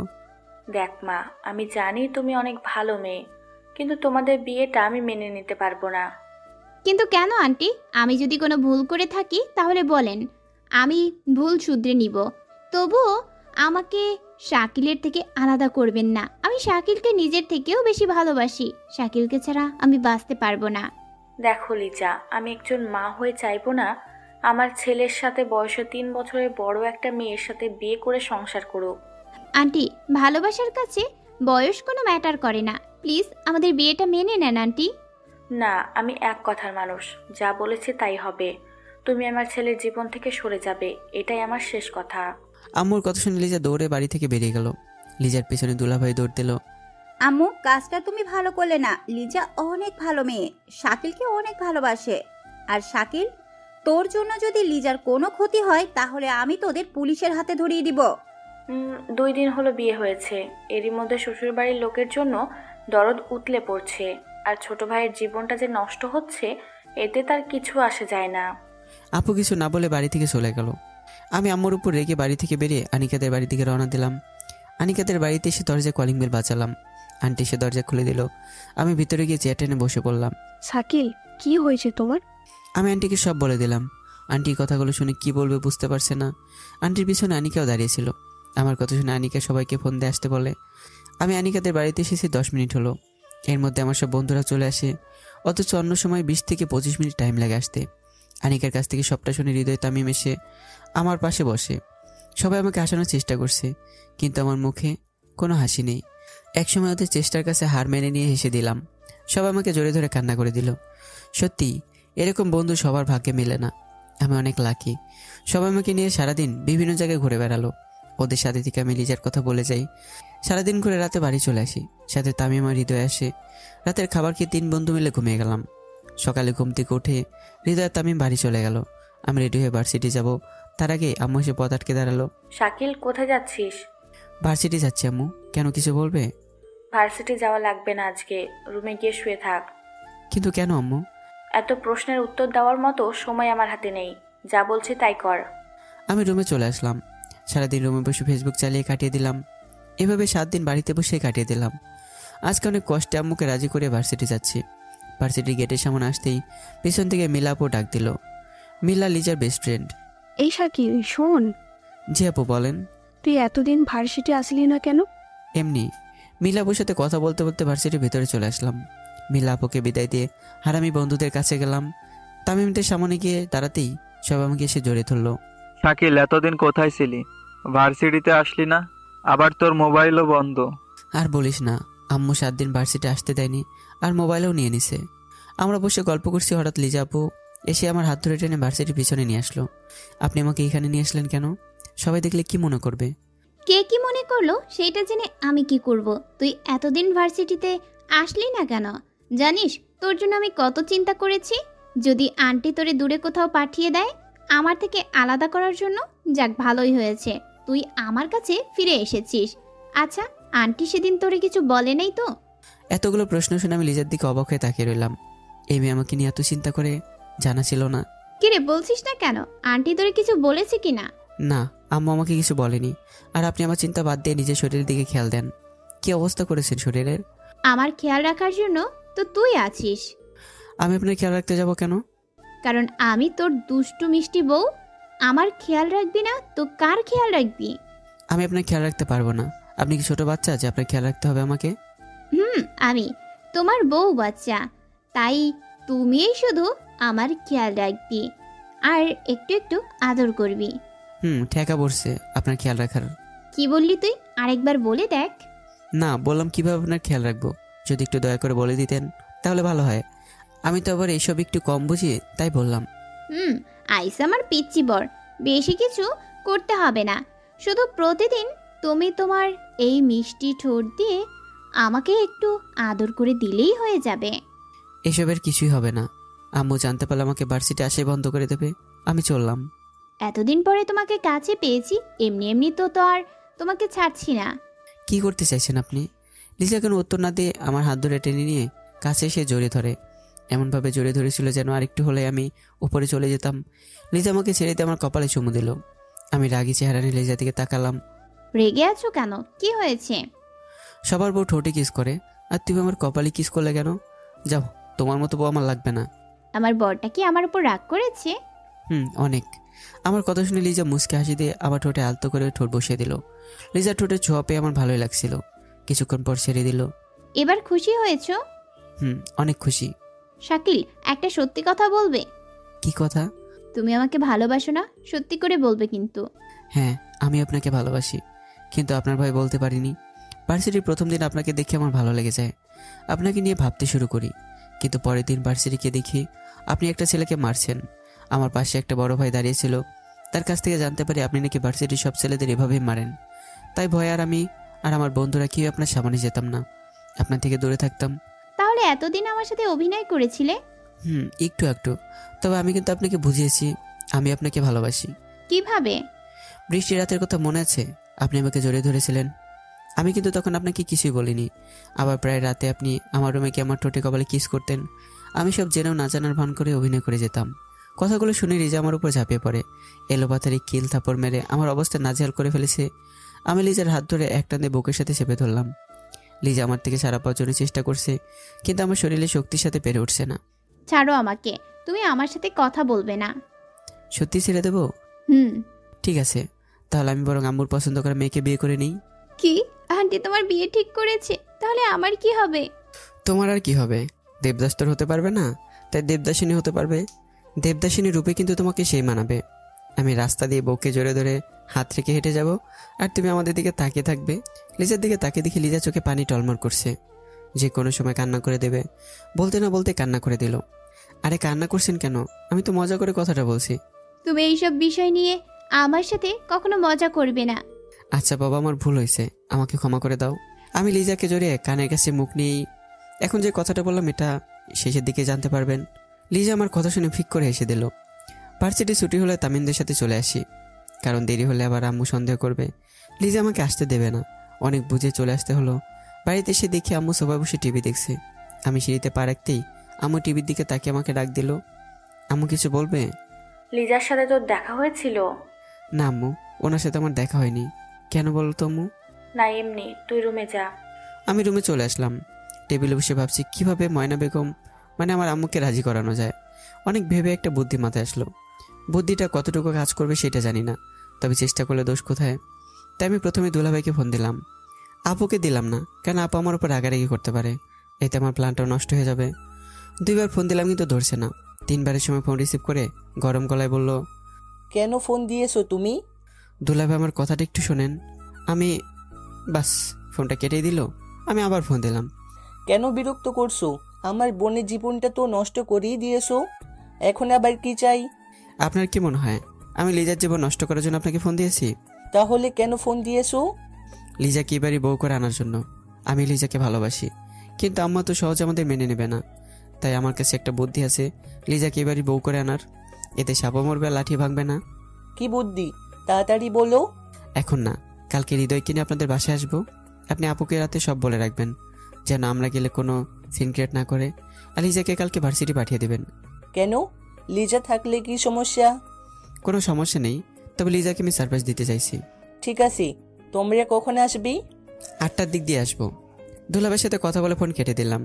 দেখ মা, আমি জানি তুমি অনেক ভালো মেয়ে, কিন্তু তোমাদের বিয়েটা আমি মেনে নিতে পারবো না। কিন্তু কেন আন্টি? আমি যদি কোনো ভুল করে থাকি তাহলে বলেন, আমি ভুল শুধরে নিব। তবুও আমাকে শাকিলের থেকে আলাদা করবেন না। আমি শাকিলকে নিজের থেকেও বেশি ভালোবাসি। শাকিলকে ছাড়া আমি বাঁচতে পারবো না। দেখো লিজা, আমি একজন মা হয়ে চাইবো না আমার ছেলের সাথে বয়সে 3 বছরের বড় একটা মেয়ের সাথে বিয়ে করে সংসার করুক। আন্টি, ভালোবাসার কাছে বয়স কোনো ম্যাটার করে না। প্লিজ আমাদের বিয়েটা মেনে নেন আন্টি। না, আমি এক কথার মানুষ, যা বলেছি তাই হবে। তুমি আমার ছেলের জীবন থেকে সরে যাবে, এটাই আমার শেষ কথা। আম্মুর কথা শুনে লিজা দৌড়ে বাড়ি থেকে বেরিয়ে গেল। লিজার পেছনে দুলাভাই দৌড় দিল। আম্মু, কাজটা তুমি ভালো করলে না। লিজা অনেক ভালো মেয়ে, শাকিলকে অনেক ভালোবাসে। আর শাকিল, তোর জন্য যদি লিজার কোনো ক্ষতি হয় তাহলে আমি তোদের পুলিশের হাতে ধরিয়ে দিব। 2 দিন হলো বিয়ে হয়েছে, এরই মধ্যে শ্বশুরবাড়ির লোকের জন্য দরদ উতলে পড়ছে, আর ছোট ভাইয়ের জীবনটা যে নষ্ট হচ্ছে এতে তার কিছু আসে যায় না। আপু কিছু না বলে বাড়ি থেকে চলে গেল। আমি আম্মুর উপর রেগে বাড়ি থেকে বেরিয়ে আনিকাদের বাড়ি থেকে রওনা দিলাম। আনিকাদের বাড়িতে এসে দরজায় কলিং বেল বাজালাম। আন্টি এসে দরজা খুলে দিল। আমি ভিতরে গিয়ে চেয়ার টেনে বসে পড়লাম। শাকিল, কি হয়েছে তোমার? আমি আন্টিকে সব বলে দিলাম। আন্টি কথাগুলো শুনে কি বলবে বুঝতে পারছে না। আন্টির পিছনে আনিকাও দাঁড়িয়েছিল। আমার কথা শুনে আনিকা সবাইকে ফোন দিয়ে আসতে বলে। আমি আনিকাদের বাড়িতে এসেছি 10 মিনিট হলো। এর মধ্যে আমার সব বন্ধুরা চলে আসে, অথচ অন্য সময় 20 থেকে 25 মিনিট টাইম লাগে আসতে। আনিকার কাছ থেকে সবটা শুনে হৃদয় তামিম এসে আমার পাশে বসে। সবাই আমাকে হাসানোর চেষ্টা করছে, কিন্তু আমার মুখে কোনো হাসি নেই। একসময় ওদের চেষ্টার কাছে হার মেনে নিয়ে হেসে দিলাম। সবাই আমাকে জোরে ধরে কান্না করে দিল। সত্যি এরকম বন্ধু সবার ভাগ্যে মেলে না। আমি অনেক লাকি। সবাই আমাকে নিয়ে সারাদিন বিভিন্ন জায়গায় ঘুরে বেড়ালো। ওদের সাথে থেকে আমি লিজার কথা বলে যাই। সারাদিন ঘুরে রাতে বাড়ি চলে আসি। সাথে তামিম আর হৃদয় আসে। রাতের খাবার খেয়ে 3 বন্ধু মিলে ঘুমিয়ে গেলাম। সকালে ঘুম থেকে উঠে হৃদয় তামিম বাড়ি চলে গেল। আমি রেডি হয়ে ভার্সিটি যাব। তার আগে আম্মু এসে পথ আটকে দাঁড়ালো। শাকিল, কোথায় যাচ্ছিস? ভার্সিটি যাচ্ছি আম্মু। কেন, কিছু বলবে? ভার্সিটি যাওয়া লাগবে না, আজকে রুমে গিয়ে শুয়ে থাক। কিন্তু কেন আম্মু? এত প্রশ্নের উত্তর দেওয়ার মতো সময় আমার হাতে নেই, যা বলছি তাই কর। আমি রুমে চলে আসলাম। সারাদিন রুমে বসে ফেসবুক চালিয়ে কাটিয়ে দিলাম। এভাবে 7 দিন বাড়িতে বসে কাটিয়ে দিলাম। আজকে অনেক কষ্টে আম্মুকে রাজি করে ভার্সিটি যাচ্ছি। ভার্সিটির গেটের সামনে আসতেই পেছন থেকে মিলা আপু ডাক দিল। মিলা লিজার বেস্ট ফ্রেন্ড। এই শাকিল, শোন। জি আপু বলেন। তুই এতদিন ভার্সিটি আসলি না কেন? এমনি। মিলা আপুর সাথে কথা বলতে বলতে ভার্সিটির ভেতরে চলে আসলাম। মিলা আপুকে বিদায় দিয়ে হারামি বন্ধুদের কাছে গেলাম। তামিমদের সামনে গিয়ে দাঁড়াতেই সব আমাকে এসে জড়িয়ে ধরলো। শাকিল, এতদিন কোথায় ছিলি? ভার্সিটিতে আসলি না, আবার তোর মোবাইলও বন্ধ। আর বলিস না, আম্মু 7 দিন ভার্সিটি আসতে দেয়নি, আর মোবাইলও নিয়ে নিছে। আমরা বসে গল্প করছি, হঠাৎ লিজা আপু এসে আমার হাত ধরে টেনে ভার্সিটির পিছনে নিয়ে আসলো। আপনি আমাকে এখানে নিয়ে আসলেন কেন? সবাই দেখলে কি মনে করবে? কে কি মনে করলো সেইটা জেনে আমি কি করব? তুই এতদিন ভার্সিটিতে আসলি না কেন? জানিস তোর জন্য আমি কত চিন্তা করেছি। যদি আন্টি তোরে দূরে কোথাও পাঠিয়ে দেয় আমার থেকে আলাদা করার জন্য, যাক ভালোই হয়েছে তুই আমার কাছে ফিরে এসেছিস। আচ্ছা, আন্টি সেদিন তোরে কিছু বলে নাই তো? এতগুলো প্রশ্ন শুনে আমি লিজার দিকে অবাক হয়ে তাকিয়ে রইলাম। এই মেয়ে আমাকে নিয়ে এত চিন্তা করে, জানা ছিল না। কিরে, বলছিস না কেন? আন্টি তোরে কিছু বলেছে কিনা? না, আম্মু আমাকে কিছু বলেনি। আর আপনি আমার চিন্তা বাদ দিয়ে নিজের শরীরের দিকে খেয়াল দেন। কি অবস্থা করেছেন শরীরের? আমার খেয়াল রাখার জন্য তো তুই আছিস। আমি আপনার খেয়াল রাখতে যাব কেন? কারণ আমি তোর দুষ্টু মিষ্টি বউ। আমার খেয়াল রাখবি না তো কার খেয়াল রাখবি? আমি আপনার খেয়াল রাখতে পারবো না। আপনি কি ছোট বাচ্চা যে আপনার খেয়াল রাখতে হবে আমাকে? আমি তোমার বউ বাচ্চা, তাই তুমিই শুধু আমার খেয়াল রাখবি আর একটু একটু আদর করবি। ঠেকা পড়ছে আপনার খেয়াল রাখার। কি বললি তুই? আরেকবার বলে দেখ। না, বললাম কিভাবে আপনার খেয়াল রাখবো, যদি একটু দয়া করে বলে দিতেন তাহলে ভালো হয়। আমি তো আবার এইসব একটু কম বুঝি, তাই বললাম। আইস আমার পিচ্চি বর, বেশি কিছু করতে হবে না, শুধু প্রতিদিন তুমি তোমার এই মিষ্টি ঠোঁট দিয়ে আমাকে একটু আদর করে দিলেই হয়ে যাবে। এসবের কিছুই হবে না। আম্মু জানতে পারলে আমাকে ভার্সিটি আসে বন্ধ করে দেবে। আমি চললাম। এতদিন পরে তোমাকে কাছে পেয়েছি, এমনি এমনি তো আর তোমাকে ছাড়ছি না। কি করতে চাইছেন আপনি? লিজা কেন উত্তর না দিয়ে আমার হাত ধরে টেনে নিয়ে কাছে এসে জড়িয়ে ধরে, এমনভাবে জড়িয়ে ধরেছিল যেন আরেকটু হলে আমি উপরে চলে যেতাম। লিজা আমাকে ছেড়ে দিয়ে আমার কপালে চুমু দিল। আমি রাগি চেহারা নিয়ে লিজার দিকে তাকালাম। রেগে আছো কেন? কি হয়েছে? সবার বউ ঠোঁটে কিস করে, আর তুমি আমার কপালে কিস করলে কেন? যাও, তোমার মতো বউ আমার লাগবে না। আমার বরটা কি আমার উপর রাগ করেছে? অনেক। আমার কথা শুনে লিজা মুচকে হাসি দিয়ে আমার ঠোঁটে আলতো করে ঠোঁট বসিয়ে দিল। লিজার ঠোঁটে ছোঁয়া পেয়ে আমার ভালোই লাগছিল। কিছুক্ষণ পর ছেড়ে দিল। এবার খুশি হয়েছো? অনেক খুশি। শাকিল, একটা সত্যি কথা বলবে? কি কথা? তুমি আমাকে ভালোবাসো না? সত্যি করে বলবে কিন্তু। হ্যাঁ, আমি আপনাকে ভালোবাসি, কিন্তু আপনার ভয় বলতে পারিনি। ভার্সিটির প্রথম দিন আপনাকে দেখে আমার ভালো লেগে যায়, আপনাকে নিয়ে ভাবতে শুরু করি। কিন্তু পরের দিন ভার্সিটিকে দেখি আপনি একটা ছেলেকে মারছেন। আমার পাশে একটা বড় ভাই দাঁড়িয়েছিল, তার কাছ থেকে জানতে পারি আপনি নাকি ভার্সিটির সব ছেলেদের এভাবেই মারেন। তাই ভয় আর আমি আর আমার বন্ধুরা কেউ আপনার সামনে যেতাম না, আপনার থেকে দূরে থাকতাম। তাহলে এতদিন আমার সাথে অভিনয় করেছিলে? একটু একটু। তবে আমি কিন্তু আপনাকে বুঝিয়েছি আমি আপনাকে ভালোবাসি। কিভাবে? বৃষ্টি রাতের কথা মনে আছে? আপনি আমাকে জড়িয়ে ধরেছিলেন। আমি কিন্তু তখন আপনাকে কিছুই বলিনি। আবার প্রায় রাতে আপনি আমার রুমে গিয়ে আমার ঠোঁটে কপালে কিস করতেন। আমি সব জেনেও না জানার ভান করে অভিনয় করে যেতাম। কথাগুলো শুনে লিজা আমার উপর ঝাঁপিয়ে পড়ে। এলোপাথারি কিল থাপড় মেরে আমার অবস্থা নাজেহাল করে ফেলেছে। আমি লিজার হাত ধরে এক টানে বুকের সাথে চেপে ধরলাম। লিজা আমার থেকে সারা পাওয়ার জন্য চেষ্টা করছে, কিন্তু আমার শরীরে শক্তির সাথে পেরে উঠছে না। ছাড়ো আমাকে, তুমি আমার সাথে কথা বলবে না। সত্যি ছেড়ে দেবো? ঠিক আছে, তাহলে আমি বরং আম্মুর পছন্দ করা মেয়েকে বিয়ে করে নিই। কি? আন্টি তোমার বিয়ে ঠিক করেছে? তাহলে আমার কি হবে? তোমার আর কি হবে? দেবদাস তোর হতে পারবে না, তাই দেবদাসিনী হতে পারবে। দেবদাসিনী রূপে কিন্তু তোমাকে সেই মানাবে। আমি রাস্তা দিয়ে বউকে জোরে ধরে হাত রেখে হেঁটে যাব, আর তুমি আমাদের দিকে তাকিয়ে থাকবে। লিজার দিকে তাকিয়ে দেখি লিজা চোখে পানি টলমল করছে, যে কোনো সময় কান্না করে দেবে। বলতে না বলতে কান্না করে দিল। আরে কান্না করছেন কেন? আমি তো মজা করে কথাটা বলছি। তুমি এইসব বিষয় নিয়ে আমার সাথে কখনো মজা করবে না। আচ্ছা বাবা, আমার ভুল হয়েছে, আমাকে ক্ষমা করে দাও। আমি লিজাকে জড়িয়ে কানের কাছে মুখ নিয়েই এখন যে কথাটা বললাম এটা শেষের দিকে জানতে পারবেন। লিজা আমার কথা শুনে ফিক করে হেসে দিল। ভার্সিটি ছুটি হলে তামিমদের সাথে চলে আসি, কারণ দেরি হলে আবার আম্মু সন্দেহ করবে। লিজা আমাকে আসতে দেবে না, অনেক বুঝে চলে আসতে হলো। বাড়িতে এসে দেখি আম্মু সোফায় বসে টিভি দেখছে। আমি সিঁড়িতে পা রাখতেই আম্মু টিভির দিকে তাকিয়ে আমাকে ডাক দিল। আম্মু কিছু বলবে? লিজার সাথে তোর দেখা হয়েছিল? না আম্মু, ওনার সাথে আমার দেখা হয়নি। কেন বলো তো আম্মু? না এমনি, তুই রুমে যা। আমি রুমে চলে আসলাম। টেবিলে বসে ভাবছি কিভাবে ময়না বেগম মানে আমার আম্মুকে রাজি করানো যায়। অনেক ভেবে একটা বুদ্ধি মাথায় আসলো। বুদ্ধিটা কতটুকু কাজ করবে সেটা জানি না, তবে চেষ্টা করলে দোষ কোথায়। তাই আমি প্রথমে দুলাভাইকে ফোন দিলাম, আপুকে দিলাম না, কেন আপু আমার উপর রাগারাগি করতে পারে, এতে আমার প্ল্যানটাও নষ্ট হয়ে যাবে। 2বার ফোন দিলাম কিন্তু ধরছে না। 3বারের সময় ফোন রিসিভ করে গরম গলায় বলল, কেন ফোন দিয়েছো তুমি? দুলাভাই আমার কথাটা একটু শোনেন। আমি বাস ফোনটা কেটেই দিল। আমি আবার ফোন দিলাম। কেন বিরক্ত করছো? আমার বোনের জীবনটা তো নষ্ট করেই দিয়েছো, এখন আবার কি চাই? আপনার কি মনে হয় আমি লিজার জীবন নষ্ট করার জন্য আপনাকে ফোন দিয়েছি? তাহলে কেন ফোন দিয়েছো? লিজাকে এবারই বউ করে আনার জন্য। আমি লিজাকে ভালোবাসি, কিন্তু আম্মা তো সহজে আমাদের মেনে নেবে না। তাই আমার কাছে একটা বুদ্ধি আছে, লিজাকে এবারই বউ করে আনার। এতে সাপও মরবে, লাঠি ভাঙবে না। কি বুদ্ধি? তাড়াতাড়ি বলো। এখন না, কালকে হৃদয় কিনে আপনাদের বাসায় আসবো। আপনি আপুকে রাতে সব বলে রাখবেন, যেন আমরা গেলে কোনো সিন ক্রিয়েট না করে। আর লিজাকে কালকে ভার্সিটি পাঠিয়ে দেবেন। কেন? লিজা থাকলে কি সমস্যা? কোনো সমস্যা নেই, তবে লিজাকে আমি সারপ্রাইজ দিতে চাইছি। ঠিক আছে, তোমরা কখন আসবি? 8টার দিক দিয়ে আসবো। দুলাভাইয়ের সাথে কথা বলে ফোন কেটে দিলাম।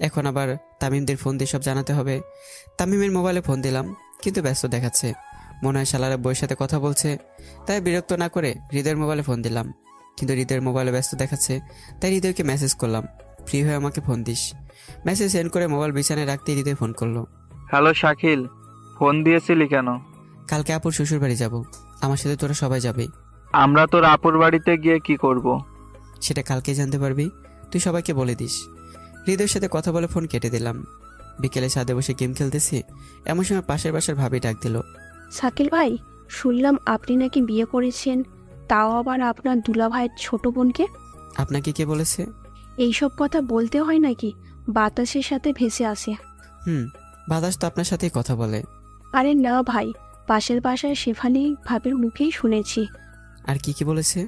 এখন আবার তামিমদের ফোন দিয়ে সব জানাতে হবে। তামিমের মোবাইলে ফোন দিলাম, কিন্তু ব্যস্ত দেখাচ্ছে। মনে হয় শালারা বইয়ের সাথে কথা বলছে। তাই বিরক্ত না করে হৃদয়ের মোবাইলে ফোন দিলাম, কিন্তু হৃদয়ের মোবাইলে ব্যস্ত দেখাচ্ছে। তাই হৃদয়কে মেসেজ করলাম, ফ্রি হয়ে আমাকে ফোন দিস। মেসেজ সেন্ড করে মোবাইল বিছানায় রাখতে হৃদয় ফোন করলো। হ্যালো শাকিল, ফোন দিয়েছিলি কেন? কালকে আপুর শ্বশুর বাড়ি যাবো, আমার সাথে তোরা সবাই যাবে। আমরা তোর আপুর বাড়িতে গিয়ে কি করব? সেটা কালকে জানতে পারবি, তুই সবাইকে বলে দিস। হৃদয়ের সাথে কথা বলে ফোন কেটে দিলাম। বিকেলে ছাদে বসে গেম খেলতেছি, এমন সময় পাশের বাসার ভাবি ডাক দিল। শাকিল ভাই, শুনলাম আপনি নাকি বিয়ে করেছেন, তাও আবার আপনার দুলাভাইয়ের ছোট বোনকে। আপনাকে কে বলেছে? এইসব কথা বলতে হয় নাকি? বাতাসের সাথে ভেসে আসে। বাতাস তো আপনার সাথেই কথা বলে। আরে না ভাই, পাশের বাসায় শেফালি ভাবির মুখেই শুনেছি। আর কি বলেছে?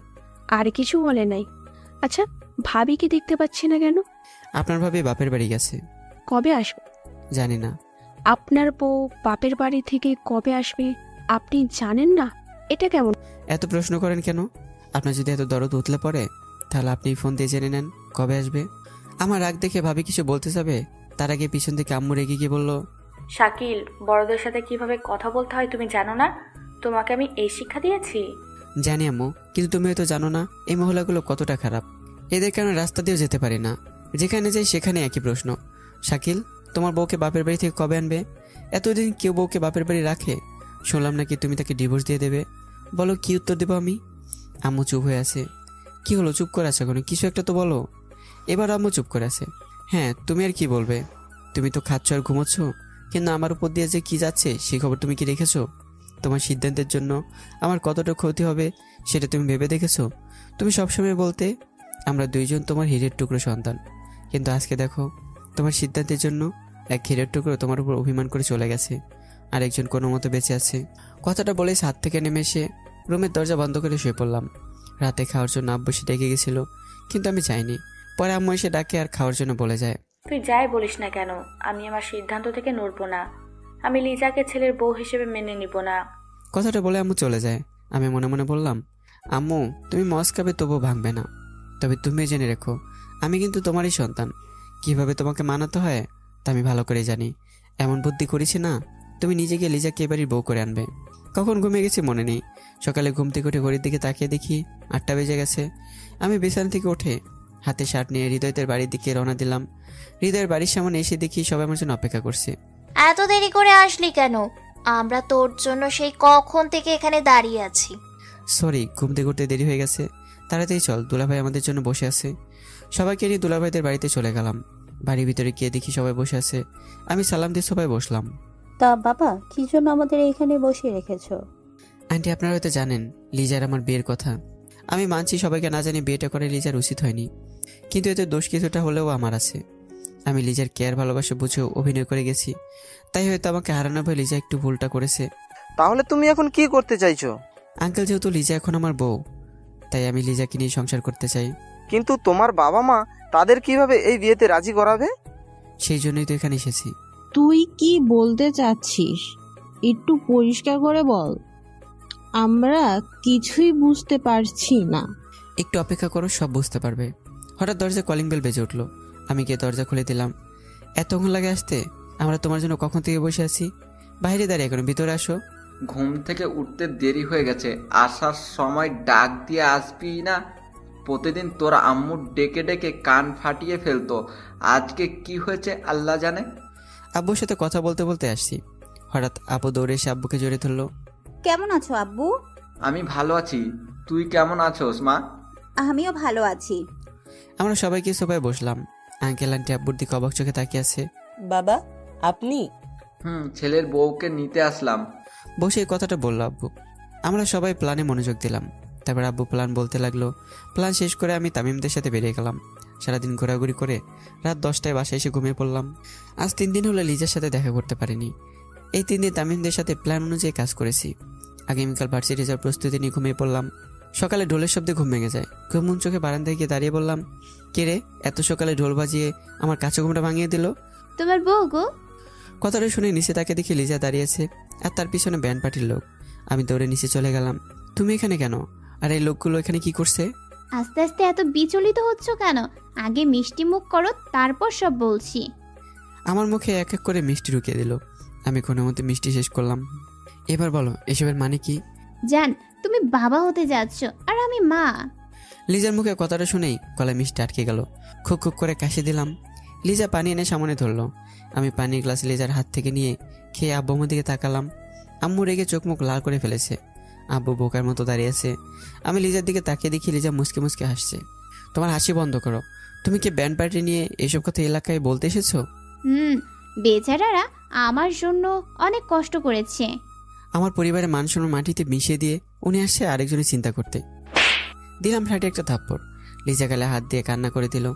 আর কিছু বলে নাই। আচ্ছা, ভাবিকে দেখতে পাচ্ছি না কেন? আপনার ভাবি বাপের বাড়ি গেছে। কবে আসবে? জানি না। আপনার বউ বাপের বাড়ি থেকে কবে আসবে আপনি জানেন না? এটা কেমন? এত প্রশ্ন করেন কেন? আপনার যদি এত দরদ উতলে পড়ে তাহলে আপনি ফোন দিয়ে জেনে নেন কবে আসবে। আমার রাগ দেখে ভাবি কিছু বলতে যাবে, তার আগে পিছন থেকে আম্মু রেগে গিয়ে বলল, শাকিল, বড়দের সাথে কিভাবে কথা বলতে হয় তুমি জানো না? তোমাকে আমি এই শিক্ষা দিয়েছি? জানি আম্মু, কিন্তু তুমি হয়তো জানো না এই মহলাগুলো কতটা খারাপ। এদের কারণে রাস্তা দিয়েও যেতে পারি না, যেখানে যাই সেখানে একই প্রশ্ন। শাকিল, তোমার বউকে বাপের বাড়ি থেকে কবে আনবে? এতদিন কেউ বউকে বাপের বাড়ি রাখে? শুনলাম নাকি তুমি তাকে ডিভোর্স দিয়ে দেবে। বলো কি উত্তর দেবো আমি? আম্মু চুপ হয়ে আছে। কি হলো, চুপ করে আছে কোনো? কিছু একটা তো বলো। এবার আম্মু চুপ করে আছে। হ্যাঁ, তুমি আর কি বলবে? তুমি তো খাচ্ছ আর ঘুমোচ্ছ, কিন্তু আমার উপর দিয়ে যে কি যাচ্ছে সেই খবর তুমি কি রেখেছো? তোমার সিদ্ধান্তের জন্য আমার কতটা ক্ষতি হবে সেটা তুমি ভেবে দেখেছো? তুমি সবসময় বলতে আমরা দুইজন তোমার হীরের টুকরো সন্তান, কিন্তু আজকে দেখো তোমার সিদ্ধান্তের জন্য এক হীরের টুকরো তোমার উপর অভিমান করে চলে গেছে, আর একজন কোনো মতো বেঁচে আছে। কথাটা বলে ছাদ থেকে নেমে এসে রুমের দরজা বন্ধ করে শুয়ে পড়লাম। রাতে খাওয়ার জন্য আব্বু এসে ডেকে গেছিল, কিন্তু আমি যাইনি। পরে আম্মু এসে ডাকে আর খাওয়ার জন্য বলে যায়। তুই যাই বলিস না কেন, আমি আমার সিদ্ধান্ত থেকে নড়বো না। আমি লিজাকে ছেলের বউ হিসেবে মেনে নিব না। কথাটা বলে আম্মু চলে যায়। আমি মনে মনে বললাম, আম্মু তুমি মস্কাবে তবুও ভাঙবে না, তবে তুমি জেনে রেখো আমি কিন্তু তোমারই সন্তান। কিভাবে তোমাকে মানাতে হয় তা আমি ভালো করে জানি। এমন বুদ্ধি করেছি না, তুমি নিজে গিয়ে লিজাকে এবারই বউ করে আনবে। কখন ঘুমিয়ে গেছি মনে নেই। সকালে ঘুম থেকে উঠে ঘড়ির দিকে তাকিয়ে দেখি 8টা বেজে গেছে। আমি বিছানা থেকে উঠে হাতে শার্ট নিয়ে হৃদয়ের বাড়ির দিকে রওনা দিলাম। হৃদয়ের বাড়ির সামনে এসে দেখি সবাই আমার জন্য অপেক্ষা করছে। এত দেরি করে আসলি কেন? আমরা তোর জন্য সেই কখন থেকে এখানে দাঁড়িয়ে আছি। সরি, ঘুম থেকে উঠতে দেরি হয়ে গেছে। তাড়াতাড়ি চল, দুলাভাই আমাদের জন্য বসে আছে। সবাইকে নিয়ে দুলাভাইদের বাড়িতে চলে গেলাম। বাড়ির ভিতরে গিয়ে দেখি সবাই বসে আছে। আমি সালাম দিয়ে সবাই বসলাম। তা বাবা, কি জন্য আমাদের এখানে বসিয়ে রেখেছো? আন্টি, আপনারা হয়তো জানেন লিজার আমার বিয়ের কথা। আমি মানছি সবাইকে না জানি বিয়েটা করে লিজার উচিত হয়নি, কিন্তু এতে দোষ কিছুটা হলেও আমার আছে। আমি লিজার কেয়ার ভালোবাসা বুঝেও অভিনয় করে গেছি, তাই হয়তো আমাকে হারানোর ভয় লিজা একটু ভুলটা করেছে। তাহলে তুমি এখন কি করতে চাইছো? আঙ্কেল, যেহেতু লিজা এখন আমার বউ, তাই আমি লিজাকে নিয়ে সংসার করতে চাই। কিন্তু তোমার বাবা মা তাদের কিভাবে এই বিয়েতে রাজি করাবে? সেই জন্যই তো এখানে এসেছি। তুই কি বলতে চাচ্ছিস একটু পরিষ্কার করে বল, আমরা কিছুই বুঝতে পারছি না। একটু অপেক্ষা করো, সব বুঝতে পারবে। হঠাৎ দরজা কলিং বেল বেজে উঠলো। আমি গিয়ে দরজা খুলে দিলাম। এতক্ষণ লাগে আসতে? আমরা তোমার জন্য কখন থেকে বসে আছি। বাইরে দাঁড়িয়ে এখন ভিতরে আসো। ঘুম থেকে উঠতে দেরি হয়ে গেছে, আসার সময় ডাক দিয়ে আসবি না? প্রতিদিন তোর আম্মু ডেকে ডেকে কান ফাটিয়ে ফেলতো, আজকে কি হয়েছে আল্লাহ জানে। আব্বুর সাথে কথা বলতে বলতে আসছি। হঠাৎ আব্বু দৌড়ে এসে আব্বুকে জড়িয়ে ধরলো। কেমন আছো আব্বু? আমি ভালো আছি, তুই কেমন আছোস মা? আমিও ভালো আছি। আমরা সবাইকে সোফায় বসলাম। আঙ্কেল আন্টি আব্বুর দিকে অবাক চোখে তাকিয়ে আছে। বাবা, আপনি? ছেলের বউকে নিতে আসলাম। বসে এই কথাটা বললো আব্বু। আমরা সবাই প্ল্যানে মনোযোগ দিলাম। তারপর আব্বু প্ল্যান বলতে লাগলো। প্ল্যান শেষ করে আমি তামিমদের সাথে বেরিয়ে গেলাম। সারাদিন ঘোরাঘুরি করে রাত 10টায় বাসায় এসে ঘুমিয়ে পড়লাম। আজ 3 দিন হলো লিজার সাথে দেখা করতে পারিনি। এই 3 দিন তামিমদের সাথে প্ল্যান অনুযায়ী কাজ করেছি। আগামীকাল ভার্সিটি যাওয়ার প্রস্তুতি নিয়ে ঘুমিয়ে পড়লাম। সকালে ঢোলের শব্দে ঘুম ভেঙে যায়। ঘুম চোখে বারান্দায় গিয়ে দাঁড়িয়ে বললাম, কে রে এত সকালে ঢোল বাজিয়ে আমার কাছে ঘুমটা ভাঙিয়ে দিল? তোমার বউ গো। কথাটা শুনে নিচে তাকে দেখি লিজা দাঁড়িয়েছে, আর তার পিছনে ব্যান্ড পার্টির লোক। আমি দৌড়ে নিচে চলে গেলাম। তুমি এখানে কেন? আর এই লোকগুলো এখানে কি করছে? আস্তে আস্তে এত বিচলিত হচ্ছ কেন? আগে মিষ্টি মুখ করো, তারপর সব বলছি। আমার মুখে এক এক করে মিষ্টি ঢুকিয়ে দিল। আমি কোনো মতে মিষ্টি শেষ করলাম। এবার বলো এসবের মানে কি? জান, তুমি বাবা হতে যাচ্ছ আর আমি মা। লিজার মুখে কথাটা শুনেই গলায় মিষ্টি আটকে গেল। খুব খুব করে কাশি দিলাম। লিজা পানি এনে সামনে ধরলো। আমি পানির গ্লাস লিজার হাত থেকে নিয়ে খেয়ে আব্বু আমার দিকে তাকালাম। আম্মু রেগে চোখ মুখ লাল করে ফেলেছে। আব্বু বোকার মতো দাঁড়িয়ে আছে। আমি লিজার দিকে তাকিয়ে দেখি লিজা মুসকে মুসকে হাসছে। তোমার হাসি বন্ধ করো। তুমি কি ব্যান্ড পার্টি নিয়ে এসব কথা এলাকায় বলতে এসেছো? বেচারারা আমার জন্য অনেক কষ্ট করেছে। আমার পরিবারের মান সম্মান মাটিতে মিশিয়ে দিয়ে উনি আসছে আরেকজনের চিন্তা করতে। দিলাম ফ্ল্যাটে একটা থাপ্পড়। লিজা গালে হাত দিয়ে কান্না করে দিল।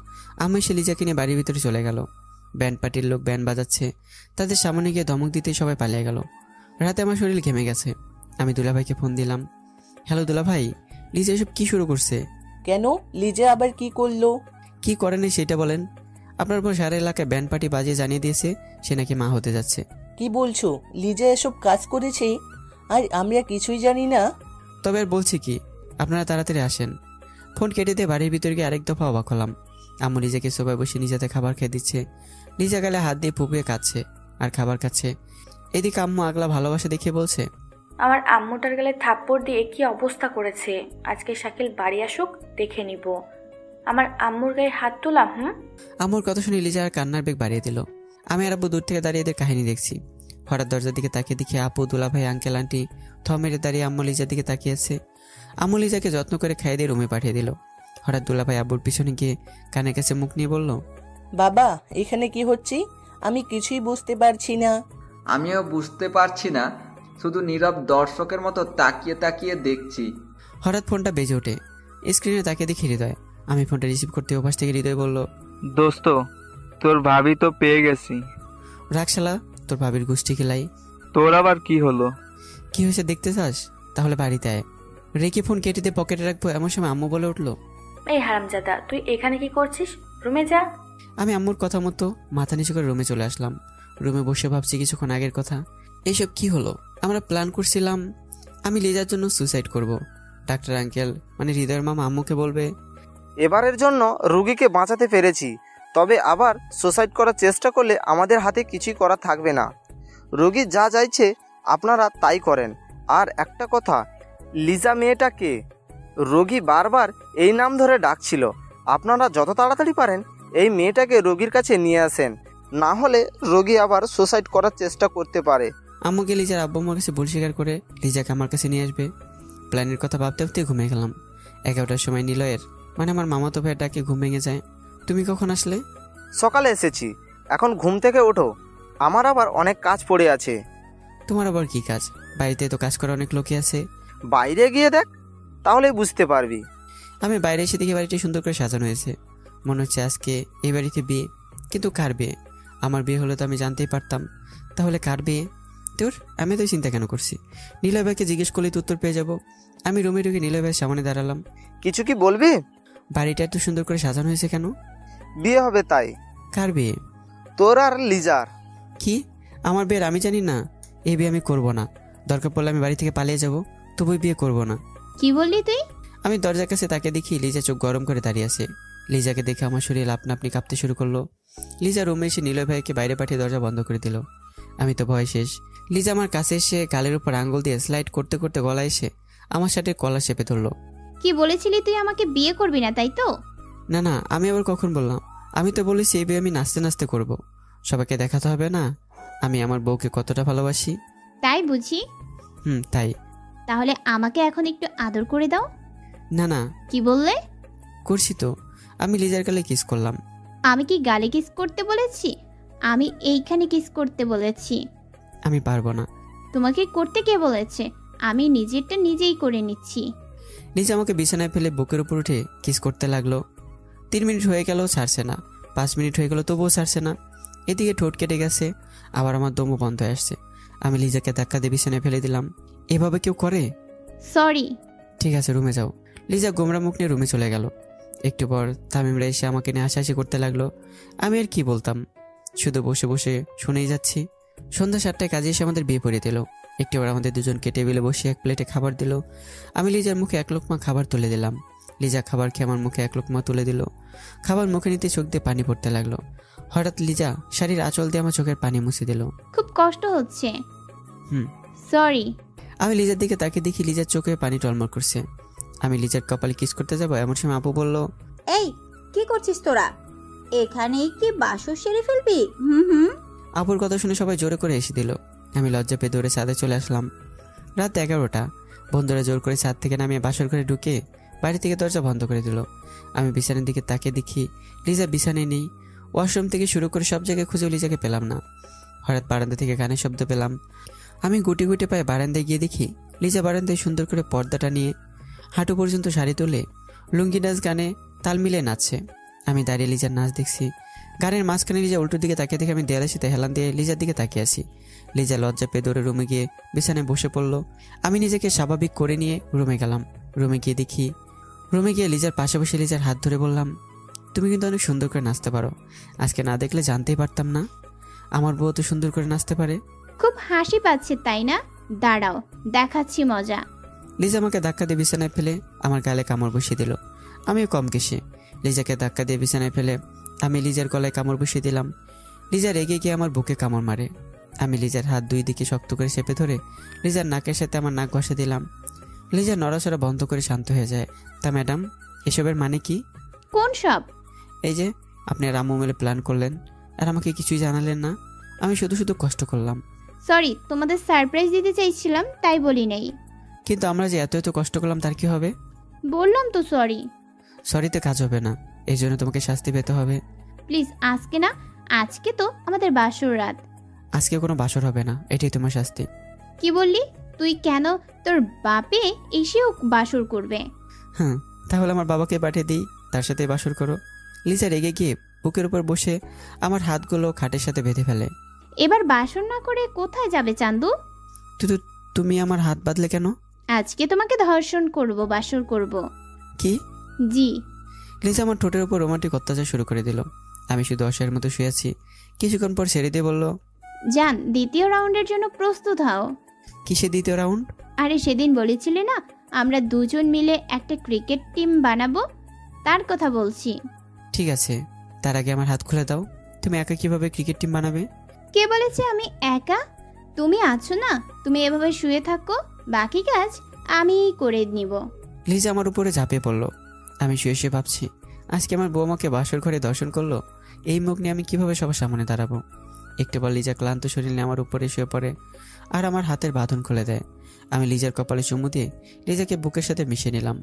আমি এসে লিজাকে নিয়ে বাড়ির ভিতরে চলে গেল। ব্যান্ড পার্টির লোক ব্যান্ড বাজাচ্ছে, তাদের সামনে গিয়ে ধমক দিতে সবাই পালিয়ে গেল। রাতে আমার শরীর ঘেমে গেছে। আমি দুলাভাইকে ফোন দিলাম। হ্যালো দুলাভাই, লিজা এসব কি শুরু করছে? কেন, লিজা আবার কি করলো? কি করেনি সেটা বলেন। আপনার উপর সারা এলাকায় ব্যান্ড পার্টি বাজিয়ে জানিয়ে দিয়েছে সে নাকি মা হতে যাচ্ছে। কি বলছো? লিজা এসব কাজ করেছে আর আমরা কিছুই জানি না? তবে আর বলছি কি, আপনারা তাড়াতাড়ি আসেন। ফোন কেটে দিয়ে বাড়ির ভিতরে গিয়ে আরেক দফা অবাক হলাম। আম্মু লিজাকে সোফায় বসে নিজেতে খাবার খেয়ে দিচ্ছে। লিজা গালে হাত দিয়ে ফুপিয়ে কাঁদছে আর খাবার খাচ্ছে। এদিকে আম্মু আগলা ভালোবাসা দেখিয়ে বলছে, আমার আম্মুটার গালে থাপ্পড় দিয়ে কি অবস্থা করেছে। আজকে শাকিল বাড়ি আসুক, দেখে নিব। আমার আম্মুর গায়ে হাত তোলাম। আম্মুর কথা শুনে লিজা আর কান্নার বেগ বাড়িয়ে দিল। আমি আর আব্বু দূর থেকে দাঁড়িয়ে এদের কাহিনী দেখছি। হঠাৎ দরজার দিকে তাকিয়ে দেখি আপু, দুলাভাই, আঙ্কেল, আন্টি থম মেরে দাঁড়িয়ে আম্মু লিজার দিকে তাকিয়েছে। আম্মু লিজাকে যত্ন করে খাইয়ে দিয়ে রুমে পাঠিয়ে দিল। হঠাৎ দুলাভাই আব্বুর পিছনে গিয়ে কানের কাছে মুখ নিয়ে বলল, বাবা এখানে কি হচ্ছে? আমি কিছুই বুঝতে পারছি না। আমিও বুঝতে পারছি না, শুধু নীরব দর্শকের মতো তাকিয়ে তাকিয়ে দেখছি। হঠাৎ ফোনটা বেজে ওঠে। স্ক্রিনে তাকিয়ে দেখি হৃদয়। আমি ফোনটা রিসিভ করতে ওপাশ থেকে হৃদয় বলল, দোস্ত তোর ভাবি তো পেয়ে গেছি। রাখশালা, তোর ভাবির গোষ্ঠী খেলাই। তোর আবার কি হলো? কি হয়েছে দেখতে চাস? তাহলে বাড়িতে আয়। রেখে ফোন কেটে দিয়ে পকেটে রাখবো এমন সময় আম্মু বলে উঠলো, এই হারামজাদা, তুই এখানে কি করছিস? রুমে যা। আমি আম্মুর কথা মতো মাথা নিচু করে রুমে চলে আসলাম। রুমে বসে ভাবছি কিছুক্ষণ আগের কথা। এইসব কি হলো? আমরা প্ল্যান করছিলাম আমি লিজার জন্য সুসাইড করব। ডাক্তার আঙ্কেল মানে হৃদয়ের মামা আম্মুকে বলবে এবারের জন্য রুগীকে বাঁচাতে পেরেছি, তবে আবার সুসাইড করার চেষ্টা করলে আমাদের হাতে কিছুই করা থাকবে না। রোগী যা চাইছে আপনারা তাই করেন। আর একটা কথা, লিজা মেয়েটা কে? রোগী বারবার এই নাম ধরে ডাকছিল। আপনারা যত তাড়াতাড়ি পারেন এই মেয়েটাকে রোগীর কাছে নিয়ে আসেন, না হলে রোগী আবার সুসাইড করার চেষ্টা করতে পারে। আম্মুকে লিজার আব্বু আমার কাছে ভুল স্বীকার করে লিজাকে আমার কাছে নিয়ে আসবে। প্ল্যানের কথা ভাবতে ভাবতে ঘুমিয়ে গেলাম। 11টার সময় নিলয়ের মানে আমার মামাতো ভাইয়ের ডাকে ঘুম ভেঙে যায়। তুমি কখন আসলে? সকালে এসেছি, এখন ঘুম থেকে ওঠো, আমার আবার অনেক কাজ পড়ে আছে। তোমার আবার কি কাজ? বাড়িতে তো কাজ করা অনেক লোকই আছে। বাইরে গিয়ে দেখ, তাহলেই বুঝতে পারবি। আমি বাইরে এসে দেখি বাড়িটি সুন্দর করে সাজানো হয়েছে। মনে হচ্ছে আজকে এই বাড়িতে বিয়ে। কিন্তু কার বিয়ে? আমার বিয়ে হলে তো আমি জানতেই পারতাম। তাহলে কার বিয়ে? তোর আমি তো চিন্তা কেন করছি? নিলয় ভাইকে জিজ্ঞেস করলেই তো উত্তর পেয়ে যাব। আমি রুমে ঢুকে নিলয় ভাইয়ের সামনে দাঁড়ালাম। কিছু কি বলবি? বাড়িটা এত সুন্দর করে সাজানো হয়েছে কেন? বিয়ে হবে তাই। কার বিয়ে? তোর আর লিজার। কি? আমার বিয়ের আমি জানি না? এই বিয়ে আমি করব না। দরকার পড়লে আমি বাড়ি থেকে পালিয়ে যাব, তবুই বিয়ে করব না। কি বললি তুই? আমি দরজার কাছে তাকে দেখি লিজা চোখ গরম করে দাঁড়িয়ে আছে। লিজাকে দেখে আমার শরীর আপনা আপনি কাঁপতে শুরু করলো। লিজা রুমে এসে নিলয় ভাইকে বাইরে পাঠিয়ে দরজা বন্ধ করে দিল। আমি তো ভয় শেষ। লিজা আমার কাছে এসে গালের উপর আঙ্গুল দিয়ে স্লাইড করতে করতে গলায় এসে আমার শার্টের কলার চেপে ধরলো। কি বলেছিলি তুই আমাকে বিয়ে করবি না, তাই তো? না না, আমি আবার কখন বললাম? আমি তো বলেছি এই বিয়ে আমি নাচতে নাচতে করব। সবাইকে দেখাতে হবে না আমি আমার বউকে কতটা ভালোবাসি। তাই বুঝি? তাই। তাহলে আমাকে এখন একটু আদর করে দাও। না না। কি বললে? করছি তো। আমি লিজার গালে কিস করলাম। আমি কি গালে কিস করতে বলেছি? আমি এইখানে কিস করতে বলেছি। আমি পারবো না। তোমাকে করতে কে বলেছে? আমি নিজেরটা নিজেই করে নিচ্ছি। লিজা আমাকে বিছানায় ফেলে বুকের উপর উঠে কিস করতে লাগলো। 3 মিনিট হয়ে গেল, ছাড়ছে না। 5 মিনিট হয়ে গেল, তবুও ছাড়ছে না। এদিকে ঠোঁট কেটে গেছে, আবার আমার দমও বন্ধ হয়ে আসছে। আমি লিজাকে ধাক্কা দিয়ে বিছানায় ফেলে দিলাম। এভাবে কেউ করে? সরি। ঠিক আছে, রুমে যাও। লিজা গোমরা মুখ নিয়ে রুমে চলে গেল। একটু পর তামিমরা এসে আমাকে নিয়ে হাসাহাসি করতে লাগলো। আমি আর কি বলতাম, শুধু বসে বসে শুনেই যাচ্ছি। সন্ধ্যা 7টায় কাজে এসে আমাদের বিয়ে পড়িয়ে দিল। একটু পর আমাদের দুজনকে টেবিলে বসিয়ে এক প্লেটে খাবার দিল। আমি লিজার মুখে 1 লোকমা খাবার তুলে দিলাম। লিজা খাবার খেয়ে আমার মুখে 1 লোকমা তুলে দিল। খাবার মুখে নিতে চোখ দিয়ে পানি পড়তে লাগলো। হঠাৎ লিজা শাড়ির আঁচল দিয়ে আমার চোখের পানি মুছে দিল। খুব কষ্ট হচ্ছে। সরি। আমি লিজার দিকে তাকে দেখি লিজার চোখে পানি টলমল করছে। আমি লিজার কপালে কিস করতে যাব, এমন সময় আপু বলল, এই কি করছিস তোরা? এখানেই কি বাসর সেরে ফেলবি? আপুর কথা শুনে সবাই জোরে করে এসে দিল। আমি লজ্জা পেয়ে দৌড়ে ছাদে চলে আসলাম। রাত 11টা। বন্ধুরা জোর করে ছাদ থেকে নামিয়ে বাসর ঘরে ঢুকে বাড়ি থেকে দরজা বন্ধ করে দিল। আমি বিছানার দিকে তাকিয়ে দেখি লিজা বিছানায় নেই। ওয়াশরুম থেকে শুরু করে সব জায়গায় খুঁজে লিজাকে পেলাম না। হঠাৎ বারান্দা থেকে গানের শব্দ পেলাম। আমি গুটি গুটি পায়ে বারান্দায় গিয়ে দেখি লিজা বারান্দায় সুন্দর করে পর্দাটা নিয়ে হাঁটু পর্যন্ত শাড়ি তুলে লুঙ্গি নাচ গানে তাল মিলিয়ে নাচছে। আমি দাঁড়িয়ে লিজার নাচ দেখছি। গানের মাঝখানে লিজা উল্টো দিকে তাকিয়ে দেখে আমি দেয়ালের সাথে হেলান দিয়ে লিজার দিকে তাকিয়ে আসি। লিজা লজ্জা পেয়ে দৌড়ে রুমে গিয়ে বিছানায় বসে পড়লো। আমি নিজেকে স্বাভাবিক করে নিয়ে রুমে গেলাম। রুমে গিয়ে লিজার পাশে বসে লিজার হাত ধরে বললাম, তুমি কিন্তু অনেক সুন্দর করে নাচতে পারো। আজকে না দেখলে জানতেই পারতাম না আমার বউ তো সুন্দর করে নাচতে পারে। খুব হাসি পাচ্ছে তাই না? দাঁড়াও, দেখাচ্ছি মজা। লিজা আমাকে ধাক্কা দিয়ে বিছানায় ফেলে আমার গালে কামড় বসিয়ে দিল। আমিও কম কেশে লিজাকে ধাক্কা দিয়ে বিছানায় ফেলে আমি লিজার গলায় কামড় বসিয়ে দিলাম। লিজা রেগে গিয়ে আমার বুকে কামড় মারে। আমি লিজার হাত দুই দিকে শক্ত করে চেপে ধরে লিজার নাকের সাথে আমার নাক ঘষে দিলাম। লিজা নড়াচড়া বন্ধ করে শান্ত হয়ে যায়। তা ম্যাডাম, এসবের মানে কি? কোন সব? এই যে আপনি আর আম্মু মিলে প্ল্যান করলেন আর আমাকে কিছুই জানালেন না। আমি শুধু শুধু কষ্ট করলাম। সরি, তোমাদের সারপ্রাইজ দিতে চাইছিলাম তাই বলি নাই। কিন্তু আমরা যে এত এত কষ্ট করলাম তার কি হবে? বললাম তো সরি। সরিতে কাজ হবে না, এই জন্য তোমাকে শাস্তি পেতে হবে। প্লিজ আজকে না, আজকে তো আমাদের বাসর রাত। আজকে কোনো বাসর হবে না, এটাই তোমার শাস্তি। কি বললি তুই? কেন তোর বাপে এসেও বাসর করবে? হ্যাঁ, তাহলে আমার বাবাকে পাঠিয়ে দিই, তার সাথে বাসর করো। লিজা রেগে গিয়ে বুকের উপর বসে আমার হাতগুলো খাটের সাথে বেঁধে ফেলে। এবার বাসর না করে কোথায় যাবে চান্দু? তুমি আমার হাত বাঁধলে কেন? আজকে তোমাকে ধর্ষণ করব, বাসর করব। কি? জি। লিজা আমার ঠোঁটের উপর রোমান্টিক অত্যাচার শুরু করে দিল। আমি শুধু অসহায়ের মতো শুয়ে আছি। কিছুক্ষণ পর ছেড়ে দিয়ে বলল, জান, দ্বিতীয় রাউন্ডের জন্য প্রস্তুত হও। কিসে দ্বিতীয় রাউন্ড? আরে সেদিন বলেছিলে না আমরা দুজন মিলে একটা ক্রিকেট টিম বানাবো, তার কথা বলছি। ঠিক আছে, তার আগে আমার হাত খুলে দাও। তুমি একা কিভাবে ক্রিকেট টিম বানাবে? কে বলেছে আমি একা? তুমি আছো না, তুমি এভাবে শুয়ে থাকো, বাকি কাজ আমি করে নিব। লিজা আমার উপরে ঝাঁপিয়ে পড়লো। আমি শুয়ে শুয়ে ভাবছি, আজকে আমার বউ আমাকে বাসর ঘরে দর্শন করলো। এই মুখ নিয়ে আমি কিভাবে সবার সামনে দাঁড়াবো? একটু পর লিজা ক্লান্ত শরীর নিয়ে আমার উপরে শুয়ে পড়ে আর আমার হাতের বাঁধন খুলে দেয়। আমি লিজার কপালে চুমু দিয়ে লিজাকে বুকের সাথে মিশিয়ে নিলাম।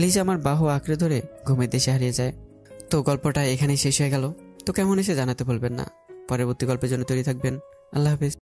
লিজা আমার বাহু আঁকড়ে ধরে ঘুমের দেশে হারিয়ে যায়। তো গল্পটা এখানেই শেষ হয়ে গেল। তো কেমন এসে জানাতে বলবেন না। পরবর্তী গল্পের জন্য তৈরি থাকবেন। আল্লাহ হাফেজ।